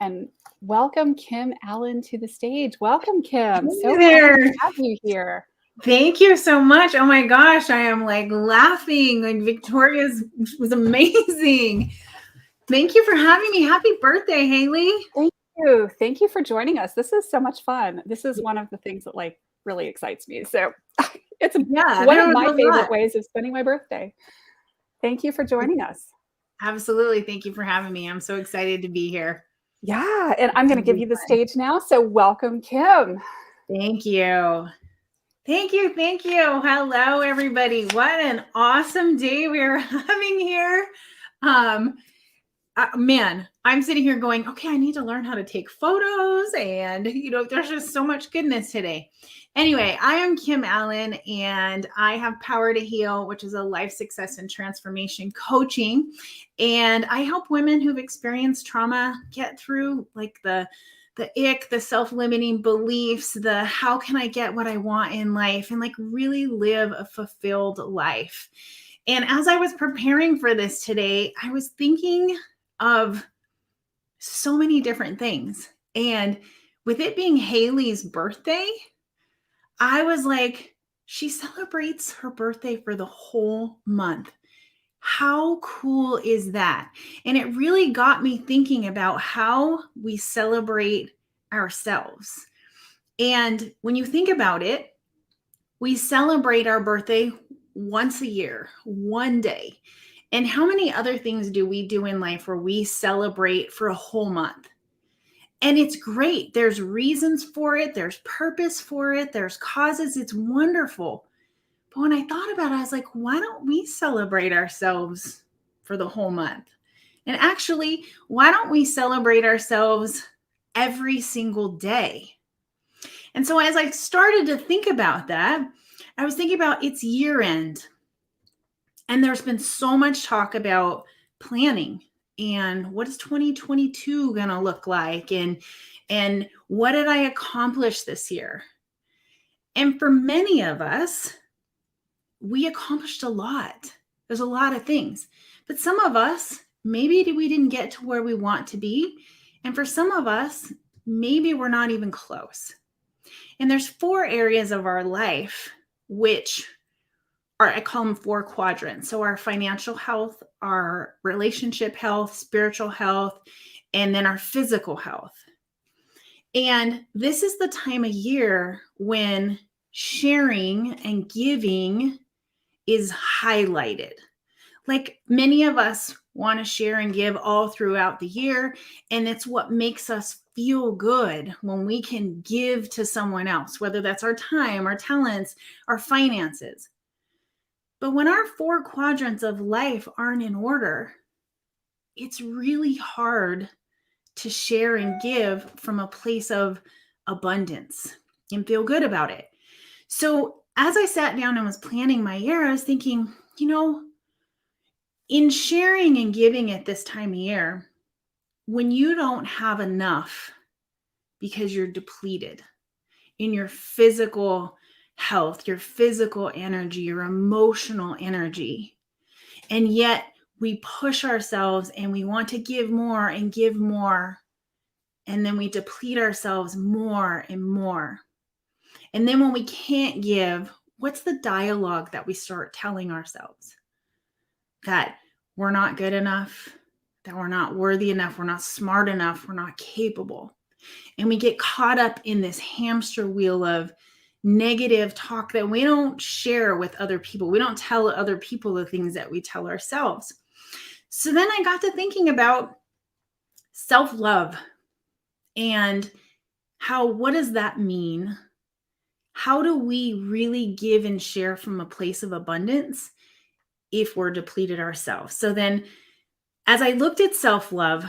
and welcome Kim Allen to the stage. Welcome, Kim. Hey so there. happy to have you here. Thank you so much. Oh my gosh, I am like laughing. Like Victoria's was amazing. Thank you for having me. Happy birthday, Haley. Thank you. Thank you for joining us. This is so much fun. This is one of the things that like really excites me. So it's one of my favorite ways of spending my birthday. Thank you for joining us. Absolutely. Thank you for having me. I'm so excited to be here. Yeah. And I'm going to give you the stage now. So welcome, Kim. Thank you. Thank you. Thank you. Hello, everybody. What an awesome day we're having here. Man, I'm sitting here going, okay, I need to learn how to take photos. And, there's just so much goodness today. Anyway, I am Kim Allen, and I have Power to Heal, which is a life success and transformation coaching. And I help women who've experienced trauma get through like the ick, the self-limiting beliefs, the how can I get what I want in life, and like really live a fulfilled life. And as I was preparing for this today, I was thinking of so many different things. And with it being Haley's birthday, I was like, she celebrates her birthday for the whole month. How cool is that? And it really got me thinking about how we celebrate ourselves. And when you think about it, we celebrate our birthday once a year, one day. And how many other things do we do in life where we celebrate for a whole month? And it's great. There's reasons for it. There's purpose for it. There's causes. It's wonderful. But when I thought about it, I was like, why don't we celebrate ourselves for the whole month? And actually, why don't we celebrate ourselves every single day? And so as I started to think about that, I was thinking about it's year end. And there's been so much talk about planning and what is 2022 going to look like? And what did I accomplish this year? And for many of us, we accomplished a lot. There's a lot of things. But some of us, maybe we didn't get to where we want to be. And for some of us, maybe we're not even close. And there's 4 areas of our life, which are, I call them 4 quadrants. So our financial health, our relationship health, spiritual health, and then our physical health. And this is the time of year when sharing and giving is highlighted. Like many of us want to share and give all throughout the year. And it's what makes us feel good when we can give to someone else, whether that's our time, our talents, our finances. But when our 4 quadrants of life aren't in order, it's really hard to share and give from a place of abundance and feel good about it. So as I sat down and was planning my year, I was thinking, in sharing and giving at this time of year, when you don't have enough because you're depleted in your physical health, your physical energy, your emotional energy, and yet we push ourselves and we want to give more, and then we deplete ourselves more and more. And then when we can't give, what's the dialogue that we start telling ourselves? That we're not good enough, that we're not worthy enough, we're not smart enough, we're not capable. And we get caught up in this hamster wheel of negative talk that we don't share with other people. We don't tell other people the things that we tell ourselves. So then I got to thinking about self-love and what does that mean? How do we really give and share from a place of abundance if we're depleted ourselves? So then as I looked at self-love,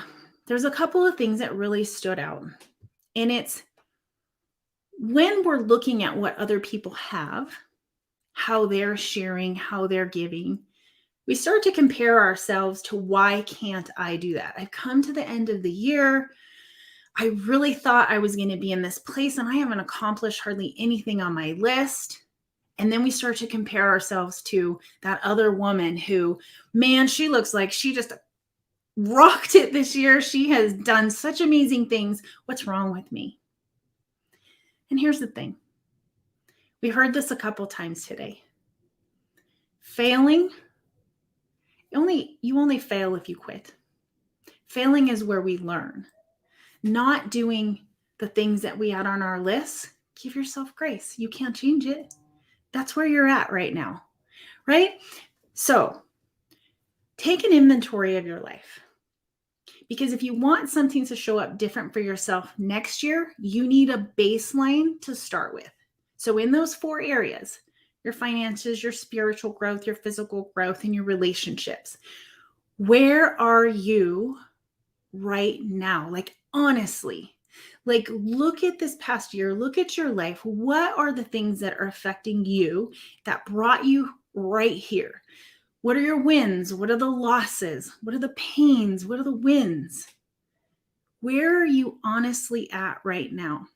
there's a couple of things that really stood out. And it's when we're looking at what other people have, how they're sharing, how they're giving, we start to compare ourselves to why can't I do that? I've come to the end of the year. I really thought I was going to be in this place and I haven't accomplished hardly anything on my list. And then we start to compare ourselves to that other woman who, man, she looks like she just rocked it this year. She has done such amazing things. What's wrong with me? And here's the thing. We heard this a couple times today. Failing, you only fail if you quit. Failing is where we learn. Not doing the things that we had on our list, give yourself grace. You can't change it. That's where you're at right now, right? So take an inventory of your life. Because if you want something to show up different for yourself next year, you need a baseline to start with. So in those 4 areas, your finances, your spiritual growth, your physical growth, and your relationships, where are you right now? Like, honestly, like look at this past year, look at your life. What are the things that are affecting you that brought you right here? What are your wins? What are the losses? What are the pains? What are the wins? Where are you honestly at right now?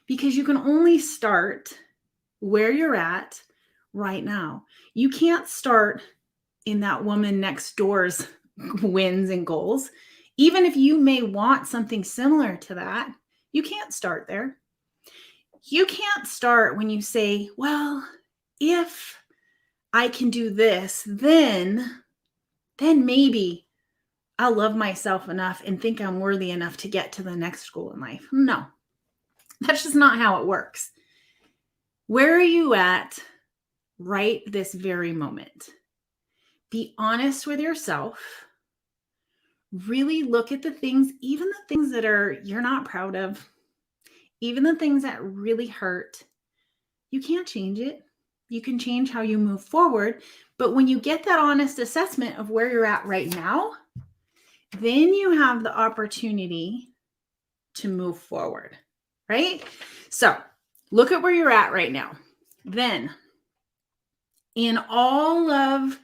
Because you can only start where you're at right now. You can't start in that woman next door's wins and goals. Even if you may want something similar to that, You can't start there. You can't start when you say, well, if I can do this, then maybe I'll love myself enough and think I'm worthy enough to get to the next goal in life. No, that's just not how it works. Where are you at right this very moment? Be honest with yourself. Really look at the things, even the things that you're not proud of, even the things that really hurt. You can't change it. You can change how you move forward. But when you get that honest assessment of where you're at right now, then you have the opportunity to move forward, right? So look at where you're at right now. Then, in all of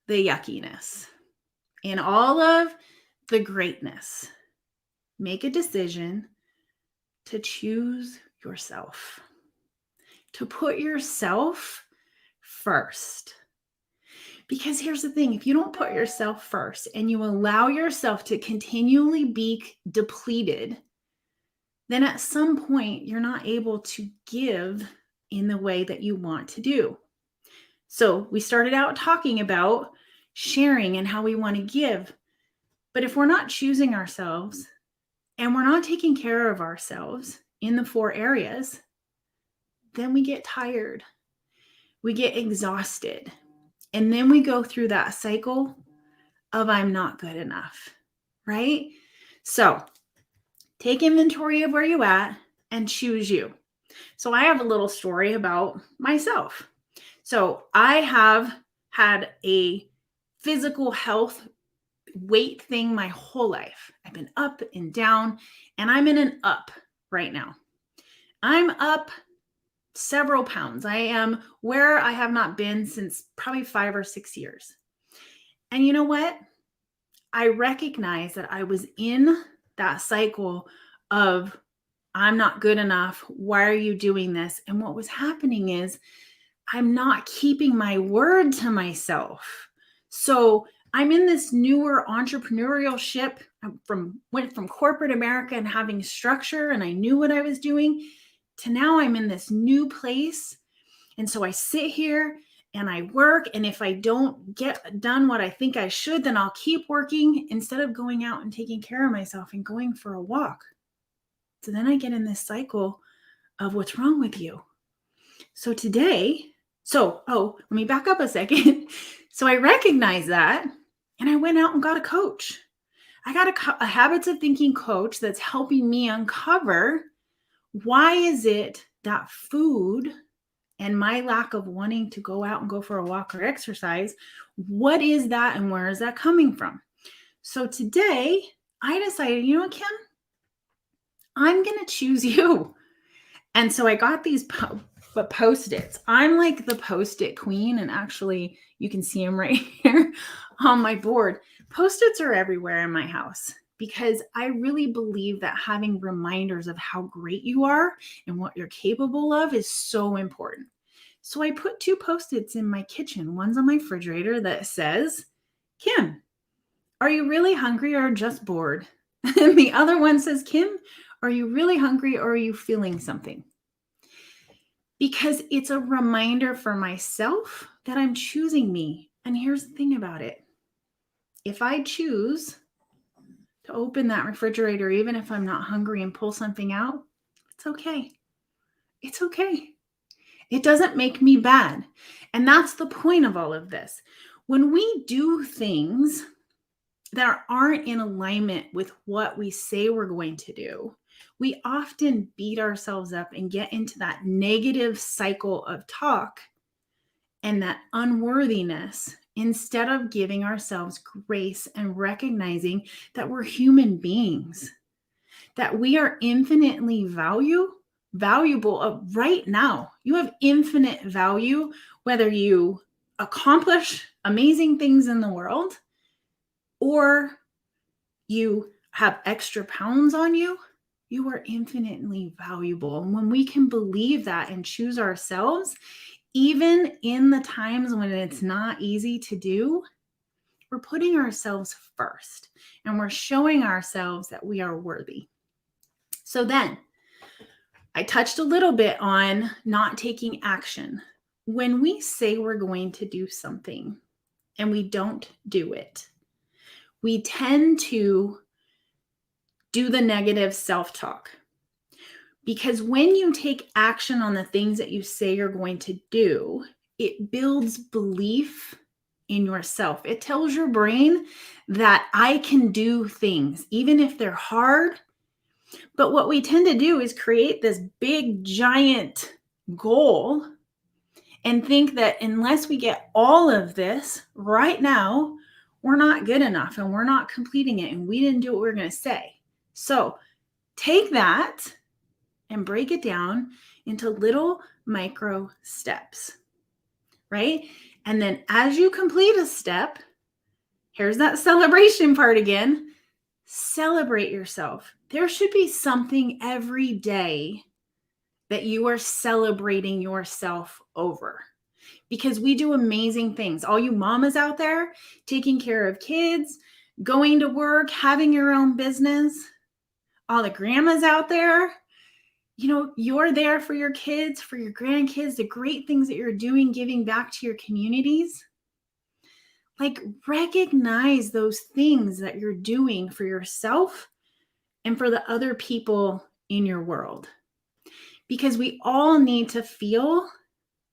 the yuckiness, in all of the greatness, make a decision to choose yourself, to put yourself first. Because here's the thing, if you don't put yourself first and you allow yourself to continually be depleted, then at some point you're not able to give in the way that you want to do. So we started out talking about sharing and how we want to give. But if we're not choosing ourselves and we're not taking care of ourselves in the 4 areas, then we get tired. We get exhausted. And then we go through that cycle of I'm not good enough, right? So take inventory of where you're at and choose you. So I have a little story about myself. So I have had a physical health weight thing my whole life. I've been up and down, and I'm in an up right now. I'm up several pounds. I am where I have not been since probably 5 or 6 years. And you know what? I recognize that I was in that cycle of I'm not good enough. Why are you doing this? And what was happening is I'm not keeping my word to myself. So I'm in this newer entrepreneurial ship. Went from corporate America and having structure, and I knew what I was doing, to now I'm in this new place. And so I sit here and I work. And if I don't get done what I think I should, then I'll keep working instead of going out and taking care of myself and going for a walk. So then I get in this cycle of what's wrong with you. So today, let me back up a second. So I recognize that, and I went out and got a coach. I got a habits of thinking coach that's helping me uncover why is it that food and my lack of wanting to go out and go for a walk or exercise, what is that and where is that coming from? So today I decided, you know what, Kim? I'm going to choose you. And so I got these Post-its. I'm like the Post-it queen, and actually you can see them right here on my board. Post-its are everywhere in my house because I really believe that having reminders of how great you are and what you're capable of is so important. So I put 2 Post-its in my kitchen. One's on my refrigerator that says, Kim, are you really hungry or just bored? And the other one says, Kim, are you really hungry or are you feeling something? Because it's a reminder for myself that I'm choosing me. And here's the thing about it. If I choose to open that refrigerator, even if I'm not hungry, and pull something out, it's okay. It's okay. It doesn't make me bad. And that's the point of all of this. When we do things that aren't in alignment with what we say we're going to do, we often beat ourselves up and get into that negative cycle of talk and that unworthiness instead of giving ourselves grace and recognizing that we're human beings, that we are infinitely valuable right now. You have infinite value, whether you accomplish amazing things in the world or you have extra pounds on you. You are infinitely valuable. And when we can believe that and choose ourselves, even in the times when it's not easy to do, we're putting ourselves first and we're showing ourselves that we are worthy. So then I touched a little bit on not taking action. When we say we're going to do something and we don't do it, we tend to do the negative self-talk. Because when you take action on the things that you say you're going to do, it builds belief in yourself. It tells your brain that I can do things, even if they're hard. But what we tend to do is create this big, giant goal and think that unless we get all of this right now, we're not good enough and we're not completing it and we didn't do what we were going to say. So take that and break it down into little micro steps, right? And then as you complete a step, here's that celebration part again. Celebrate yourself. There should be something every day that you are celebrating yourself over, because we do amazing things. All you mamas out there taking care of kids, going to work, having your own business, all the grandmas out there, you know, you're there for your kids, for your grandkids, the great things that you're doing, giving back to your communities. Like, recognize those things that you're doing for yourself and for the other people in your world. Because we all need to feel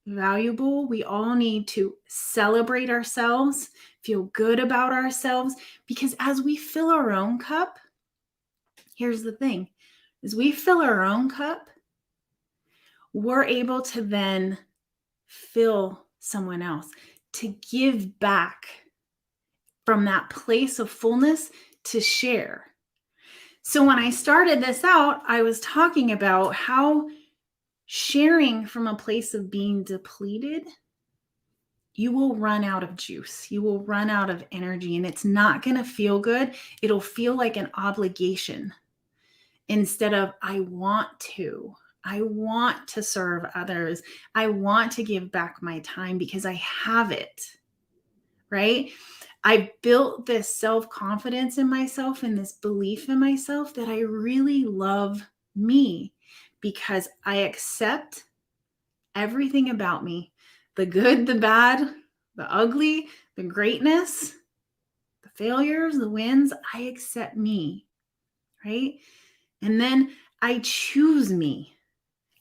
valuable. We all need to celebrate ourselves, feel good about ourselves. Because as we fill our own cup, here's the thing. As we fill our own cup, we're able to then fill someone else, to give back from that place of fullness, to share. So when I started this out, I was talking about how sharing from a place of being depleted, you will run out of juice. You will run out of energy, and it's not going to feel good. It'll feel like an obligation instead of I want to serve others. I want to give back my time because I have it, right? I built this self-confidence in myself and this belief in myself that I really love me because I accept everything about me, the good, the bad, the ugly, the greatness, the failures, the wins. I accept me, right? And then I choose me.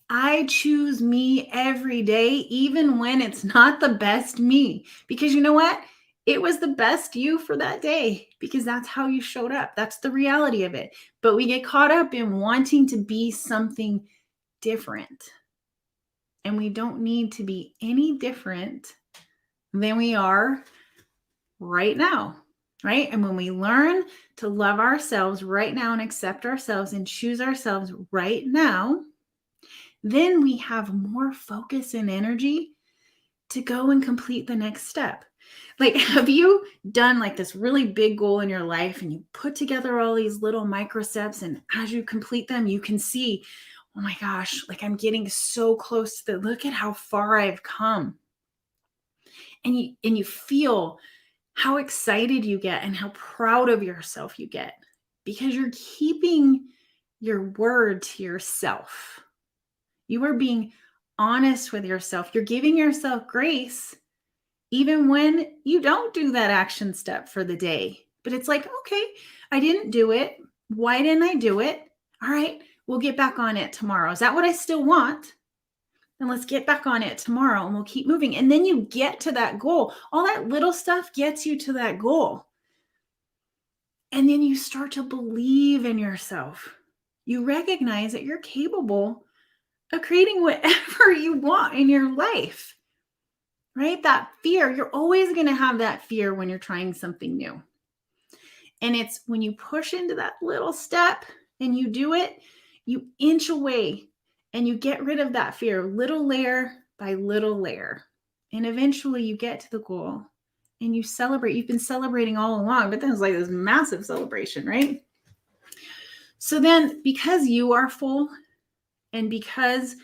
I choose me every day, even when it's not the best me. Because you know what? It was the best you for that day because that's how you showed up. That's the reality of it. But we get caught up in wanting to be something different. And we don't need to be any different than we are right now, right? And when we learn to love ourselves right now and accept ourselves and choose ourselves right now, then we have more focus and energy to go and complete the next step. Like, have you done like this really big goal in your life and you put together all these little micro steps, and as you complete them, you can see, oh my gosh, like I'm getting so close to look at how far I've come. And you feel how excited you get and how proud of yourself you get because you're keeping your word to yourself. You are being honest with yourself. You're giving yourself grace even when you don't do that action step for the day. But it's like, okay, I didn't do it. Why didn't I do it? All right, we'll get back on it tomorrow. Is that what I still want? Then let's get back on it tomorrow and we'll keep moving. And then you get to that goal. All that little stuff gets you to that goal. And then you start to believe in yourself. You recognize that you're capable of creating whatever you want in your life, right? That fear, you're always going to have that fear when you're trying something new. And it's when you push into that little step and you do it, you inch away and you get rid of that fear, little layer by little layer. And eventually you get to the goal and you celebrate. You've been celebrating all along, but then it's like this massive celebration, right? So then because you are full and because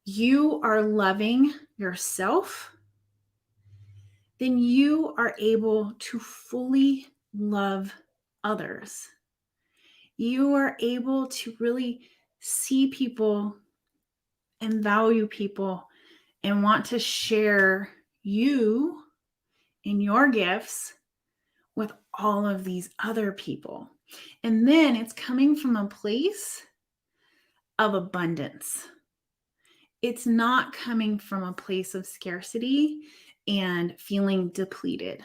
you are loving yourself, then you are able to fully love others. You are able to really see people and value people and want to share you and your gifts with all of these other people. And then it's coming from a place of abundance. It's not coming from a place of scarcity and feeling depleted.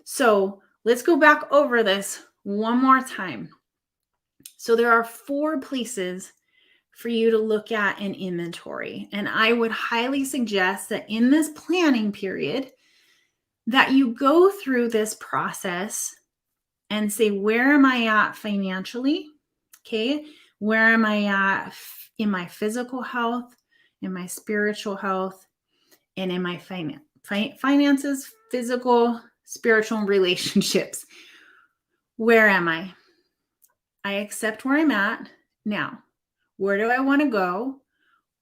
So let's go back over this one more time. So there are 4 places for you to look at an inventory. And I would highly suggest that in this planning period, that you go through this process and say, where am I at financially? Okay. Where am I at in my physical health, in my spiritual health, and in my finances, physical, spiritual, and relationships? Where am I? I accept where I'm at. Now, where do I want to go?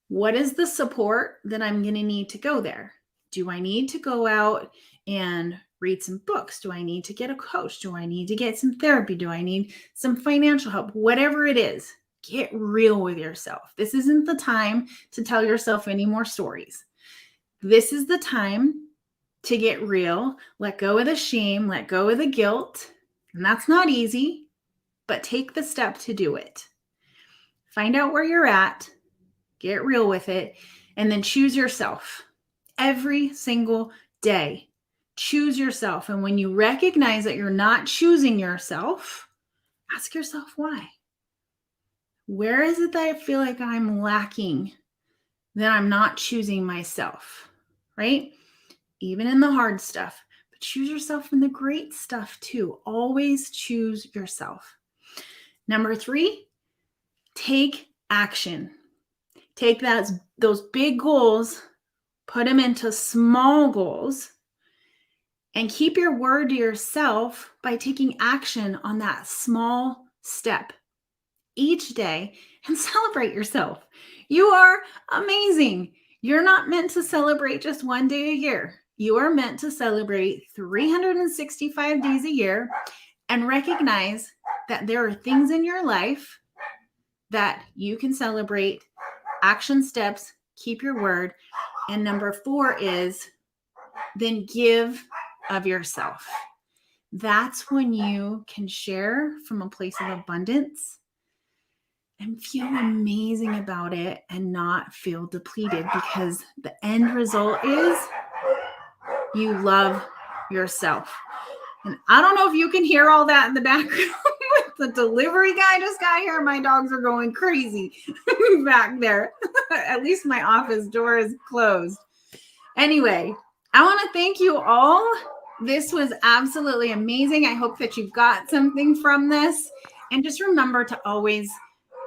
What is the support that I'm going to need to go there? Do I need to go out and read some books? Do I need to get a coach? Do I need to get some therapy? Do I need some financial help? Whatever it is, get real with yourself. This isn't the time to tell yourself any more stories. This is the time to get real, let go of the shame, let go of the guilt. And that's not easy, but take the step to do it. Find out where you're at, get real with it, and then choose yourself. Every single day, choose yourself. And when you recognize that you're not choosing yourself, ask yourself why. Where is it that I feel like I'm lacking, that I'm not choosing myself, right? Even in the hard stuff, but choose yourself in the great stuff too. Always choose yourself. Number 3, take action. Take those big goals, put them into small goals, and keep your word to yourself by taking action on that small step each day and celebrate yourself. You are amazing. You're not meant to celebrate just one day a year. You are meant to celebrate 365 days a year and recognize that there are things in your life that you can celebrate, action steps, keep your word. And number 4 is then give of yourself. That's when you can share from a place of abundance and feel amazing about it and not feel depleted, because the end result is you love yourself. And I don't know if you can hear all that in the background. The delivery guy just got here. My dogs are going crazy back there. At least my office door is closed. Anyway, I want to thank you all. This was absolutely amazing. I hope that you got something from this. And just remember to always,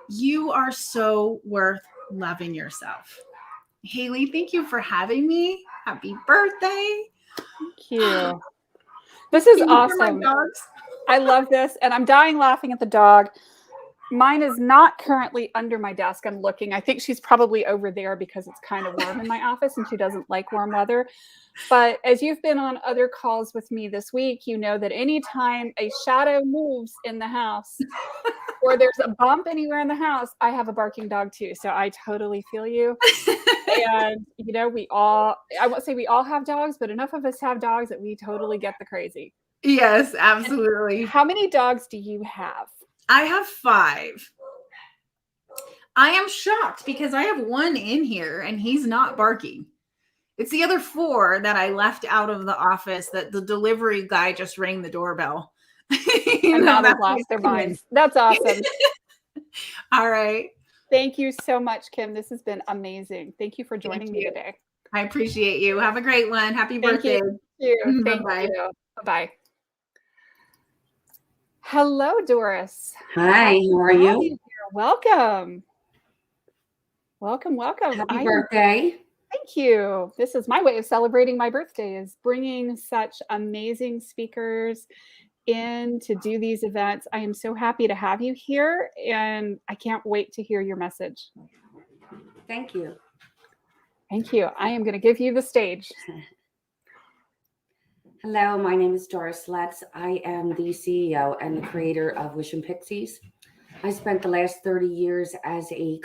you are so worth loving yourself. Haley, thank you for having me. Happy birthday. Thank you. This is awesome. I love this. And I'm dying laughing at the dog. Mine is not currently under my desk. I'm looking. I think she's probably over there because it's kind of warm in my office and she doesn't like warm weather. But as you've been on other calls with me this week, you know that anytime a shadow moves in the house or there's a bump anywhere in the house, I have a barking dog too. So I totally feel you. And, you know, I won't say we all have dogs, but enough of us have dogs that we totally get the crazy. Yes, absolutely. And how many dogs do you have? I have 5. I am shocked because I have 1 in here and he's not barking. It's the other 4 that I left out of the office that the delivery guy just rang the doorbell. And now they've lost their minds. That's awesome. All right. Thank you so much, Kim. This has been amazing. Thank you for joining me today. I appreciate you. Have a great one. Happy birthday. Thank you. Bye-bye. Bye-bye. Hello, Doris. Hi, how are you? Welcome. Welcome. Happy birthday. Thank you. This is my way of celebrating my birthday, is bringing such amazing speakers in to do these events. I am so happy to have you here, and I can't wait to hear your message. Thank you. Thank you. I am going to give you the stage. Hello, my name is Doris Letts. I am the CEO and the creator of Wish and Pixies. I spent the last 30 years as in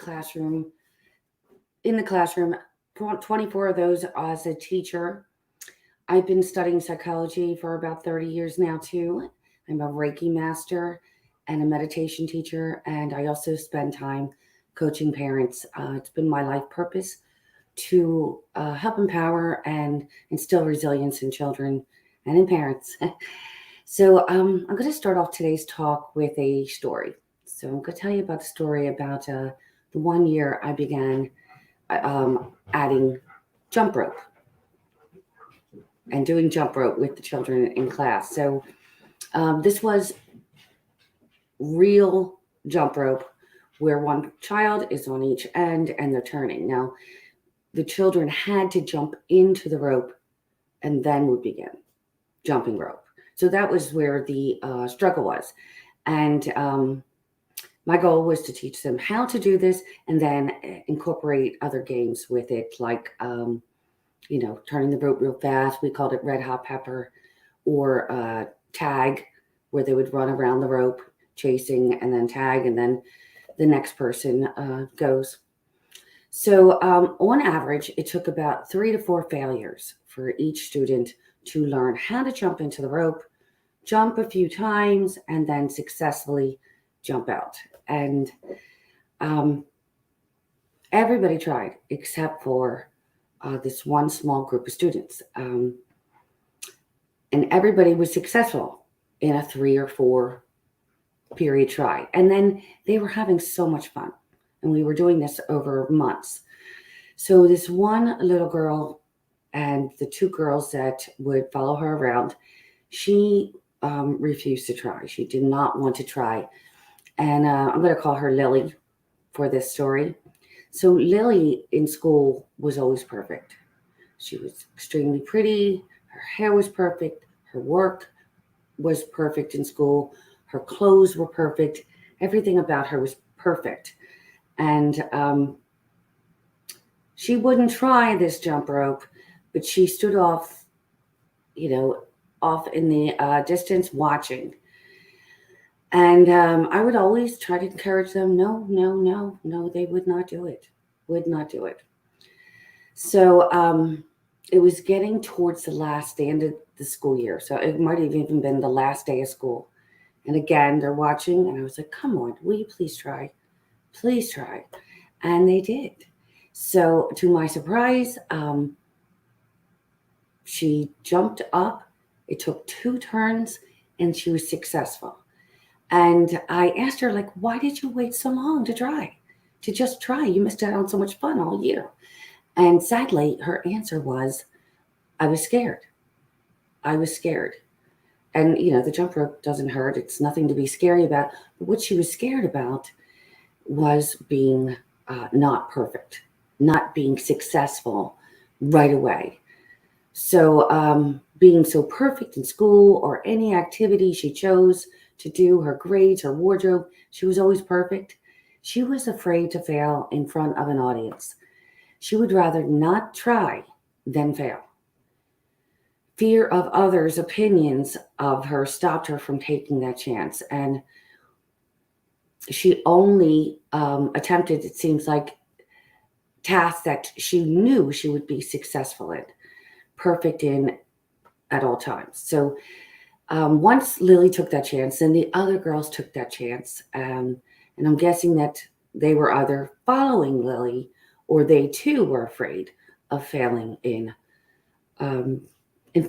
the classroom, 24 of those as a teacher. I've been studying psychology for about 30 years now too. I'm a Reiki master and a meditation teacher, and I also spend time coaching parents. It's been my life purpose to help empower and instill resilience in children and in parents. So I'm going to start off today's talk with a story. So I'm going to tell you about the story about the 1 year I began adding jump rope and doing jump rope with the children in class. So this was real jump rope where one child is on each end and they're turning. Now, the children had to jump into the rope and then would begin jumping rope. So that was where the struggle was. And my goal was to teach them how to do this and then incorporate other games with it, like, turning the rope real fast. We called it red hot pepper, or tag, where they would run around the rope chasing and then tag, and then the next person goes. So on average, it took about 3 to 4 failures for each student to learn how to jump into the rope, jump a few times, and then successfully jump out. And everybody tried except for this one small group of students. And everybody was successful in a 3 or 4 period try. And then they were having so much fun. And we were doing this over months. So this one little girl and the 2 girls that would follow her around, she refused to try. She did not want to try. And I'm going to call her Lily for this story. So Lily in school was always perfect. She was extremely pretty. Her hair was perfect. Her work was perfect in school. Her clothes were perfect. Everything about her was perfect. And she wouldn't try this jump rope, but she stood off in the distance watching. And I would always try to encourage them. No, they would not do it. So it was getting towards the last day of the school year. So it might have even been the last day of school. And again, they're watching. And I was like, come on, will you please try? Please try. And they did. So to my surprise, she jumped up. It took 2 turns and she was successful. And I asked her, like, why did you wait so long to just try? You missed out on so much fun all year. And sadly, her answer was, I was scared. And, the jump rope doesn't hurt. It's nothing to be scary about. But what she was scared about was being not perfect, not being successful right away. So being so perfect in school or any activity she chose to do, her grades, her wardrobe, she was always perfect. She was afraid to fail in front of an audience. She would rather not try than fail. Fear of others' opinions of her stopped her from taking that chance. And she only attempted, it seems like, tasks that she knew she would be successful in, perfect in at all times. So once Lily took that chance, then the other girls took that chance. And I'm guessing that they were either following Lily or they too were afraid of failing in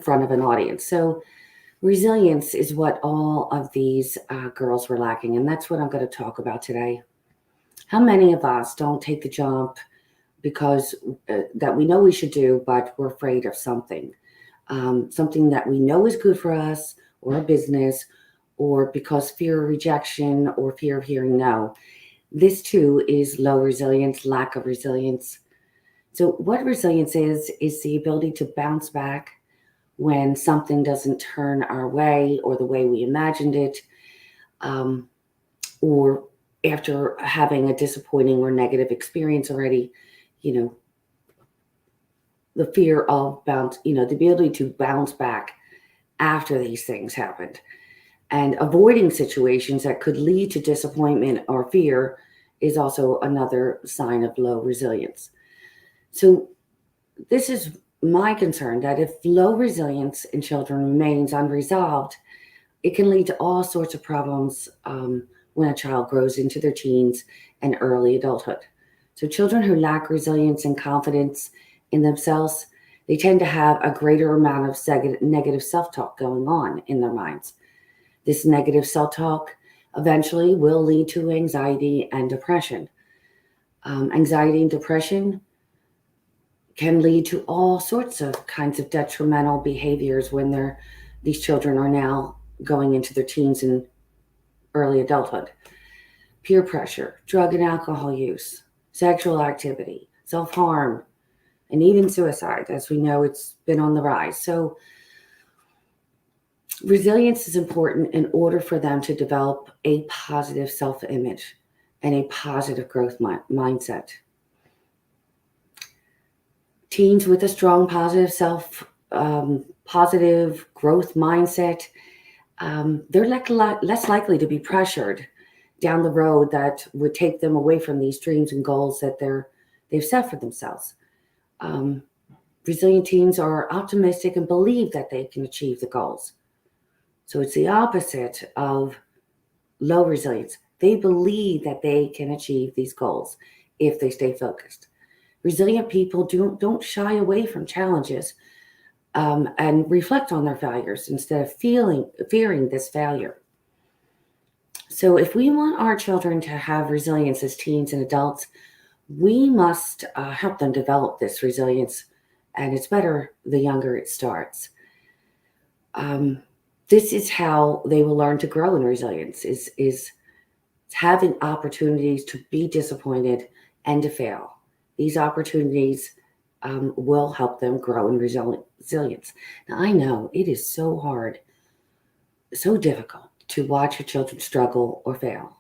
front of an audience. So resilience is what all of these girls were lacking. And that's what I'm going to talk about today. How many of us don't take the jump because that we know we should do, but we're afraid of something that we know is good for us or a business, or because fear of rejection or fear of hearing no. This too is low resilience, lack of resilience. So what resilience is the ability to bounce back when something doesn't turn our way or the way we imagined it, or after having a disappointing or negative experience already, the fear of the ability to bounce back after these things happened. And avoiding situations that could lead to disappointment or fear is also another sign of low resilience. So this is my concern, that if low resilience in children remains unresolved, it can lead to all sorts of problems when a child grows into their teens and early adulthood. So children who lack resilience and confidence in themselves, they tend to have a greater amount of negative self-talk going on in their minds. This negative self-talk eventually will lead to anxiety and depression. Anxiety and depression can lead to all sorts of kinds of detrimental behaviors when these children are now going into their teens and early adulthood. Peer pressure, drug and alcohol use, sexual activity, self-harm, and even suicide. As we know, it's been on the rise. So resilience is important in order for them to develop a positive self-image and a positive growth mindset. Teens with a strong positive positive growth mindset, they're less likely to be pressured down the road that would take them away from these dreams and goals that they've set for themselves. Resilient teens are optimistic and believe that they can achieve the goals. So it's the opposite of low resilience. They believe that they can achieve these goals if they stay focused. Resilient people don't shy away from challenges and reflect on their failures instead of fearing this failure. So if we want our children to have resilience as teens and adults, we must help them develop this resilience, and it's better the younger it starts. This is how they will learn to grow in resilience, is having opportunities to be disappointed and to fail. These opportunities will help them grow in resilience. Now, I know it is so hard, so difficult to watch your children struggle or fail.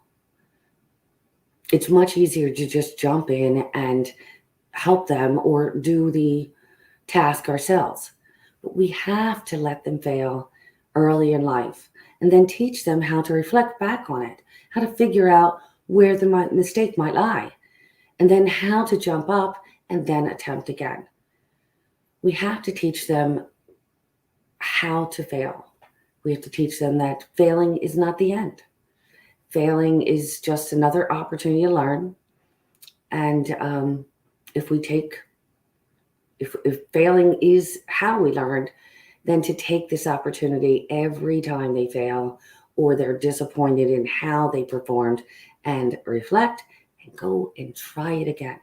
It's much easier to just jump in and help them or do the task ourselves. But we have to let them fail early in life and then teach them how to reflect back on it, how to figure out where the mistake might lie, and then how to jump up and then attempt again. We have to teach them how to fail. We have to teach them that failing is not the end. Failing is just another opportunity to learn. And if failing is how we learned, then to take this opportunity every time they fail or they're disappointed in how they performed and reflect and go and try it again.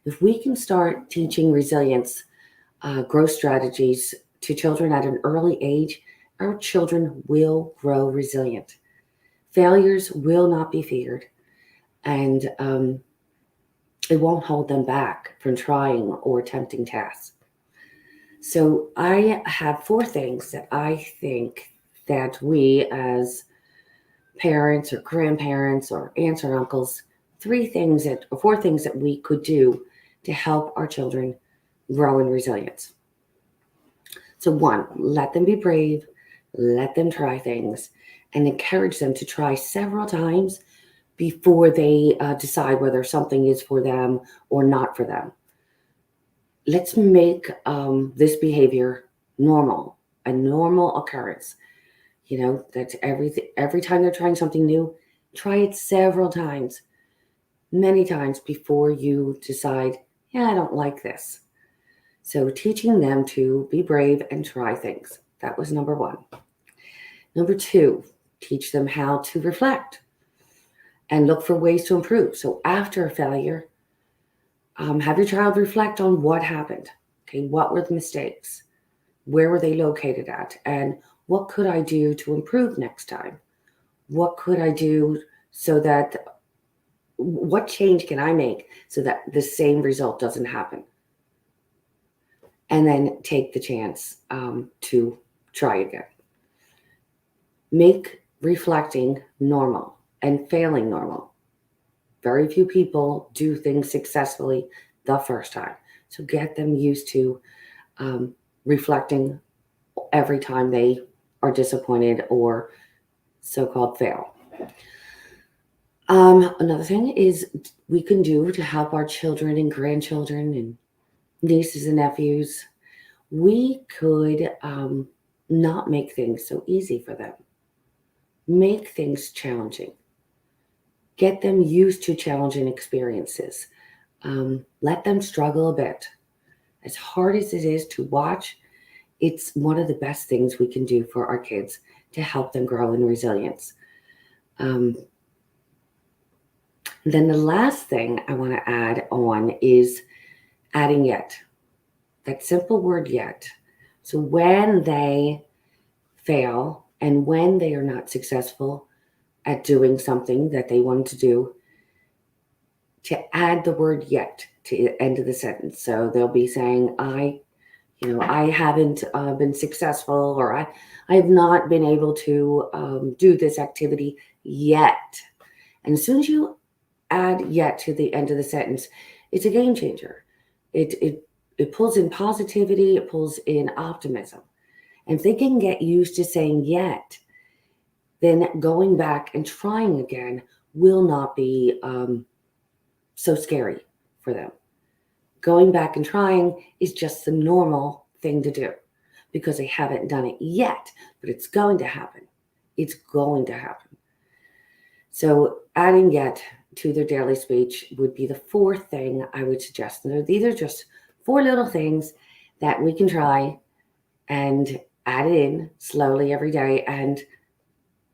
If we can start teaching resilience, growth strategies to children at an early age, our children will grow resilient. Failures will not be feared, and it won't hold them back from trying or attempting tasks. So I have 4 things that I think that we as parents or grandparents or aunts or uncles, 4 things that we could do to help our children grow in resilience. So 1, let them be brave, let them try things, and encourage them to try several times before they decide whether something is for them or not for them. Let's make this behavior normal, a normal occurrence. You know, that every time they're trying something new, try it several times, many times before you decide, yeah, I don't like this. So teaching them to be brave and try things. That was number 1. Number 2, teach them how to reflect and look for ways to improve. So after a failure, have your child reflect on what happened. Okay, what were the mistakes? Where were they located at? And what could I do to improve next time? What could I do what change can I make so that the same result doesn't happen? And then take the chance to try again. Make reflecting normal and failing normal. Very few people do things successfully the first time. So get them used to reflecting every time they are disappointed or so-called fail. Another thing is we can do to help our children and grandchildren and nieces and nephews. We could not make things so easy for them. Make things challenging. Get them used to challenging experiences. Let them struggle a bit. As hard as it is to watch, it's one of the best things we can do for our kids to help them grow in resilience. Then the last thing I want to add on is adding yet. That simple word yet. So when they fail and when they are not successful at doing something that they wanted to do, to add the word yet to the end of the sentence. So they'll be saying, I haven't been successful, or I have not been able to do this activity yet. And as soon as you add yet to the end of the sentence, it's a game changer. It pulls in positivity, it pulls in optimism. And if they can get used to saying yet, then going back and trying again will not be so scary for them. Going back and trying is just the normal thing to do because they haven't done it yet, but it's going to happen. It's going to happen. So adding yet to their daily speech would be the fourth thing I would suggest. And these are just 4 little things that we can try and add it in slowly every day, and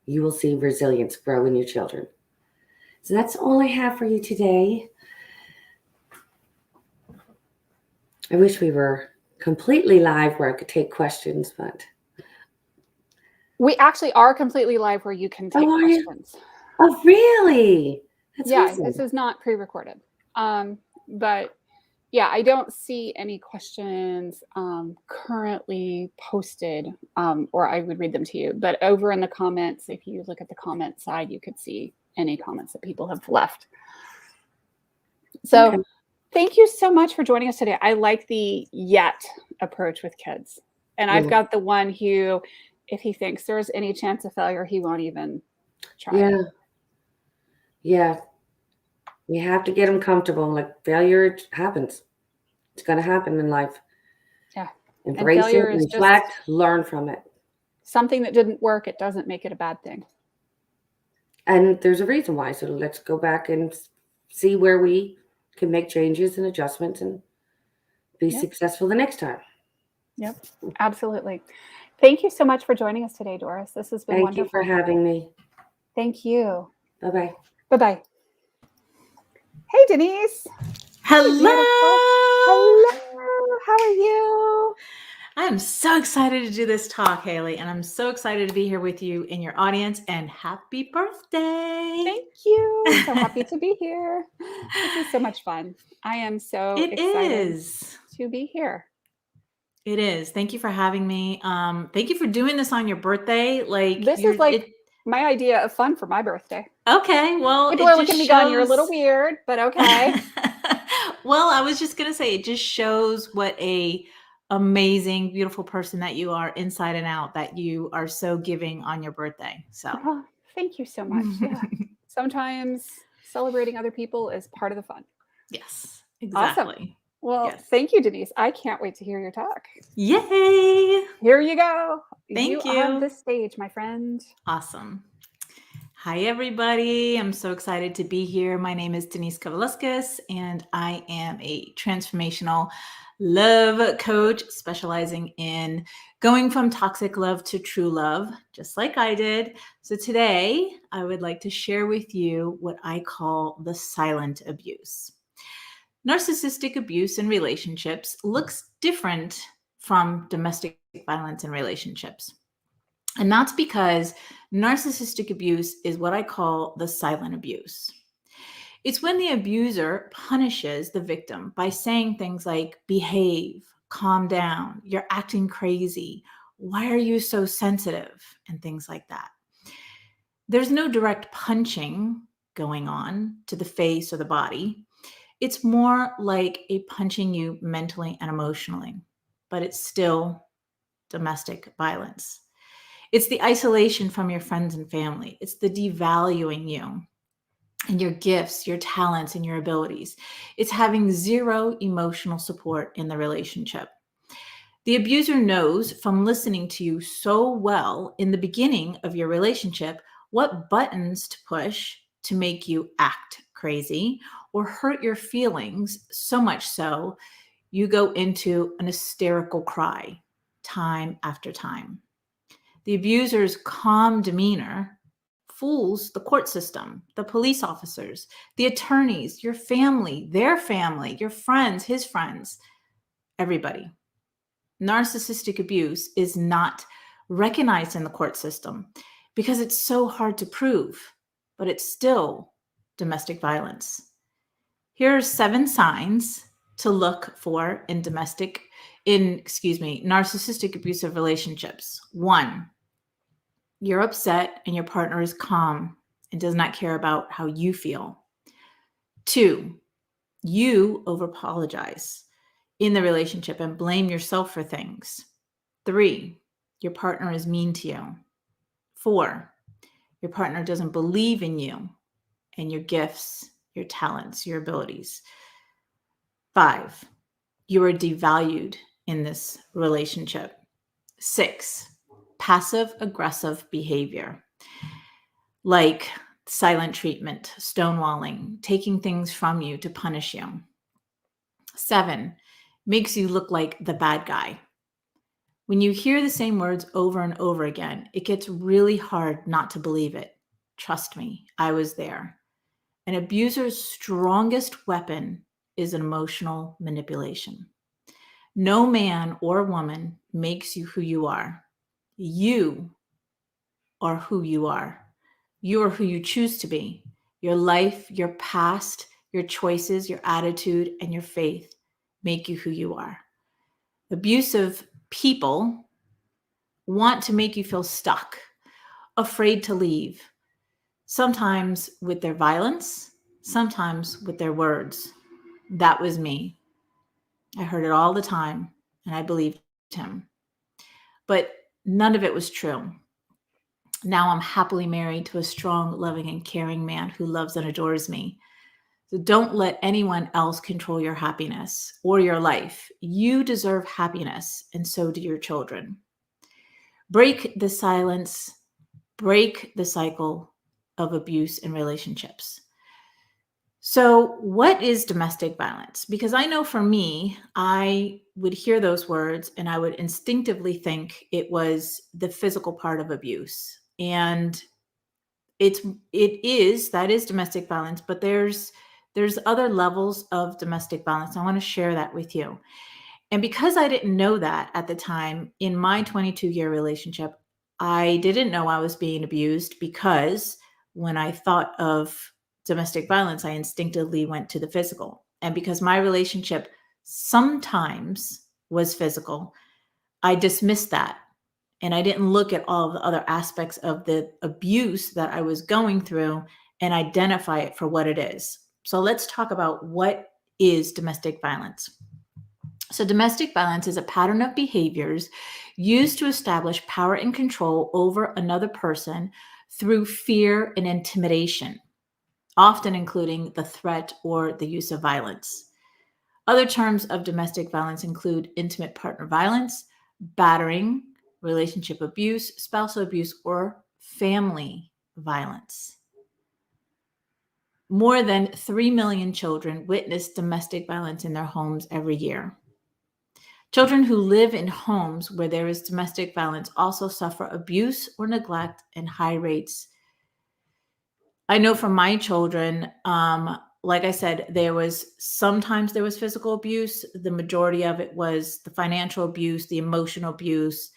you will see resilience grow in your children. So that's all I have for you today. I wish we were completely live where I could take questions, but We actually are completely live where you can take questions. Oh, really? That's awesome. This is not pre-recorded. But yeah, I don't see any questions currently posted, or I would read them to you. But over in the comments, if you look at the comment side, you could see any comments that people have left. So Okay. Thank you so much for joining us today. I like the yet approach with kids. And I've got the one who, if he thinks there's any chance of failure, he won't even try. Yeah. You have to get them comfortable. Like, failure happens. It's going to happen in life. Yeah. Embrace it, reflect, learn from it. Something that didn't work, it doesn't make it a bad thing. And there's a reason why. So let's go back and see where we can make changes and adjustments and be successful the next time. Yep, absolutely. Thank you so much for joining us today, Doris. This has been wonderful. Thank you for having me. Thank you. Bye-bye. Bye-bye. Hey, Denise. Hello. Hello. How are you? I'm so excited to do this talk, Haley, and I'm so excited to be here with you in your audience, and happy birthday. Thank you. So happy to be here. This is so much fun. I am so excited to be here. It is. Thank you for having me. Thank you for doing this on your birthday. This is like my idea of fun for my birthday. Okay. Well, people are looking at me going, you're a little weird, but okay. Well, I was just going to say, it just shows what a amazing, beautiful person that you are inside and out, that you are so giving on your birthday. So thank you so much. Yeah. Sometimes celebrating other people is part of the fun. Yes, exactly. Awesome. Well, thank you, Denise. I can't wait to hear your talk. Yay. Here you go. Thank you. You have the stage, my friend. Awesome. Hi, everybody. I'm so excited to be here. My name is Denise Kavaliauskas, and I am a transformational love coach specializing in going from toxic love to true love, just like I did. So today, I would like to share with you what I call the silent abuse. Narcissistic abuse in relationships looks different from domestic violence in relationships. And that's because narcissistic abuse is what I call the silent abuse. It's when the abuser punishes the victim by saying things like, behave, calm down, you're acting crazy, why are you so sensitive, and things like that. There's no direct punching going on to the face or the body. It's more like a punching you mentally and emotionally, but it's still domestic violence. It's the isolation from your friends and family. It's the devaluing you and your gifts, your talents, and your abilities. It's having zero emotional support in the relationship. The abuser knows from listening to you so well in the beginning of your relationship what buttons to push to make you act crazy or hurt your feelings, so much so you go into an hysterical cry time after time. The abuser's calm demeanor fools the court system, the police officers, the attorneys, your family, their family, your friends, his friends, everybody. Narcissistic abuse is not recognized in the court system because it's so hard to prove, but it's still domestic violence. Here are 7 signs to look for in narcissistic abusive relationships. 1, you're upset and your partner is calm and does not care about how you feel. 2, you over-apologize in the relationship and blame yourself for things. 3, your partner is mean to you. 4, your partner doesn't believe in you and your gifts, your talents, your abilities. 5, you are devalued in this relationship. 6, passive aggressive behavior like silent treatment, stonewalling, taking things from you to punish you. 7, makes you look like the bad guy. When you hear the same words over and over again, it gets really hard not to believe it. Trust me, I was there. An abuser's strongest weapon is emotional manipulation. No man or woman makes you who you are. You are who you are. You are who you choose to be. Your life, your past, your choices, your attitude, and your faith make you who you are. Abusive people want to make you feel stuck, afraid to leave, sometimes with their violence, sometimes with their words. That was me. I heard it all the time, and I believed him. But none of it was true. Now I'm happily married to a strong, loving, and caring man who loves and adores me. So don't let anyone else control your happiness or your life. You deserve happiness, and so do your children. Break the silence, break the cycle of abuse in relationships. So what is domestic violence? Because I know for me, I would hear those words and I would instinctively think it was the physical part of abuse. And that is domestic violence, but there's other levels of domestic violence. I want to share that with you. And because I didn't know that at the time in my 22-year relationship, I didn't know I was being abused because when I thought of domestic violence, I instinctively went to the physical. And because my relationship sometimes was physical, I dismissed that. And I didn't look at all of the other aspects of the abuse that I was going through and identify it for what it is. So let's talk about what is domestic violence. So domestic violence is a pattern of behaviors used to establish power and control over another person through fear and intimidation, often including the threat or the use of violence. Other terms of domestic violence include intimate partner violence, battering, relationship abuse, spousal abuse, or family violence. More than 3 million children witness domestic violence in their homes every year. Children who live in homes where there is domestic violence also suffer abuse or neglect in high rates. I know from my children, like I said, sometimes there was physical abuse. The majority of it was the financial abuse, the emotional abuse,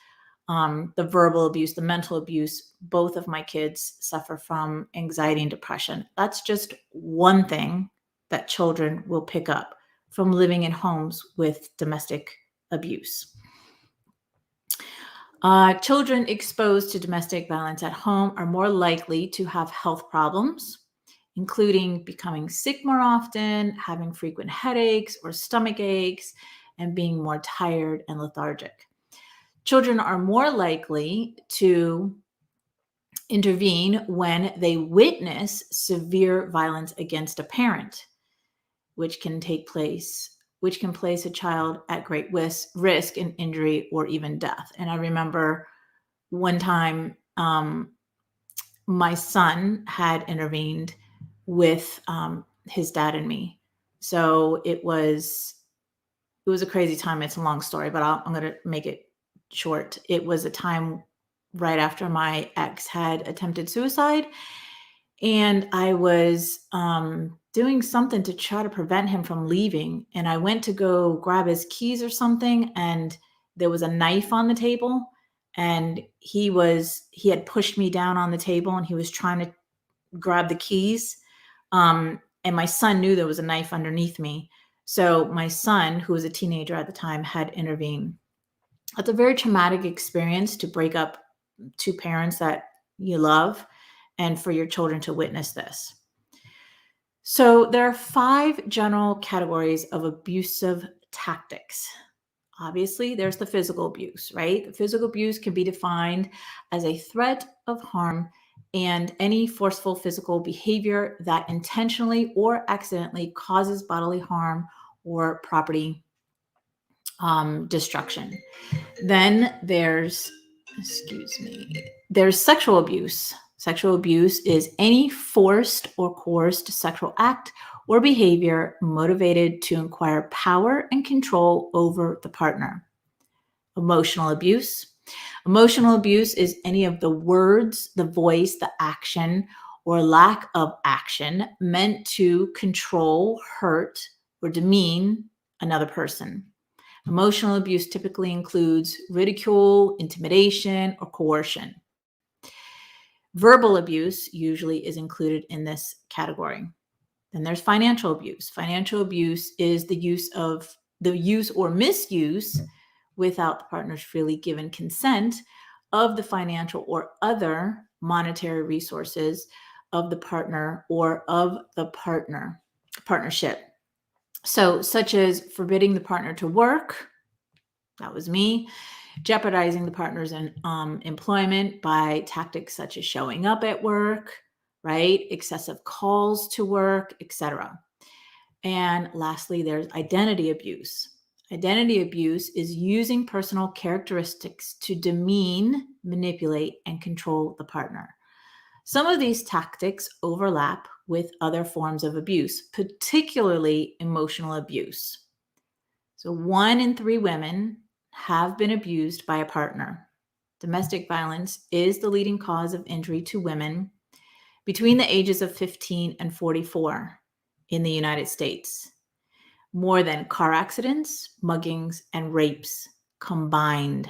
the verbal abuse, the mental abuse. Both of my kids suffer from anxiety and depression. That's just one thing that children will pick up from living in homes with domestic abuse. Children exposed to domestic violence at home are more likely to have health problems, including becoming sick more often, having frequent headaches or stomach aches, and being more tired and lethargic. Children are more likely to intervene when they witness severe violence against a parent, which can place a child at great risk in injury or even death. And I remember one time my son had intervened with his dad and me. So it was a crazy time. It's a long story, but I'm going to make it short. It was a time right after my ex had attempted suicide, and I was doing something to try to prevent him from leaving. And I went to go grab his keys or something, and there was a knife on the table, and he had pushed me down on the table, and he was trying to grab the keys. And my son knew there was a knife underneath me. So my son, who was a teenager at the time, had intervened. It's a very traumatic experience to break up two parents that you love and for your children to witness this. So there are 5 general categories of abusive tactics. Obviously, there's the physical abuse, right? The physical abuse can be defined as a threat of harm and any forceful physical behavior that intentionally or accidentally causes bodily harm or property destruction. Then there's sexual abuse. Sexual abuse is any forced or coerced sexual act or behavior motivated to acquire power and control over the partner. Emotional abuse. Emotional abuse is any of the words, the voice, the action, or lack of action meant to control, hurt, or demean another person. Emotional abuse typically includes ridicule, intimidation, or coercion. Verbal abuse usually is included in this category. Then there's financial abuse. Financial abuse is the use or misuse without the partner's freely given consent of the financial or other monetary resources of the partner or of the partnership. So, such as forbidding the partner to work, that was me, jeopardizing the partner's employment by tactics such as showing up at work, right? Excessive calls to work, etc. And lastly, there's identity abuse. Identity abuse is using personal characteristics to demean, manipulate, and control the partner. Some of these tactics overlap with other forms of abuse, particularly emotional abuse. So 1 in 3 women have been abused by a partner. Domestic violence is the leading cause of injury to women between the ages of 15 and 44 in the United States, more than car accidents, muggings, and rapes combined.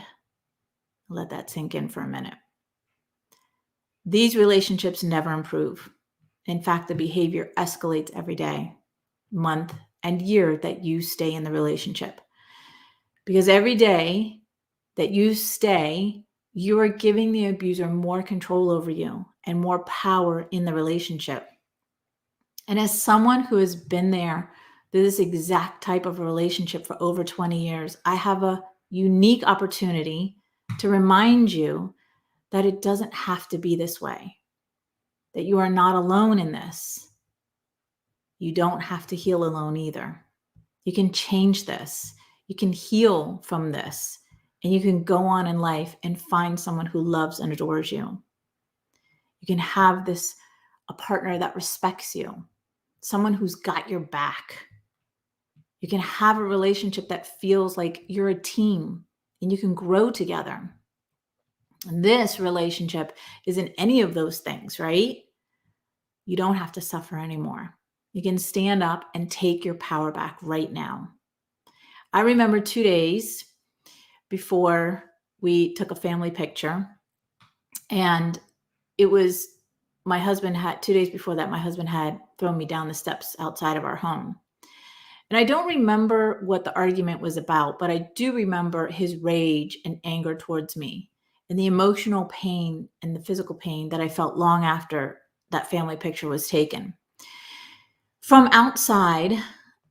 Let that sink in for a minute. These relationships never improve. In fact, the behavior escalates every day, month, and year that you stay in the relationship. Because every day that you stay, you are giving the abuser more control over you and more power in the relationship. And as someone who has been there through this exact type of a relationship for over 20 years, I have a unique opportunity to remind you that it doesn't have to be this way, that you are not alone in this. You don't have to heal alone either. You can change this. You can heal from this, and you can go on in life and find someone who loves and adores you. You can have a partner that respects you, someone who's got your back. You can have a relationship that feels like you're a team and you can grow together. And this relationship isn't any of those things, right? You don't have to suffer anymore. You can stand up and take your power back right now. I remember 2 days before we took a family picture, and it was 2 days before that, my husband had thrown me down the steps outside of our home. And I don't remember what the argument was about, but I do remember his rage and anger towards me and the emotional pain and the physical pain that I felt long after that family picture was taken. From outside,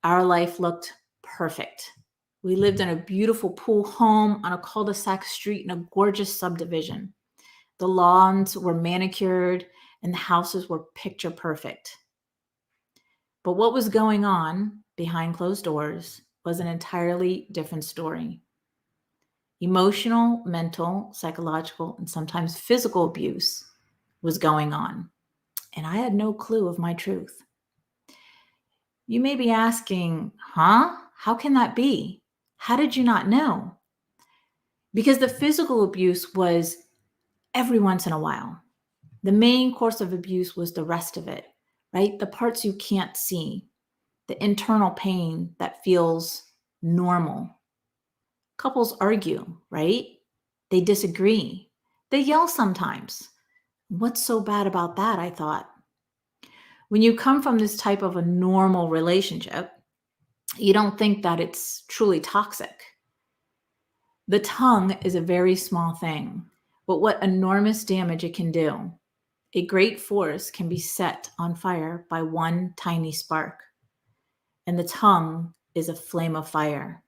our life looked perfect. We lived in a beautiful pool home on a cul-de-sac street in a gorgeous subdivision. The lawns were manicured and the houses were picture perfect. But what was going on behind closed doors was an entirely different story. Emotional, mental, psychological, and sometimes physical abuse was going on, and I had no clue of my truth. You may be asking, how can that be? How did you not know? Because the physical abuse was every once in a while. The main course of abuse was the rest of it, right? The parts you can't see, the internal pain that feels normal. Couples argue, right? They disagree. They yell sometimes. What's so bad about that, I thought? When you come from this type of a normal relationship, you don't think that it's truly toxic. The tongue is a very small thing, but what enormous damage it can do. A great forest can be set on fire by one tiny spark. And the tongue is a flame of fire.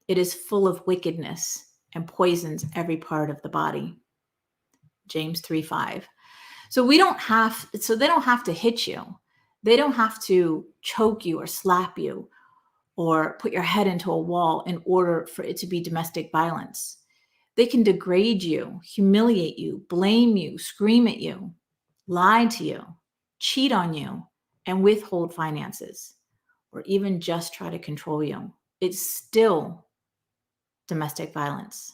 It is full of wickedness and poisons every part of the body. James 3:5. So they don't have to hit you. They don't have to choke you or slap you or put your head into a wall in order for it to be domestic violence. They can degrade you, humiliate you, blame you, scream at you, lie to you, cheat on you, and withhold finances, or even just try to control you. It's still domestic violence.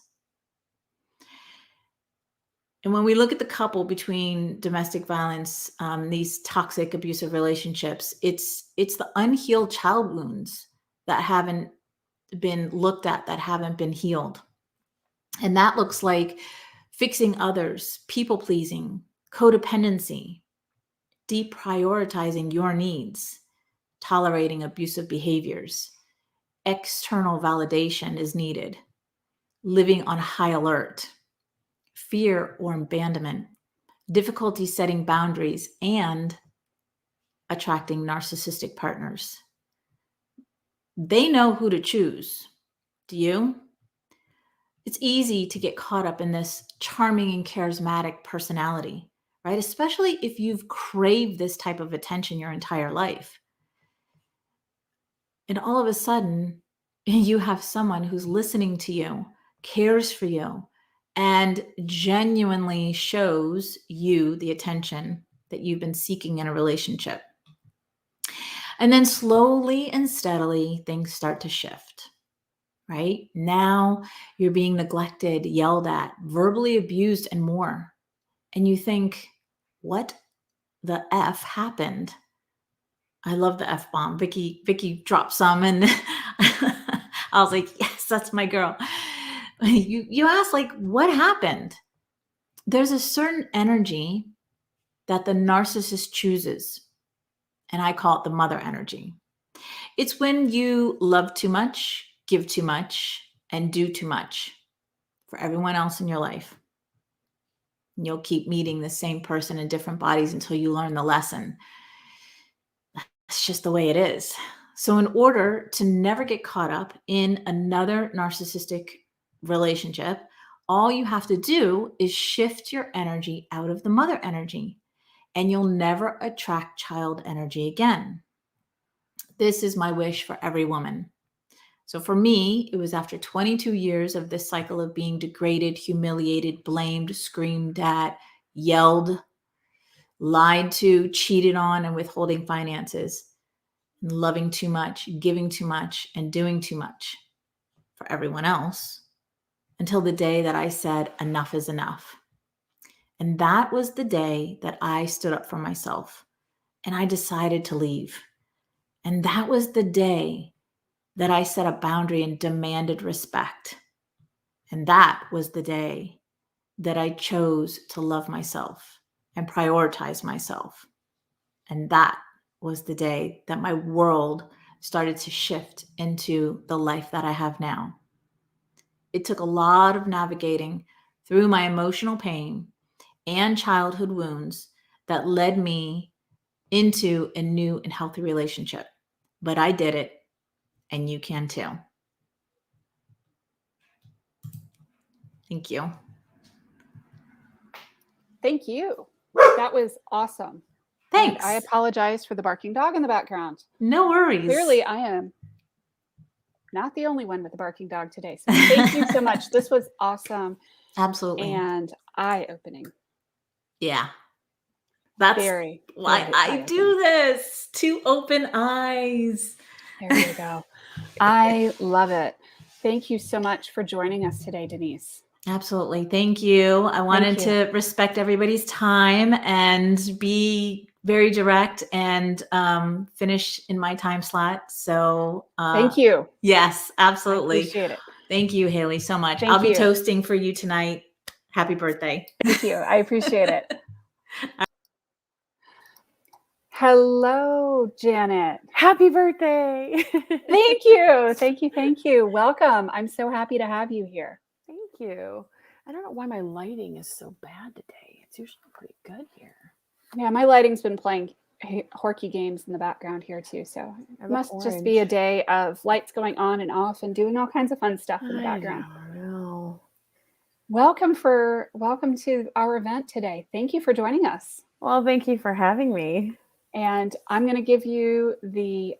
And when we look at the couple between domestic violence, these toxic, abusive relationships, it's the unhealed child wounds that haven't been looked at, that haven't been healed. And that looks like fixing others, people pleasing, codependency, deprioritizing your needs, tolerating abusive behaviors. External validation is needed, living on high alert, fear or abandonment, difficulty setting boundaries, and attracting narcissistic partners. They know who to choose. Do you? It's easy to get caught up in this charming and charismatic personality, right? Especially if you've craved this type of attention your entire life. And all of a sudden, you have someone who's listening to you, cares for you, and genuinely shows you the attention that you've been seeking in a relationship. And then slowly and steadily, things start to shift, right? Now you're being neglected, yelled at, verbally abused, and more. And you think, what the F happened? I love the F-bomb. Vicky dropped some, and I was like, yes, that's my girl. You ask, like, what happened? There's a certain energy that the narcissist chooses, and I call it the mother energy. It's when you love too much, give too much, and do too much for everyone else in your life. And you'll keep meeting the same person in different bodies until you learn the lesson. That's just the way it is. So in order to never get caught up in another narcissistic relationship, all you have to do is shift your energy out of the mother energy, and you'll never attract child energy again. This is my wish for every woman. So for me, it was after 22 years of this cycle of being degraded, humiliated, blamed, screamed at, yelled, lied to, cheated on, and withholding finances, and loving too much, giving too much, and doing too much for everyone else, until the day that I said, enough is enough. And that was the day that I stood up for myself and I decided to leave. And that was the day that I set a boundary and demanded respect. And that was the day that I chose to love myself and prioritize myself. And that was the day that my world started to shift into the life that I have now. It took a lot of navigating through my emotional pain and childhood wounds that led me into a new and healthy relationship. But I did it, and you can too. Thank you. Thank you. That was awesome. Thanks. And I apologize for the barking dog in the background. No worries. Clearly, I am not the only one with the barking dog today. So thank you so much. This was awesome. Absolutely. And eye-opening. Yeah. That's Very why I eye-opening. do this. 2 open eyes. There you go. I love it. Thank you so much for joining us today, Denise. Absolutely. Thank you. I wanted Thank you. to respect everybody's time and be very direct and finish in my time slot. So Thank you. Yes, I absolutely. appreciate it. Thank you, Haley, so much. Thank I'll be you. toasting for you tonight. Happy birthday. Thank you. I appreciate it. Hello, Janet. Happy birthday. Thank you. Thank you. Thank you. Welcome. I'm so happy to have you here. Thank you. I don't know why my lighting is so bad today. It's usually pretty good here. Yeah, my lighting's been playing horky games in the background here too. So it must just be a day of lights going on and off and doing all kinds of fun stuff in the background. I know. Welcome to our event today. Thank you for joining us. Well, thank you for having me. And I'm going to give you the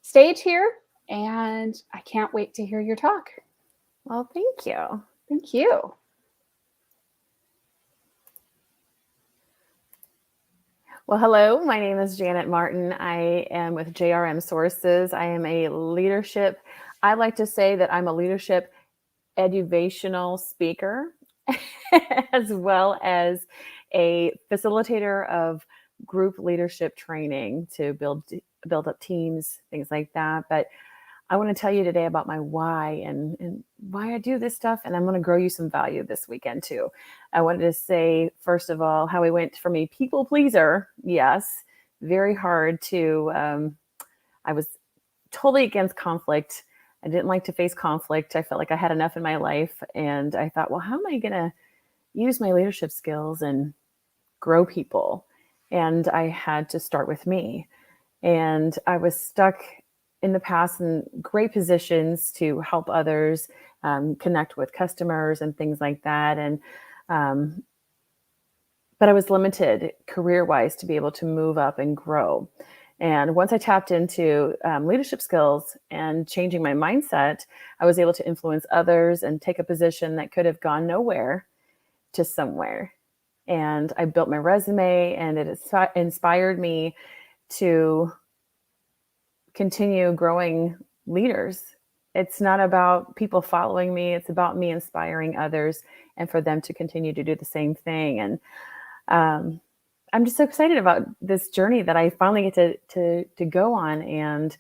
stage here, and I can't wait to hear your talk. Well, thank you. Thank you. Well, hello, my name is Janet Martin. I am with JRM Sources. I am a leadership, I like to say that I'm a leadership educational speaker, as well as a facilitator of group leadership training to build up teams, things like that. But I want to tell you today about my why and why I do this stuff. And I'm going to grow you some value this weekend too. I wanted to say, first of all, how I went from a people pleaser. Yes, very hard to, I was totally against conflict. I didn't like to face conflict. I felt like I had enough in my life. And I thought, well, how am I going to use my leadership skills and grow people? And I had to start with me. And I was stuck in the past in great positions to help others connect with customers and things like that. And but I was limited career-wise to be able to move up and grow. And once I tapped into leadership skills and changing my mindset, I was able to influence others and take a position that could have gone nowhere to somewhere. And I built my resume, and it inspired me to continue growing leaders. It's not about people following me. It's about me inspiring others and for them to continue to do the same thing. And I'm just so excited about this journey that I finally get to go on. And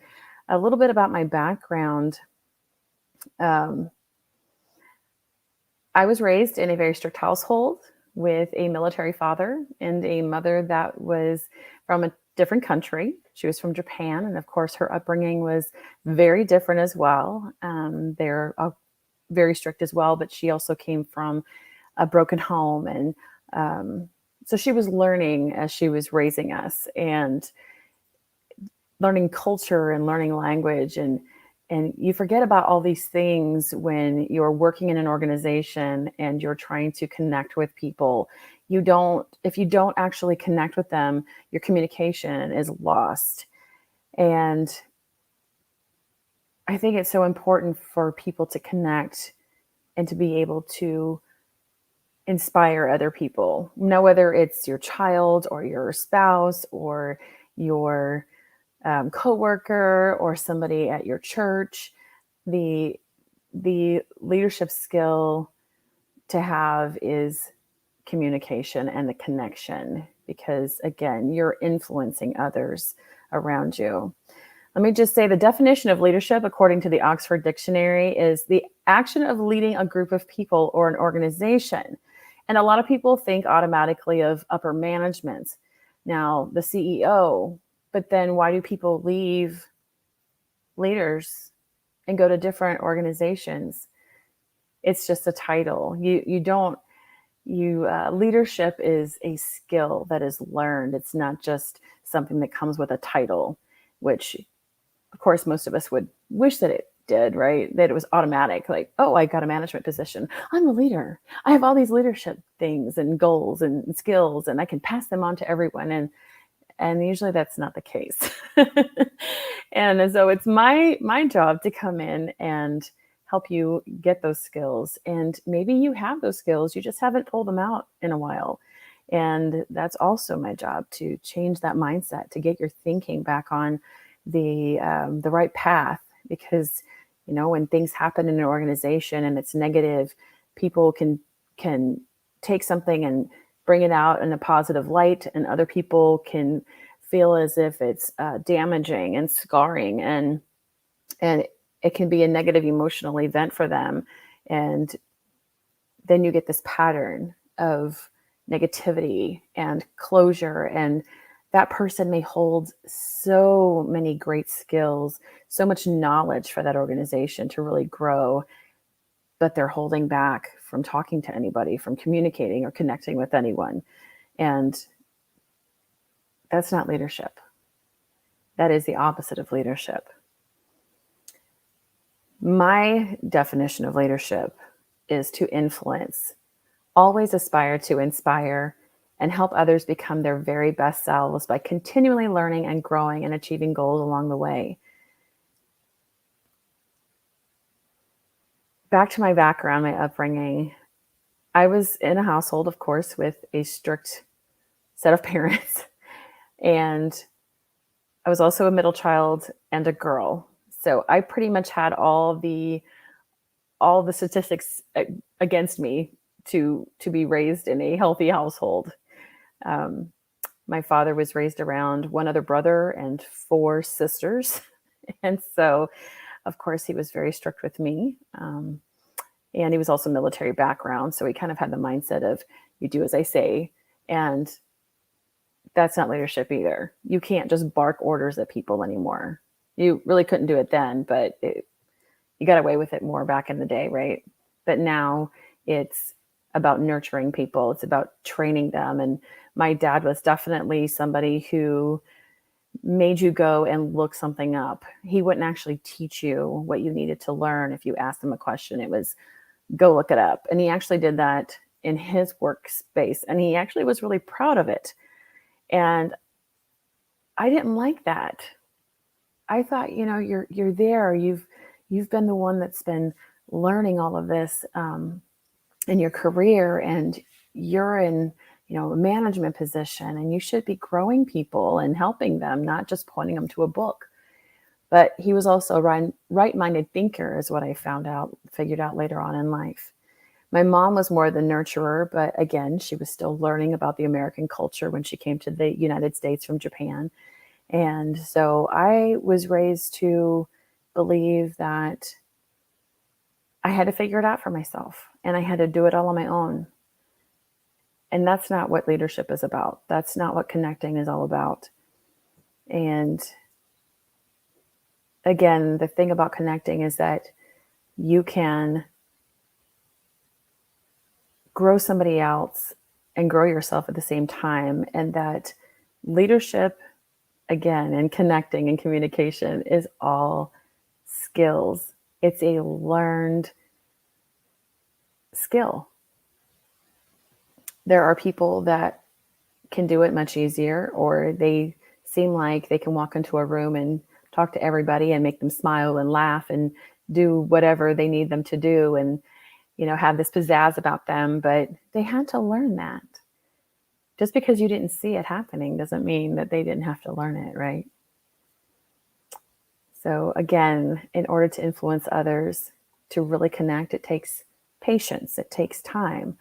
a little bit about my background. I was raised in a very strict household with a military father and a mother that was from a different country. She was from Japan. And of course, her upbringing was very different as well. They're very strict as well, but she also came from a broken home. And so she was learning as she was raising us and learning culture and learning language. And you forget about all these things when you're working in an organization and you're trying to connect with people. If you don't actually connect with them, your communication is lost. And I think it's so important for people to connect and to be able to inspire other people. Now, whether it's your child or your spouse or your coworker or somebody at your church, the leadership skill to have is communication and the connection, because again, you're influencing others around you. Let me just say the definition of leadership, according to the Oxford Dictionary, is the action of leading a group of people or an organization. And a lot of people think automatically of upper management. Now, the CEO, but then why do people leave leaders and go to different organizations? It's just a title. Leadership is a skill that is learned. It's not just something that comes with a title, which of course most of us would wish that it did, right? That it was automatic, like, oh, I got a management position. I'm a leader. I have all these leadership things and goals and skills, and I can pass them on to everyone. And usually that's not the case. And so it's my job to come in and help you get those skills. And maybe you have those skills, you just haven't pulled them out in a while. And that's also my job, to change that mindset, to get your thinking back on the right path. Because, you know, when things happen in an organization and it's negative, people can take something and bring it out in a positive light, and other people can feel as if it's damaging and scarring, and it can be a negative emotional event for them. And then you get this pattern of negativity and closure, and that person may hold so many great skills, so much knowledge for that organization to really grow, but they're holding back from talking to anybody, from communicating or connecting with anyone. And that's not leadership. That is the opposite of leadership. My definition of leadership is to influence, always aspire to inspire, and help others become their very best selves by continually learning and growing and achieving goals along the way. Back to my background, my upbringing, I was in a household, of course, with a strict set of parents. And I was also a middle child and a girl. So I pretty much had all the statistics against me to be raised in a healthy household. My father was raised around one other brother and 4 sisters. And so, of course, he was very strict with me. And he was also military background. So he kind of had the mindset of, you do as I say. And that's not leadership either. You can't just bark orders at people anymore. You really couldn't do it then, but you got away with it more back in the day, right? But now it's about nurturing people. It's about training them. And my dad was definitely somebody who made you go and look something up. He wouldn't actually teach you what you needed to learn. If you asked him a question, it was go look it up. And he actually did that in his workspace. And he actually was really proud of it. And I didn't like that. I thought, you know, you're there. You've been the one that's been learning all of this in your career, and you're in, you know, a management position, and you should be growing people and helping them, not just pointing them to a book. But he was also a right-minded thinker, is what I figured out later on in life. My mom was more the nurturer, but again, she was still learning about the American culture when she came to the United States from Japan. And so I was raised to believe that I had to figure it out for myself, and I had to do it all on my own. And that's not what leadership is about. That's not what connecting is all about. And again, the thing about connecting is that you can grow somebody else and grow yourself at the same time. And that leadership, again, and connecting and communication is all skills. It's a learned skill. There are people that can do it much easier, or they seem like they can walk into a room and talk to everybody and make them smile and laugh and do whatever they need them to do, and, you know, have this pizzazz about them, but they had to learn that. Just because you didn't see it happening doesn't mean that they didn't have to learn it, right? So again, in order to influence others, to really connect, it takes patience. It takes time.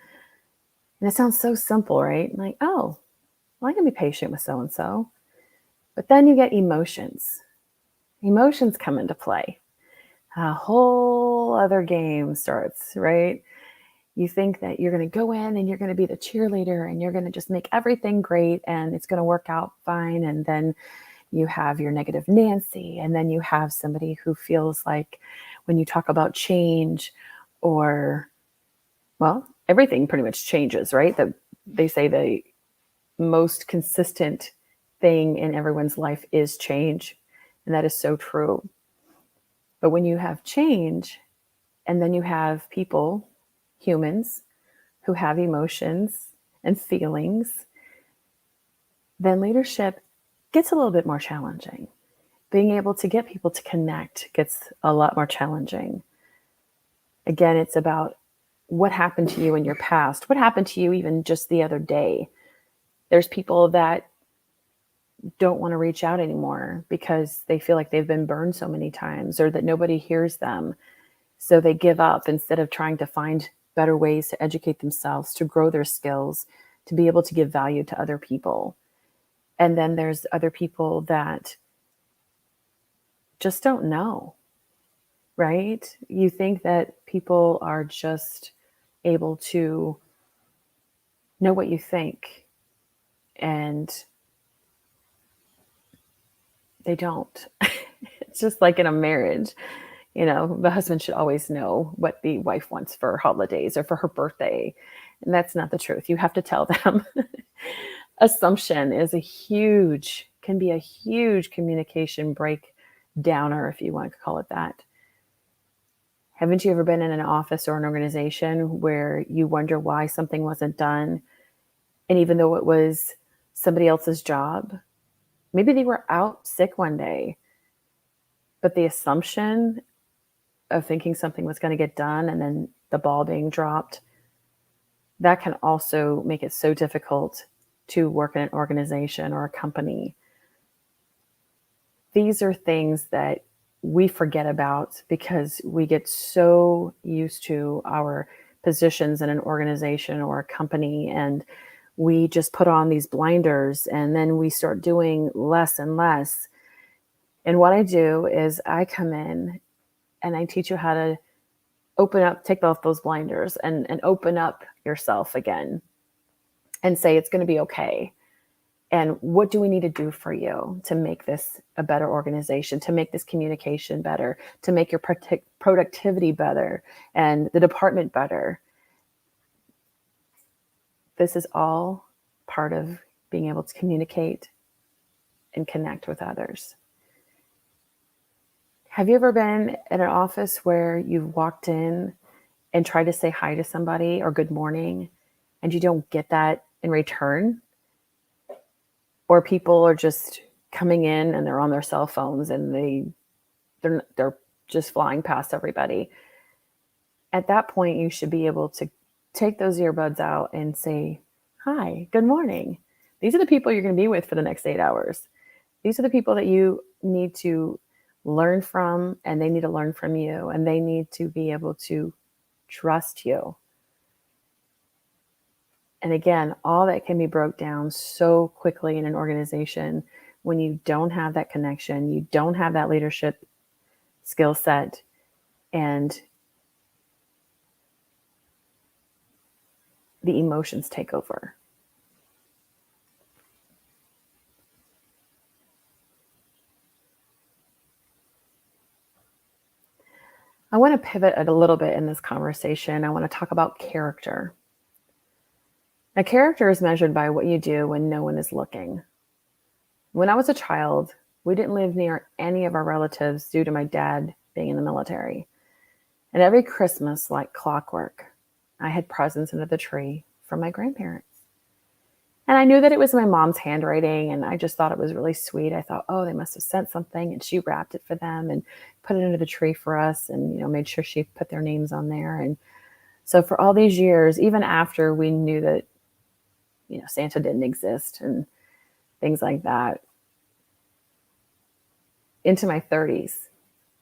And it sounds so simple, right? Like, oh, well, I can be patient with so-and-so. But then you get emotions. Emotions come into play. A whole other game starts, right? You think that you're going to go in and you're going to be the cheerleader and you're going to just make everything great and it's going to work out fine. And then you have your negative Nancy, and then you have somebody who feels like when you talk about change, or, well, everything pretty much changes, right? That they say the most consistent thing in everyone's life is change. And that is so true. But when you have change, and then you have people, humans, who have emotions and feelings, then leadership gets a little bit more challenging. Being able to get people to connect gets a lot more challenging. Again, it's about what happened to you in your past. What happened to you even just the other day? There's people that don't want to reach out anymore because they feel like they've been burned so many times, or that nobody hears them. So they give up instead of trying to find better ways to educate themselves, to grow their skills, to be able to give value to other people. And then there's other people that just don't know, right? You think that people are just able to know what you think, and they don't. It's just like in a marriage. You know, the husband should always know what the wife wants for holidays or for her birthday. And that's not the truth. You have to tell them. Assumption can be a huge communication breakdowner, if you want to call it that. Haven't you ever been in an office or an organization where you wonder why something wasn't done? And even though it was somebody else's job, maybe they were out sick one day, but the assumption of thinking something was going to get done and then the ball being dropped, that can also make it so difficult to work in an organization or a company. These are things that we forget about because we get so used to our positions in an organization or a company, and we just put on these blinders, and then we start doing less and less. And what I do is I come in and I teach you how to open up, take off those blinders and open up yourself again and say, it's going to be okay. And what do we need to do for you to make this a better organization, to make this communication better, to make your productivity better and the department better? This is all part of being able to communicate and connect with others. Have you ever been at an office where you've walked in and tried to say hi to somebody or good morning, and you don't get that in return? Or people are just coming in and they're on their cell phones and they're just flying past everybody. At that point, you should be able to take those earbuds out and say, hi, good morning. These are the people you're going to be with for the next 8 hours. These are the people that you need to learn from, and they need to learn from you, and they need to be able to trust you. And again, all that can be broke down so quickly in an organization when you don't have that connection, you don't have that leadership skill set, and the emotions take over. I want to pivot a little bit in this conversation. I want to talk about character. Now, character is measured by what you do when no one is looking. When I was a child, we didn't live near any of our relatives due to my dad being in the military. And every Christmas, like clockwork, I had presents under the tree from my grandparents. And I knew that it was my mom's handwriting, and I just thought it was really sweet. I thought, oh, they must have sent something, and she wrapped it for them and put it under the tree for us, and made sure she put their names on there. And so for all these years, even after we knew that Santa didn't exist and things like that, into my 30s,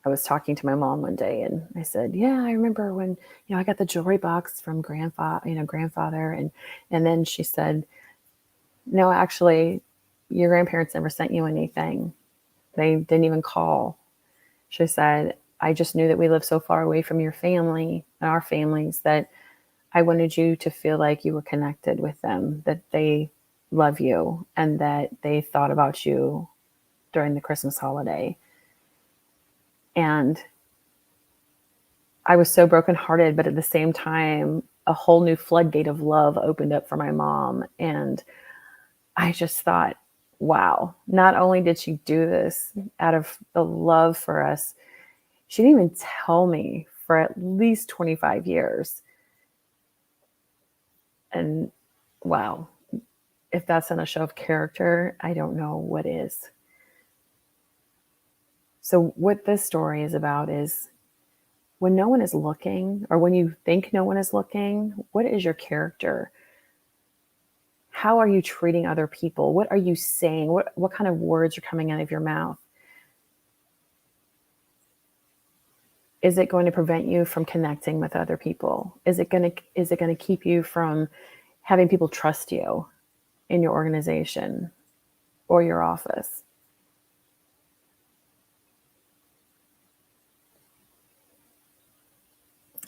I was talking to my mom one day, and I said, yeah, I remember when, I got the jewelry box from grandfather. And then she said, no, actually, your grandparents never sent you anything. They didn't even call. She said, I just knew that we lived so far away from your family and our families that I wanted you to feel like you were connected with them, that they love you and that they thought about you during the Christmas holiday. And I was so brokenhearted, but at the same time, a whole new floodgate of love opened up for my mom. And I just thought, wow, not only did she do this out of the love for us, She didn't even tell me for at least 25 years. And wow, if that's not a show of character, I don't know what is. So what this story is about is when no one is looking, or when you think no one is looking, what is your character? How are you treating other people? What are you saying? What kind of words are coming out of your mouth? Is it going to prevent you from connecting with other people? Is it going to keep you from having people trust you in your organization or your office?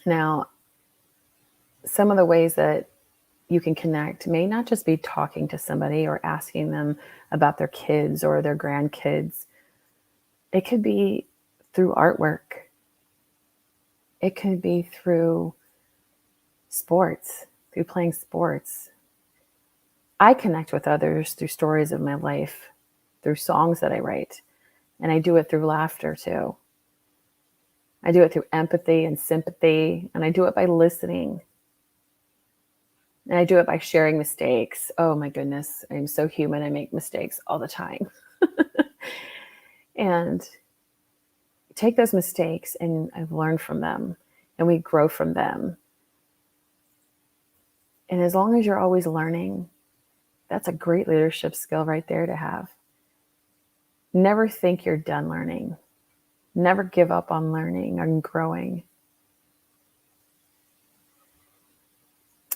Now, some of the ways that you can connect may not just be talking to somebody or asking them about their kids or their grandkids. It could be through artwork. It could be through sports, through playing sports. I connect with others through stories of my life, through songs that I write, and I do it through laughter too. I do it through empathy and sympathy, and I do it by listening. And I do it by sharing mistakes. Oh my goodness, I'm so human. I make mistakes all the time. And take those mistakes, and I've learned from them, and we grow from them. And as long as you're always learning, that's a great leadership skill right there to have. Never think you're done learning. Never give up on learning and growing.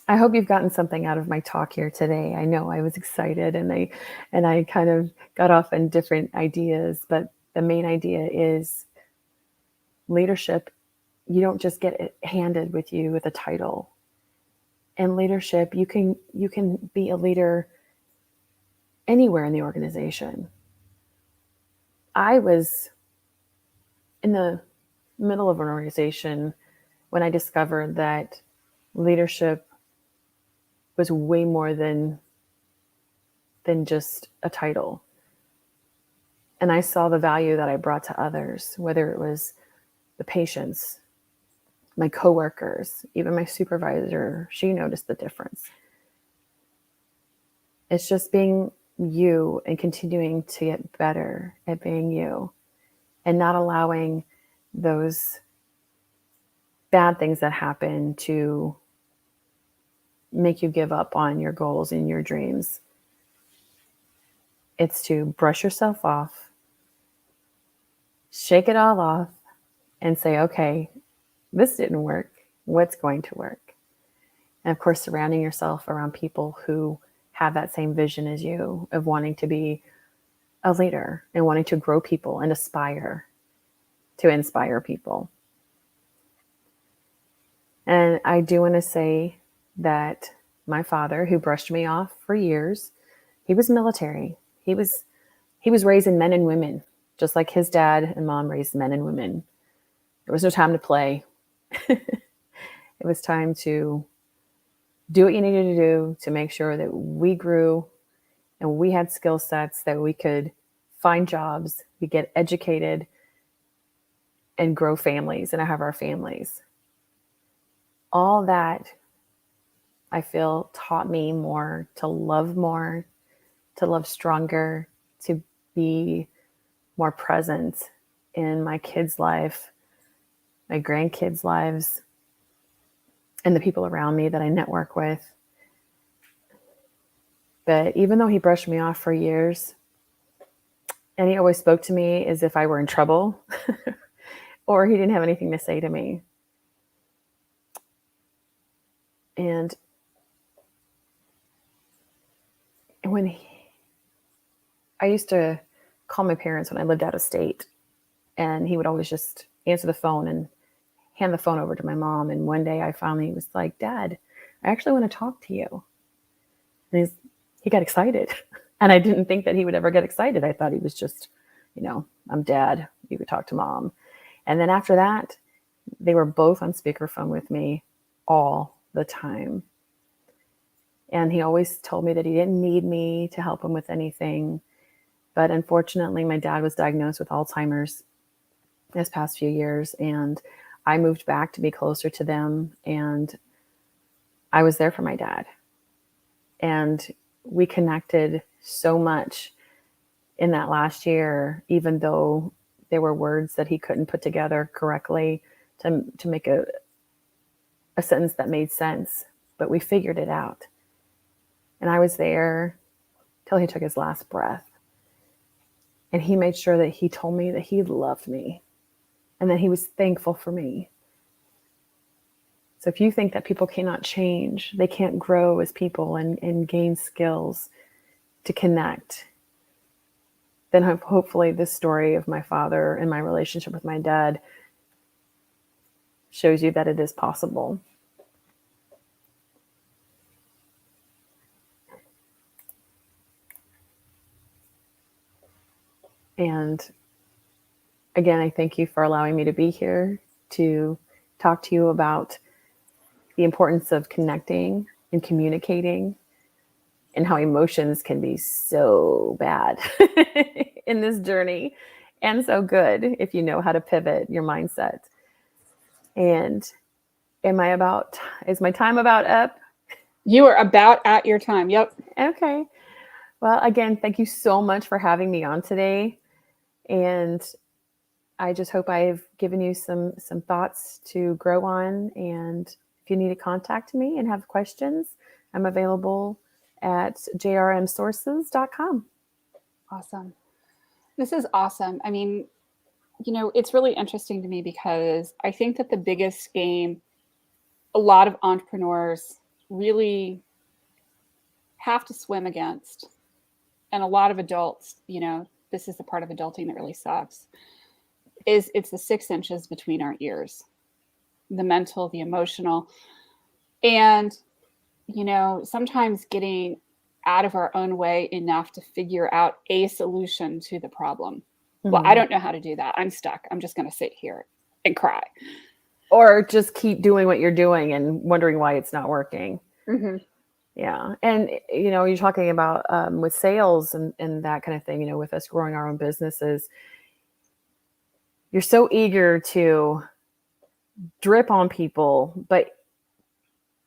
I hope you've gotten something out of my talk here today. I know I was excited and I kind of got off on different ideas, but the main idea is leadership. You don't just get it handed with you with a title. And leadership, you can be a leader anywhere in the organization. I was in the middle of an organization when I discovered that leadership was way more than just a title. And I saw the value that I brought to others, whether it was the patients, my coworkers, even my supervisor. She noticed the difference. It's just being you and continuing to get better at being you and not allowing those bad things that happen to make you give up on your goals and your dreams. It's to brush yourself off, shake it all off, and say, okay, this didn't work. What's going to work? And of course, surrounding yourself around people who have that same vision as you of wanting to be a leader and wanting to grow people and aspire to inspire people. And I do want to say that my father, who brushed me off for years, he was military. He was raising men and women, just like his dad and mom raised men and women. There was no time to play. It was time to do what you needed to do to make sure that we grew and we had skill sets that we could find jobs, we get educated, and grow families and have our families. All that, I feel, taught me more, to love stronger, to be more present in my kids' life, my grandkids' lives, and the people around me that I network with. But even though he brushed me off for years, and he always spoke to me as if I were in trouble, or he didn't have anything to say to me. And I used to call my parents when I lived out of state, and he would always just answer the phone and hand the phone over to my mom. And one day I finally was like, Dad, I actually want to talk to you. And he got excited. And I didn't think that he would ever get excited. I thought he was just, I'm Dad. You could talk to Mom. And then after that, they were both on speakerphone with me all the time. And he always told me that he didn't need me to help him with anything. But unfortunately, my dad was diagnosed with Alzheimer's this past few years, and I moved back to be closer to them, and I was there for my dad. And we connected so much in that last year, even though there were words that he couldn't put together correctly to make a sentence that made sense. But we figured it out. And I was there till he took his last breath. And he made sure that he told me that he loved me and that he was thankful for me. So if you think that people cannot change, they can't grow as people and gain skills to connect, then hopefully this story of my father and my relationship with my dad shows you that it is possible. And again, I thank you for allowing me to be here to talk to you about the importance of connecting and communicating and how emotions can be so bad in this journey and so good if you know how to pivot your mindset. And is my time about up? You are about at your time. Yep. Okay. Well, again, thank you so much for having me on today. And I just hope I've given you some thoughts to grow on. And if you need to contact me and have questions, I'm available at jrmsources.com. Awesome. This is awesome. I mean, it's really interesting to me because I think that the biggest game a lot of entrepreneurs really have to swim against, and a lot of adults, this is the part of adulting that really sucks, is it's the 6 inches between our ears, the mental, the emotional. And, sometimes getting out of our own way enough to figure out a solution to the problem. Mm-hmm. Well, I don't know how to do that. I'm stuck. I'm just going to sit here and cry. Or just keep doing what you're doing and wondering why it's not working. Mm-hmm. Yeah. And, you're talking about with sales and that kind of thing, with us growing our own businesses, you're so eager to drip on people, but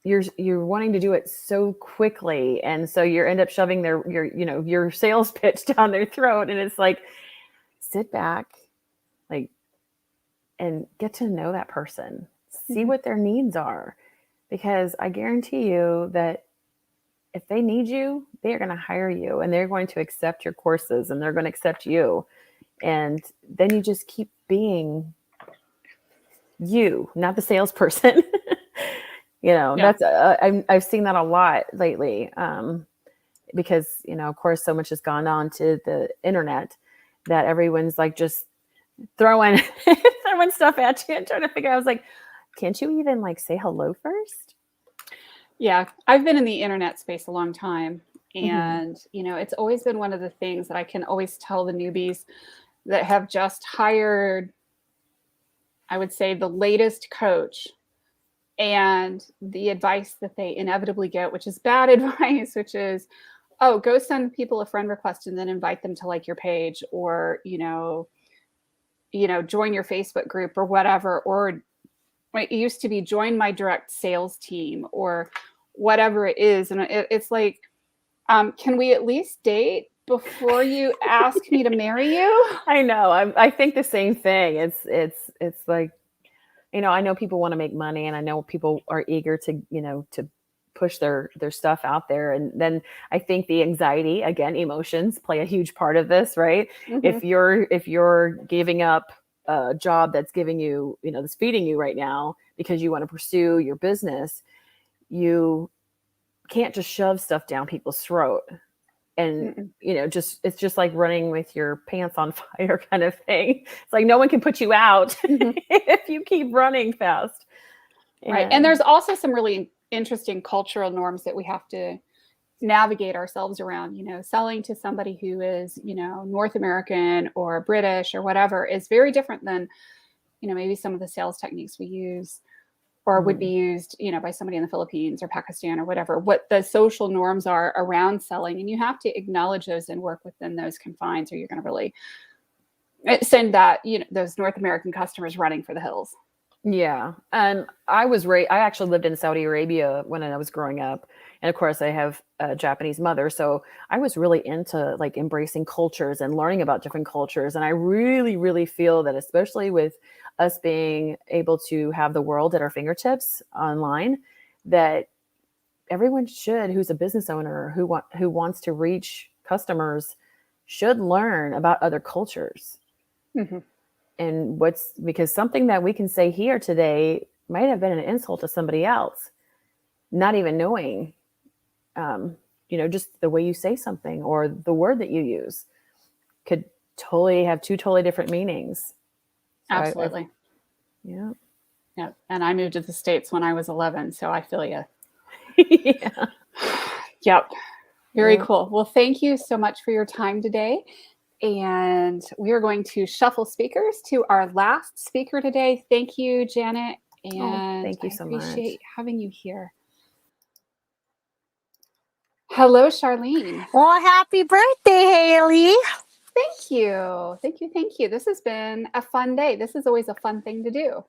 you're wanting to do it so quickly. And so you end up shoving your sales pitch down their throat. And it's like, sit back, and get to know that person, see what their needs are, because I guarantee you that if they need you, they're going to hire you and they're going to accept your courses and they're going to accept you. And then you just keep being you, not the salesperson. That's I've seen that a lot lately, because of course so much has gone on to the internet that everyone's like just throwing stuff at you and trying to figure out. I was like, can't you even say hello first? Yeah, I've been in the internet space a long time, and it's always been one of the things that I can always tell the newbies that have just hired, I would say, the latest coach. And the advice that they inevitably get, which is bad advice, which is, oh, go send people a friend request and then invite them to your page, or, join your Facebook group or whatever. Or it used to be join my direct sales team or whatever it is. And it's like, can we at least date before you ask me to marry you? I know. I think the same thing. It's like, I know people want to make money, and I know people are eager to, to push their stuff out there. And then I think the anxiety, again, emotions play a huge part of this, right? Mm-hmm. If you're giving up a job that's giving you, that's feeding you right now because you want to pursue your business, you can't just shove stuff down people's throat. And, it's just like running with your pants on fire kind of thing. It's like no one can put you out if you keep running fast. Right. And there's also some really interesting cultural norms that we have to navigate ourselves around. Selling to somebody who is, North American or British or whatever is very different than, maybe some of the sales techniques we use or would be used, by somebody in the Philippines or Pakistan or whatever, what the social norms are around selling. And you have to acknowledge those and work within those confines, or you're going to really send that, those North American customers running for the hills. Yeah. And I actually lived in Saudi Arabia when I was growing up. And of course I have a Japanese mother. So I was really into like embracing cultures and learning about different cultures. And I really, really feel that, especially with us being able to have the world at our fingertips online, that everyone should, who's a business owner, who wants to reach customers, should learn about other cultures. Mm-hmm. And because something that we can say here today might have been an insult to somebody else, not even knowing, just the way you say something or the word that you use could totally have two totally different meanings. So Absolutely. Yeah. Yeah. And I moved to the States when I was 11. So I feel you. Yeah. Yep. Very cool. Well, thank you so much for your time today. And we are going to shuffle speakers to our last speaker today. Thank you, Janet. And thank you so much. I appreciate having you here. Hello, Charlene. Well, happy birthday, Haley. Thank you. Thank you. Thank you. This has been a fun day. This is always a fun thing to do.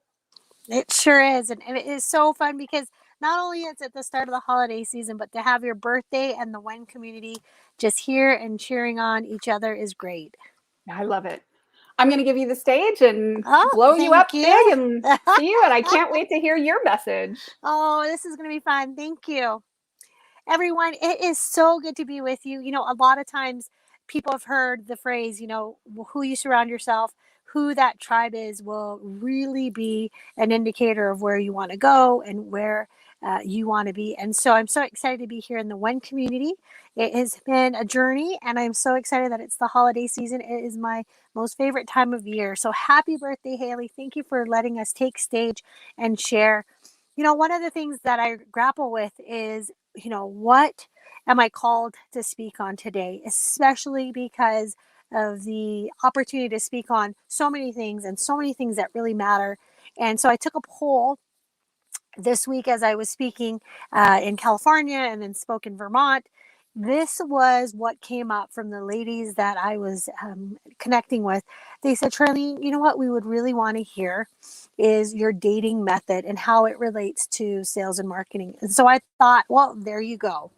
It sure is. And it is so fun because not only is it the start of the holiday season, but to have your birthday and the WEN community just here and cheering on each other is great. I love it. I'm going to give you the stage and blow you thank up you. big and see you. And I can't wait to hear your message. Oh, this is going to be fun. Thank you. Everyone, it is so good to be with you. A lot of times people have heard the phrase, who you surround yourself, who that tribe is will really be an indicator of where you want to go and where you want to be. And so I'm so excited to be here in the WEN community. It has been a journey, and I'm so excited that it's the holiday season. It is my most favorite time of year. So happy birthday, Haley. Thank you for letting us take stage and share. One of the things that I grapple with is, what am I called to speak on today, especially because of the opportunity to speak on so many things and so many things that really matter. And so I took a poll this week as I was speaking in California and then spoke in Vermont. This was what came up from the ladies that I was connecting with. They said, Charlene, you know what we would really want to hear is your dating method and how it relates to sales and marketing. And so I thought, well, there you go.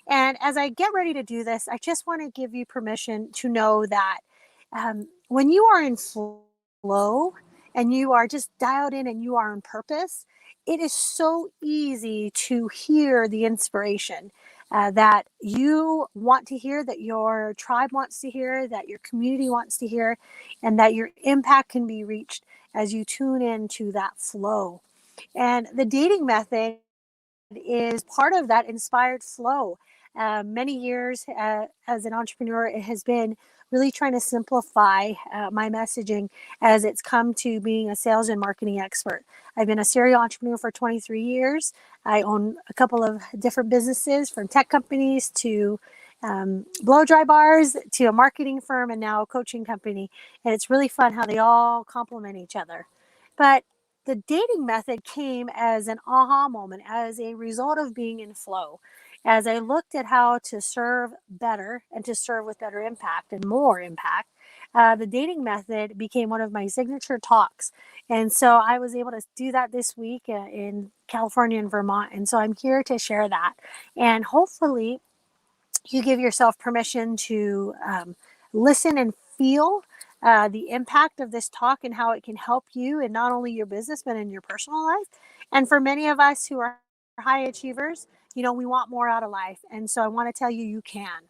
And as I get ready to do this, I just want to give you permission to know that when you are in flow and you are just dialed in and you are on purpose, it is so easy to hear the inspiration that you want to hear, that your tribe wants to hear, that your community wants to hear, and that your impact can be reached as you tune into that flow. And the dating method is part of that inspired flow. Many years as an entrepreneur, it has been really trying to simplify my messaging as it's come to being a sales and marketing expert. I've been a serial entrepreneur for 23 years. I own a couple of different businesses, from tech companies to blow dry bars to a marketing firm and now a coaching company. And it's really fun how they all complement each other. But the dating method came as an aha moment, as a result of being in flow. As I looked at how to serve better and to serve with better impact and more impact, the dating method became one of my signature talks. And so I was able to do that this week in California and Vermont. And so I'm here to share that. And hopefully you give yourself permission to listen and feel the impact of this talk and how it can help you in not only your business, but in your personal life. And for many of us who are high achievers, we want more out of life. And so I want to tell you, you can.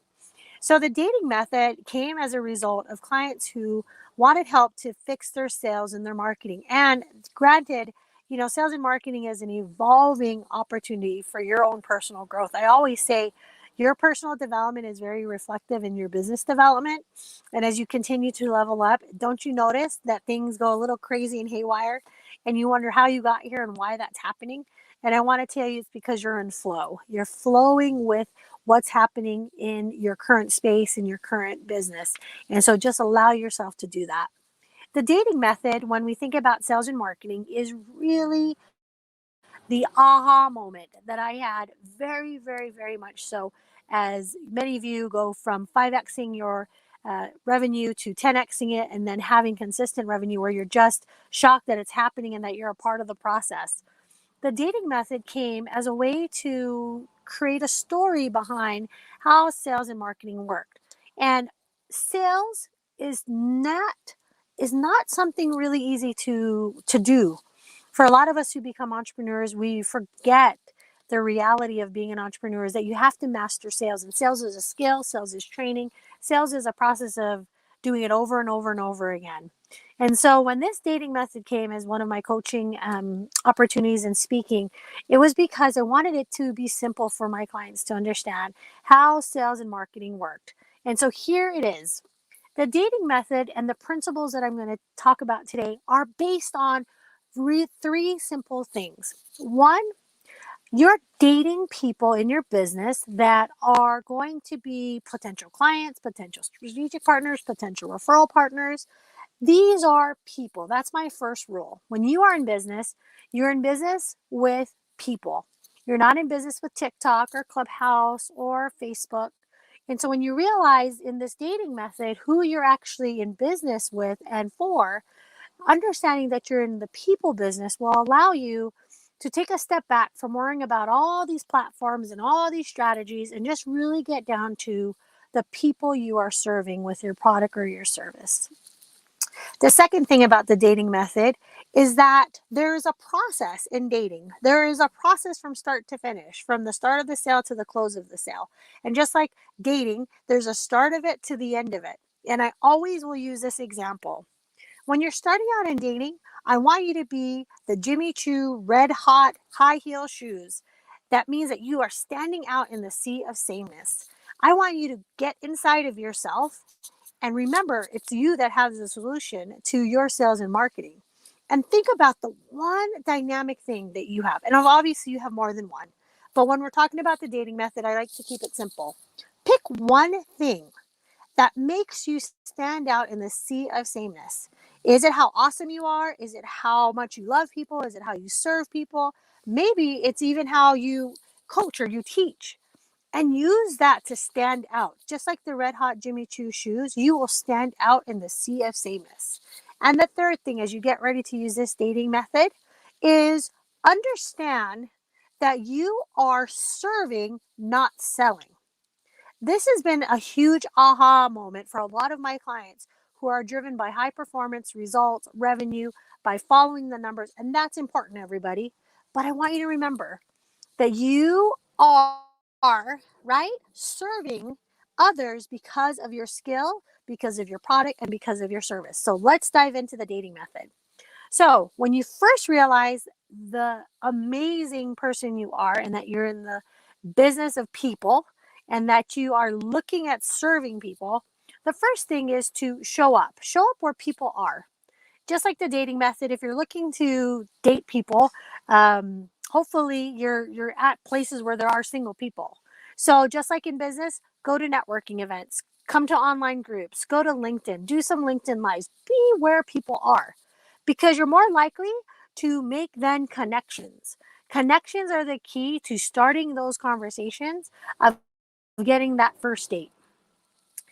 So the dating method came as a result of clients who wanted help to fix their sales and their marketing. And granted, sales and marketing is an evolving opportunity for your own personal growth. I always say your personal development is very reflective in your business development. And as you continue to level up, don't you notice that things go a little crazy and haywire and you wonder how you got here and why that's happening? And I want to tell you it's because you're in flow. You're flowing with what's happening in your current space, in your current business. And so just allow yourself to do that. The dating method, when we think about sales and marketing, is really the aha moment that I had very, very, very much so, as many of you go from 5Xing your revenue to 10xing it, and then having consistent revenue where you're just shocked that it's happening and that you're a part of the process. The dating method came as a way to create a story behind how sales and marketing worked. And sales is not something really easy to do. For a lot of us who become entrepreneurs, we forget the reality of being an entrepreneur is that you have to master sales. And sales is a skill, sales is training, sales is a process of doing it over and over and over again. And so when this dating method came as one of my coaching opportunities in speaking, it was because I wanted it to be simple for my clients to understand how sales and marketing worked. And so here it is. The dating method and the principles that I'm going to talk about today are based on three simple things. One, you're dating people in your business that are going to be potential clients, potential strategic partners, potential referral partners. These are people. That's my first rule. When you are in business, you're in business with people. You're not in business with TikTok or Clubhouse or Facebook. And so when you realize in this dating method who you're actually in business with and for, understanding that you're in the people business will allow you to take a step back from worrying about all these platforms and all these strategies and just really get down to the people you are serving with your product or your service. The second thing about the dating method is that there is a process in dating. There is a process from start to finish, from the start of the sale to the close of the sale. And just like dating, there's a start of it to the end of it. And I always will use this example. When you're starting out in dating, I want you to be the Jimmy Choo red hot high heel shoes. That means that you are standing out in the sea of sameness. I want you to get inside of yourself and remember it's you that has the solution to your sales and marketing. And think about the one dynamic thing that you have. And obviously you have more than one. But when we're talking about the dating method, I like to keep it simple. Pick one thing that makes you stand out in the sea of sameness. Is it how awesome you are? Is it how much you love people? Is it how you serve people? Maybe it's even how you coach or you teach. And use that to stand out. Just like the red hot Jimmy Choo shoes, you will stand out in the sea of sameness. And the third thing, as you get ready to use this dating method, is understand that you are serving, not selling. This has been a huge aha moment for a lot of my clients who are driven by high performance, results, revenue, by following the numbers. And that's important, everybody. But I want you to remember that you are, right, serving others because of your skill, because of your product, and because of your service. So let's dive into the dating method. So when you first realize the amazing person you are and that you're in the business of people and that you are looking at serving people, the first thing is to show up. Show up where people are. Just like the dating method, if you're looking to date people, hopefully you're at places where there are single people. So just like in business, go to networking events, come to online groups, go to LinkedIn, do some LinkedIn lives, be where people are, because you're more likely to make then connections. Connections are the key to starting those conversations of getting that first date.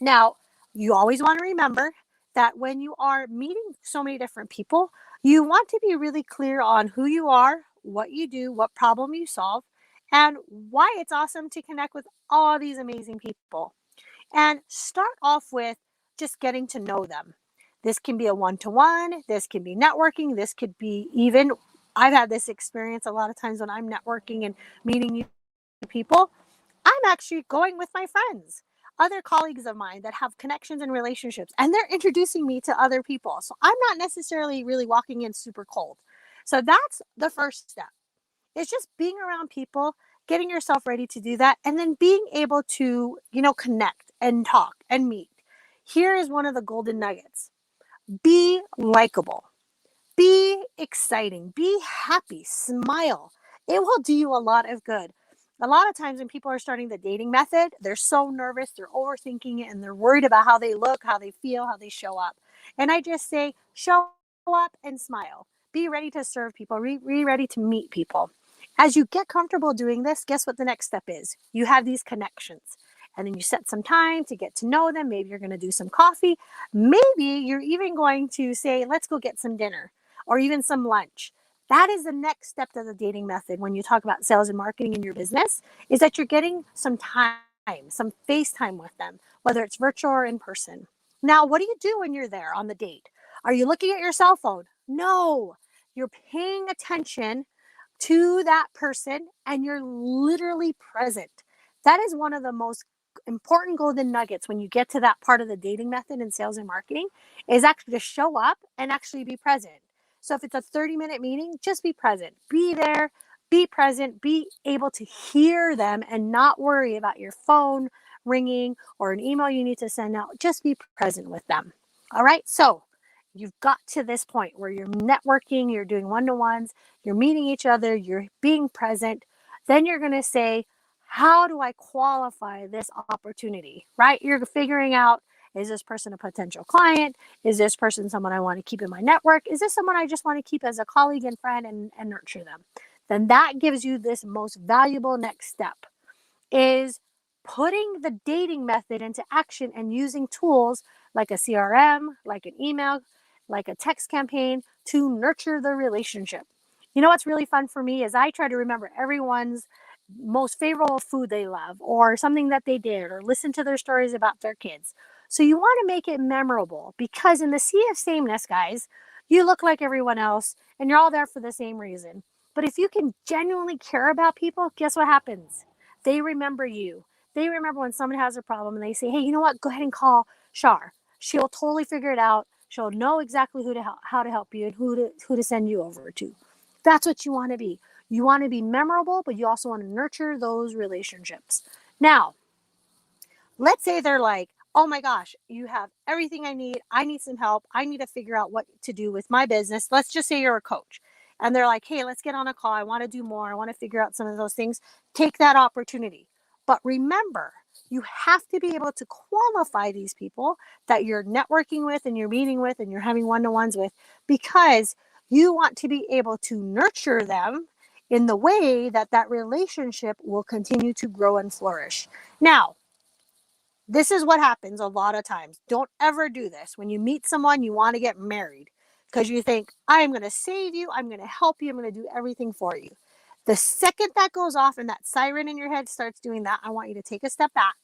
Now, you always want to remember that when you are meeting so many different people, you want to be really clear on who you are, what you do, what problem you solve, and why it's awesome to connect with all these amazing people. And start off with just getting to know them. This can be a one-to-one, this can be networking, this could be even, I've had this experience a lot of times when I'm networking and meeting new people. I'm actually going with my friends, other colleagues of mine that have connections and relationships, and they're introducing me to other people. So I'm not necessarily really walking in super cold. So that's the first step. It's just being around people, getting yourself ready to do that, and then being able to, connect and talk and meet. Here is one of the golden nuggets. Be likable. Be exciting. Be happy. Smile. It will do you a lot of good. A lot of times when people are starting the dating method, they're so nervous, they're overthinking it, and they're worried about how they look, how they feel, how they show up. And I just say, show up and smile. Be ready to serve people. Be ready to meet people. As you get comfortable doing this, guess what the next step is? You have these connections. and then you set some time to get to know them. Maybe you're going to do some coffee. Maybe you're even going to say, let's go get some dinner or even some lunch. That is the next step of the dating method when you talk about sales and marketing in your business, is that you're getting some time, some face time with them, whether it's virtual or in person. Now, what do you do when you're there on the date? Are you looking at your cell phone? No, you're paying attention to that person and you're literally present. That is one of the most important golden nuggets when you get to that part of the dating method in sales and marketing, is actually to show up and actually be present. So if it's a 30-minute meeting, just be present. Be there, be present, be able to hear them and not worry about your phone ringing or an email you need to send out. Just be present with them. All right. So you've got to this point where you're networking, you're doing one-to-ones, you're meeting each other, you're being present. Then you're going to say, how do I qualify this opportunity, right? You're figuring out, is this person a potential client? Is this person someone I want to keep in my network? Is this someone I just want to keep as a colleague and friend and nurture them? Then that gives you this most valuable next step, is putting the dating method into action and using tools like a CRM, like an email, like a text campaign to nurture the relationship. You know what's really fun for me is I try to remember everyone's most favorable food they love, or something that they did, or listen to their stories about their kids. So you want to make it memorable, because in the sea of sameness, guys, you look like everyone else and you're all there for the same reason. But if you can genuinely care about people, guess what happens? They remember you. They remember when someone has a problem and they say, hey, you know what? Go ahead and call Shar. She'll totally figure it out. She'll know exactly who to help, how to help you, and who to send you over to. That's what you want to be. You want to be memorable, but you also want to nurture those relationships. Now, let's say they're like, oh my gosh, you have everything I need. I need some help. I need to figure out what to do with my business. Let's just say you're a coach. And they're like, hey, let's get on a call. I want to do more. I want to figure out some of those things. Take that opportunity. But remember, you have to be able to qualify these people that you're networking with and you're meeting with and you're having one-to-ones with, because you want to be able to nurture them in the way that that relationship will continue to grow and flourish. Now, this is what happens a lot of times. Don't ever do this. When you meet someone, you want to get married because you think, I'm going to save you. I'm going to help you. I'm going to do everything for you. The second that goes off and that siren in your head starts doing that, I want you to take a step back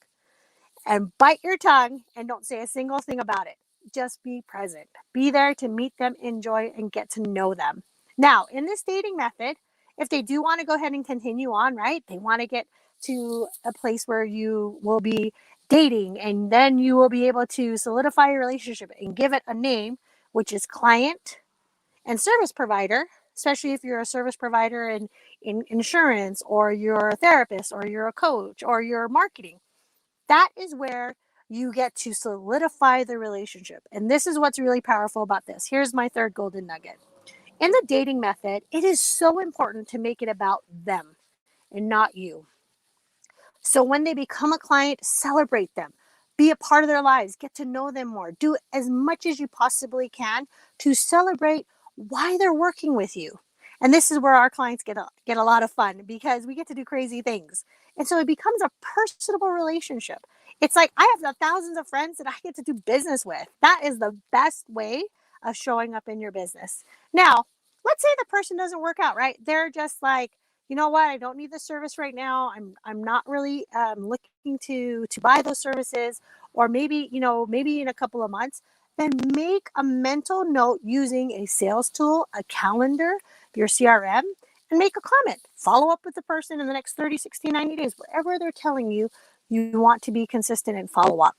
and bite your tongue and don't say a single thing about it. Just be present. Be there to meet them, enjoy, and get to know them. Now, in this dating method, if they do want to go ahead and continue on, right? They want to get to a place where you will be dating, and then you will be able to solidify your relationship and give it a name, which is client and service provider, especially if you're a service provider in insurance, or you're a therapist, or you're a coach, or you're marketing. That is where you get to solidify the relationship. And this is what's really powerful about this. Here's my third golden nugget. In the dating method, it is so important to make it about them and not you. So when they become a client, celebrate them. Be a part of their lives. Get to know them more. Do as much as you possibly can to celebrate why they're working with you. And this is where our clients get a lot of fun, because we get to do crazy things. And so it becomes a personable relationship. It's like I have thousands of friends that I get to do business with. That is the best way of showing up in your business. Now, let's say the person doesn't work out, right? They're just like, you know what? I don't need the service right now. I'm not really looking to buy those services, or maybe in a couple of months. Then make a mental note using a sales tool, a calendar, your CRM, and make a comment. Follow up with the person in the next 30, 60, 90 days, wherever they're telling you you want to be consistent and follow up.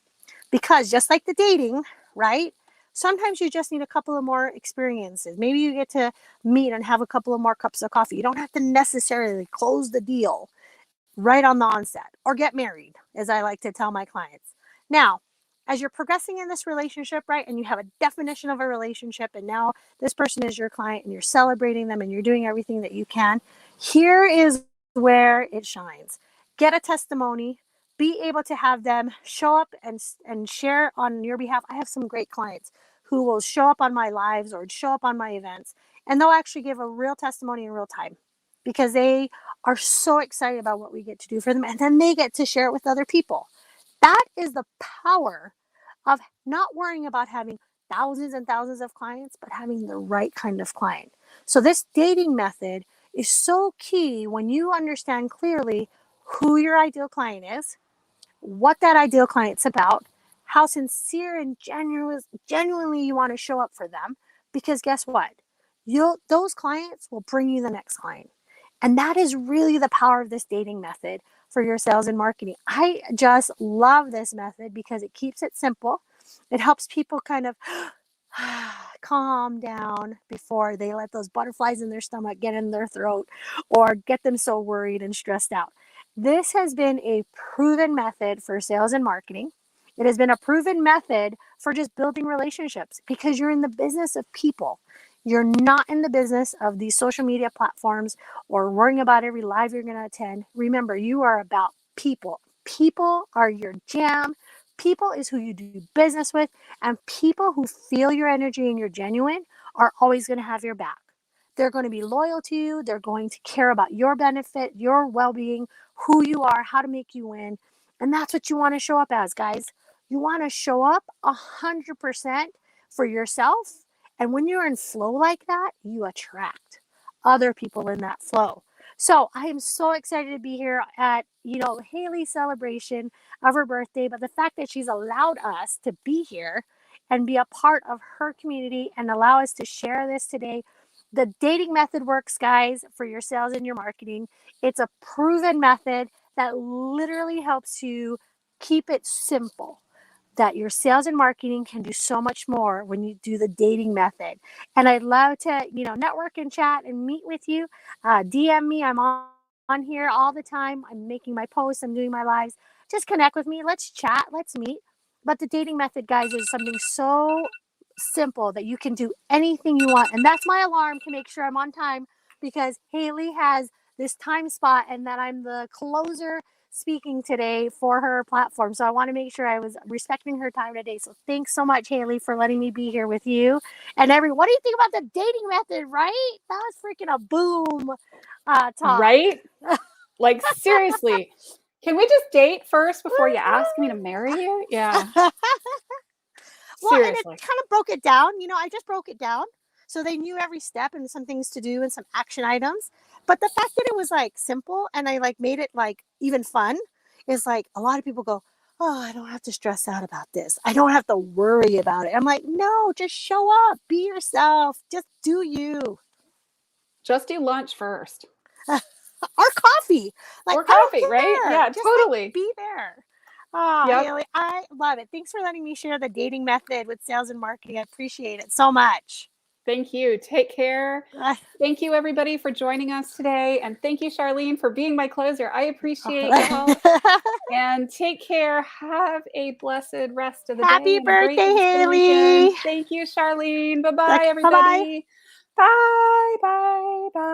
Because just like the dating, right? Sometimes you just need a couple of more experiences. Maybe you get to meet and have a couple of more cups of coffee. You don't have to necessarily close the deal right on the onset or get married, as I like to tell my clients. Now, as you're progressing in this relationship, right, and you have a definition of a relationship, and now this person is your client and you're celebrating them and you're doing everything that you can, here is where it shines. Get a testimony. Be able to have them show up and share on your behalf. I have some great clients who will show up on my lives or show up on my events, and they'll actually give a real testimony in real time, because they are so excited about what we get to do for them, and then they get to share it with other people. That is the power of not worrying about having thousands and thousands of clients, but having the right kind of client. So this dating method is so key when you understand clearly who your ideal client is, what that ideal client's about, how sincere and genuinely you want to show up for them. Because guess what? Those clients will bring you the next client. And that is really the power of this dating method for your sales and marketing. I just love this method because it keeps it simple. It helps people kind of calm down before they let those butterflies in their stomach get in their throat or get them so worried and stressed out. This has been a proven method for sales and marketing. It has been a proven method for just building relationships because you're in the business of people. You're not in the business of these social media platforms or worrying about every live you're going to attend. Remember, you are about people. People are your jam. People is who you do business with, and people who feel your energy and you're genuine are always going to have your back. They're going to be loyal to you. They're going to care about your benefit, your well-being, who you are, how to make you win. And that's what you want to show up as, guys. You want to show up 100% for yourself. And when you're in flow like that, you attract other people in that flow. So I am so excited to be here at, Haley's celebration of her birthday. But the fact that she's allowed us to be here and be a part of her community and allow us to share this today. The dating method works, guys, for your sales and your marketing. It's a proven method that literally helps you keep it simple. That your sales and marketing can do so much more when you do the dating method. And I'd love to, network and chat and meet with you. DM me. I'm on here all the time. I'm making my posts. I'm doing my lives. Just connect with me. Let's chat. Let's meet. But the dating method, guys, is something so simple that you can do anything you want. And that's my alarm to make sure I'm on time because Haley has this time spot and that I'm the closer speaking today for her platform. So I want to make sure I was respecting her time today. So thanks so much, Haley, for letting me be here with you. And what do you think about the dating method, right? That was freaking a boom talk. Right? Like, seriously. Can we just date first before you ask me to marry you? Yeah. Well, Seriously. and it kind of broke it down. I just broke it down. So they knew every step and some things to do and some action items. But the fact that it was like simple and I made it even fun is a lot of people go, oh, I don't have to stress out about this. I don't have to worry about it. I'm like, no, just show up, be yourself, just do you. Just do lunch first. Or coffee. Or coffee, right? Yeah, just totally. be there. Oh, Yep. Haley, I love it. Thanks for letting me share the dating method with sales and marketing. I appreciate it so much. Thank you. Take care. Thank you, everybody, for joining us today. And thank you, Charlene, for being my closer. I appreciate your help. And take care. Have a blessed rest of the day. Happy birthday, Haley. Thank you, Charlene. Bye-bye, everybody. Bye-bye. Bye.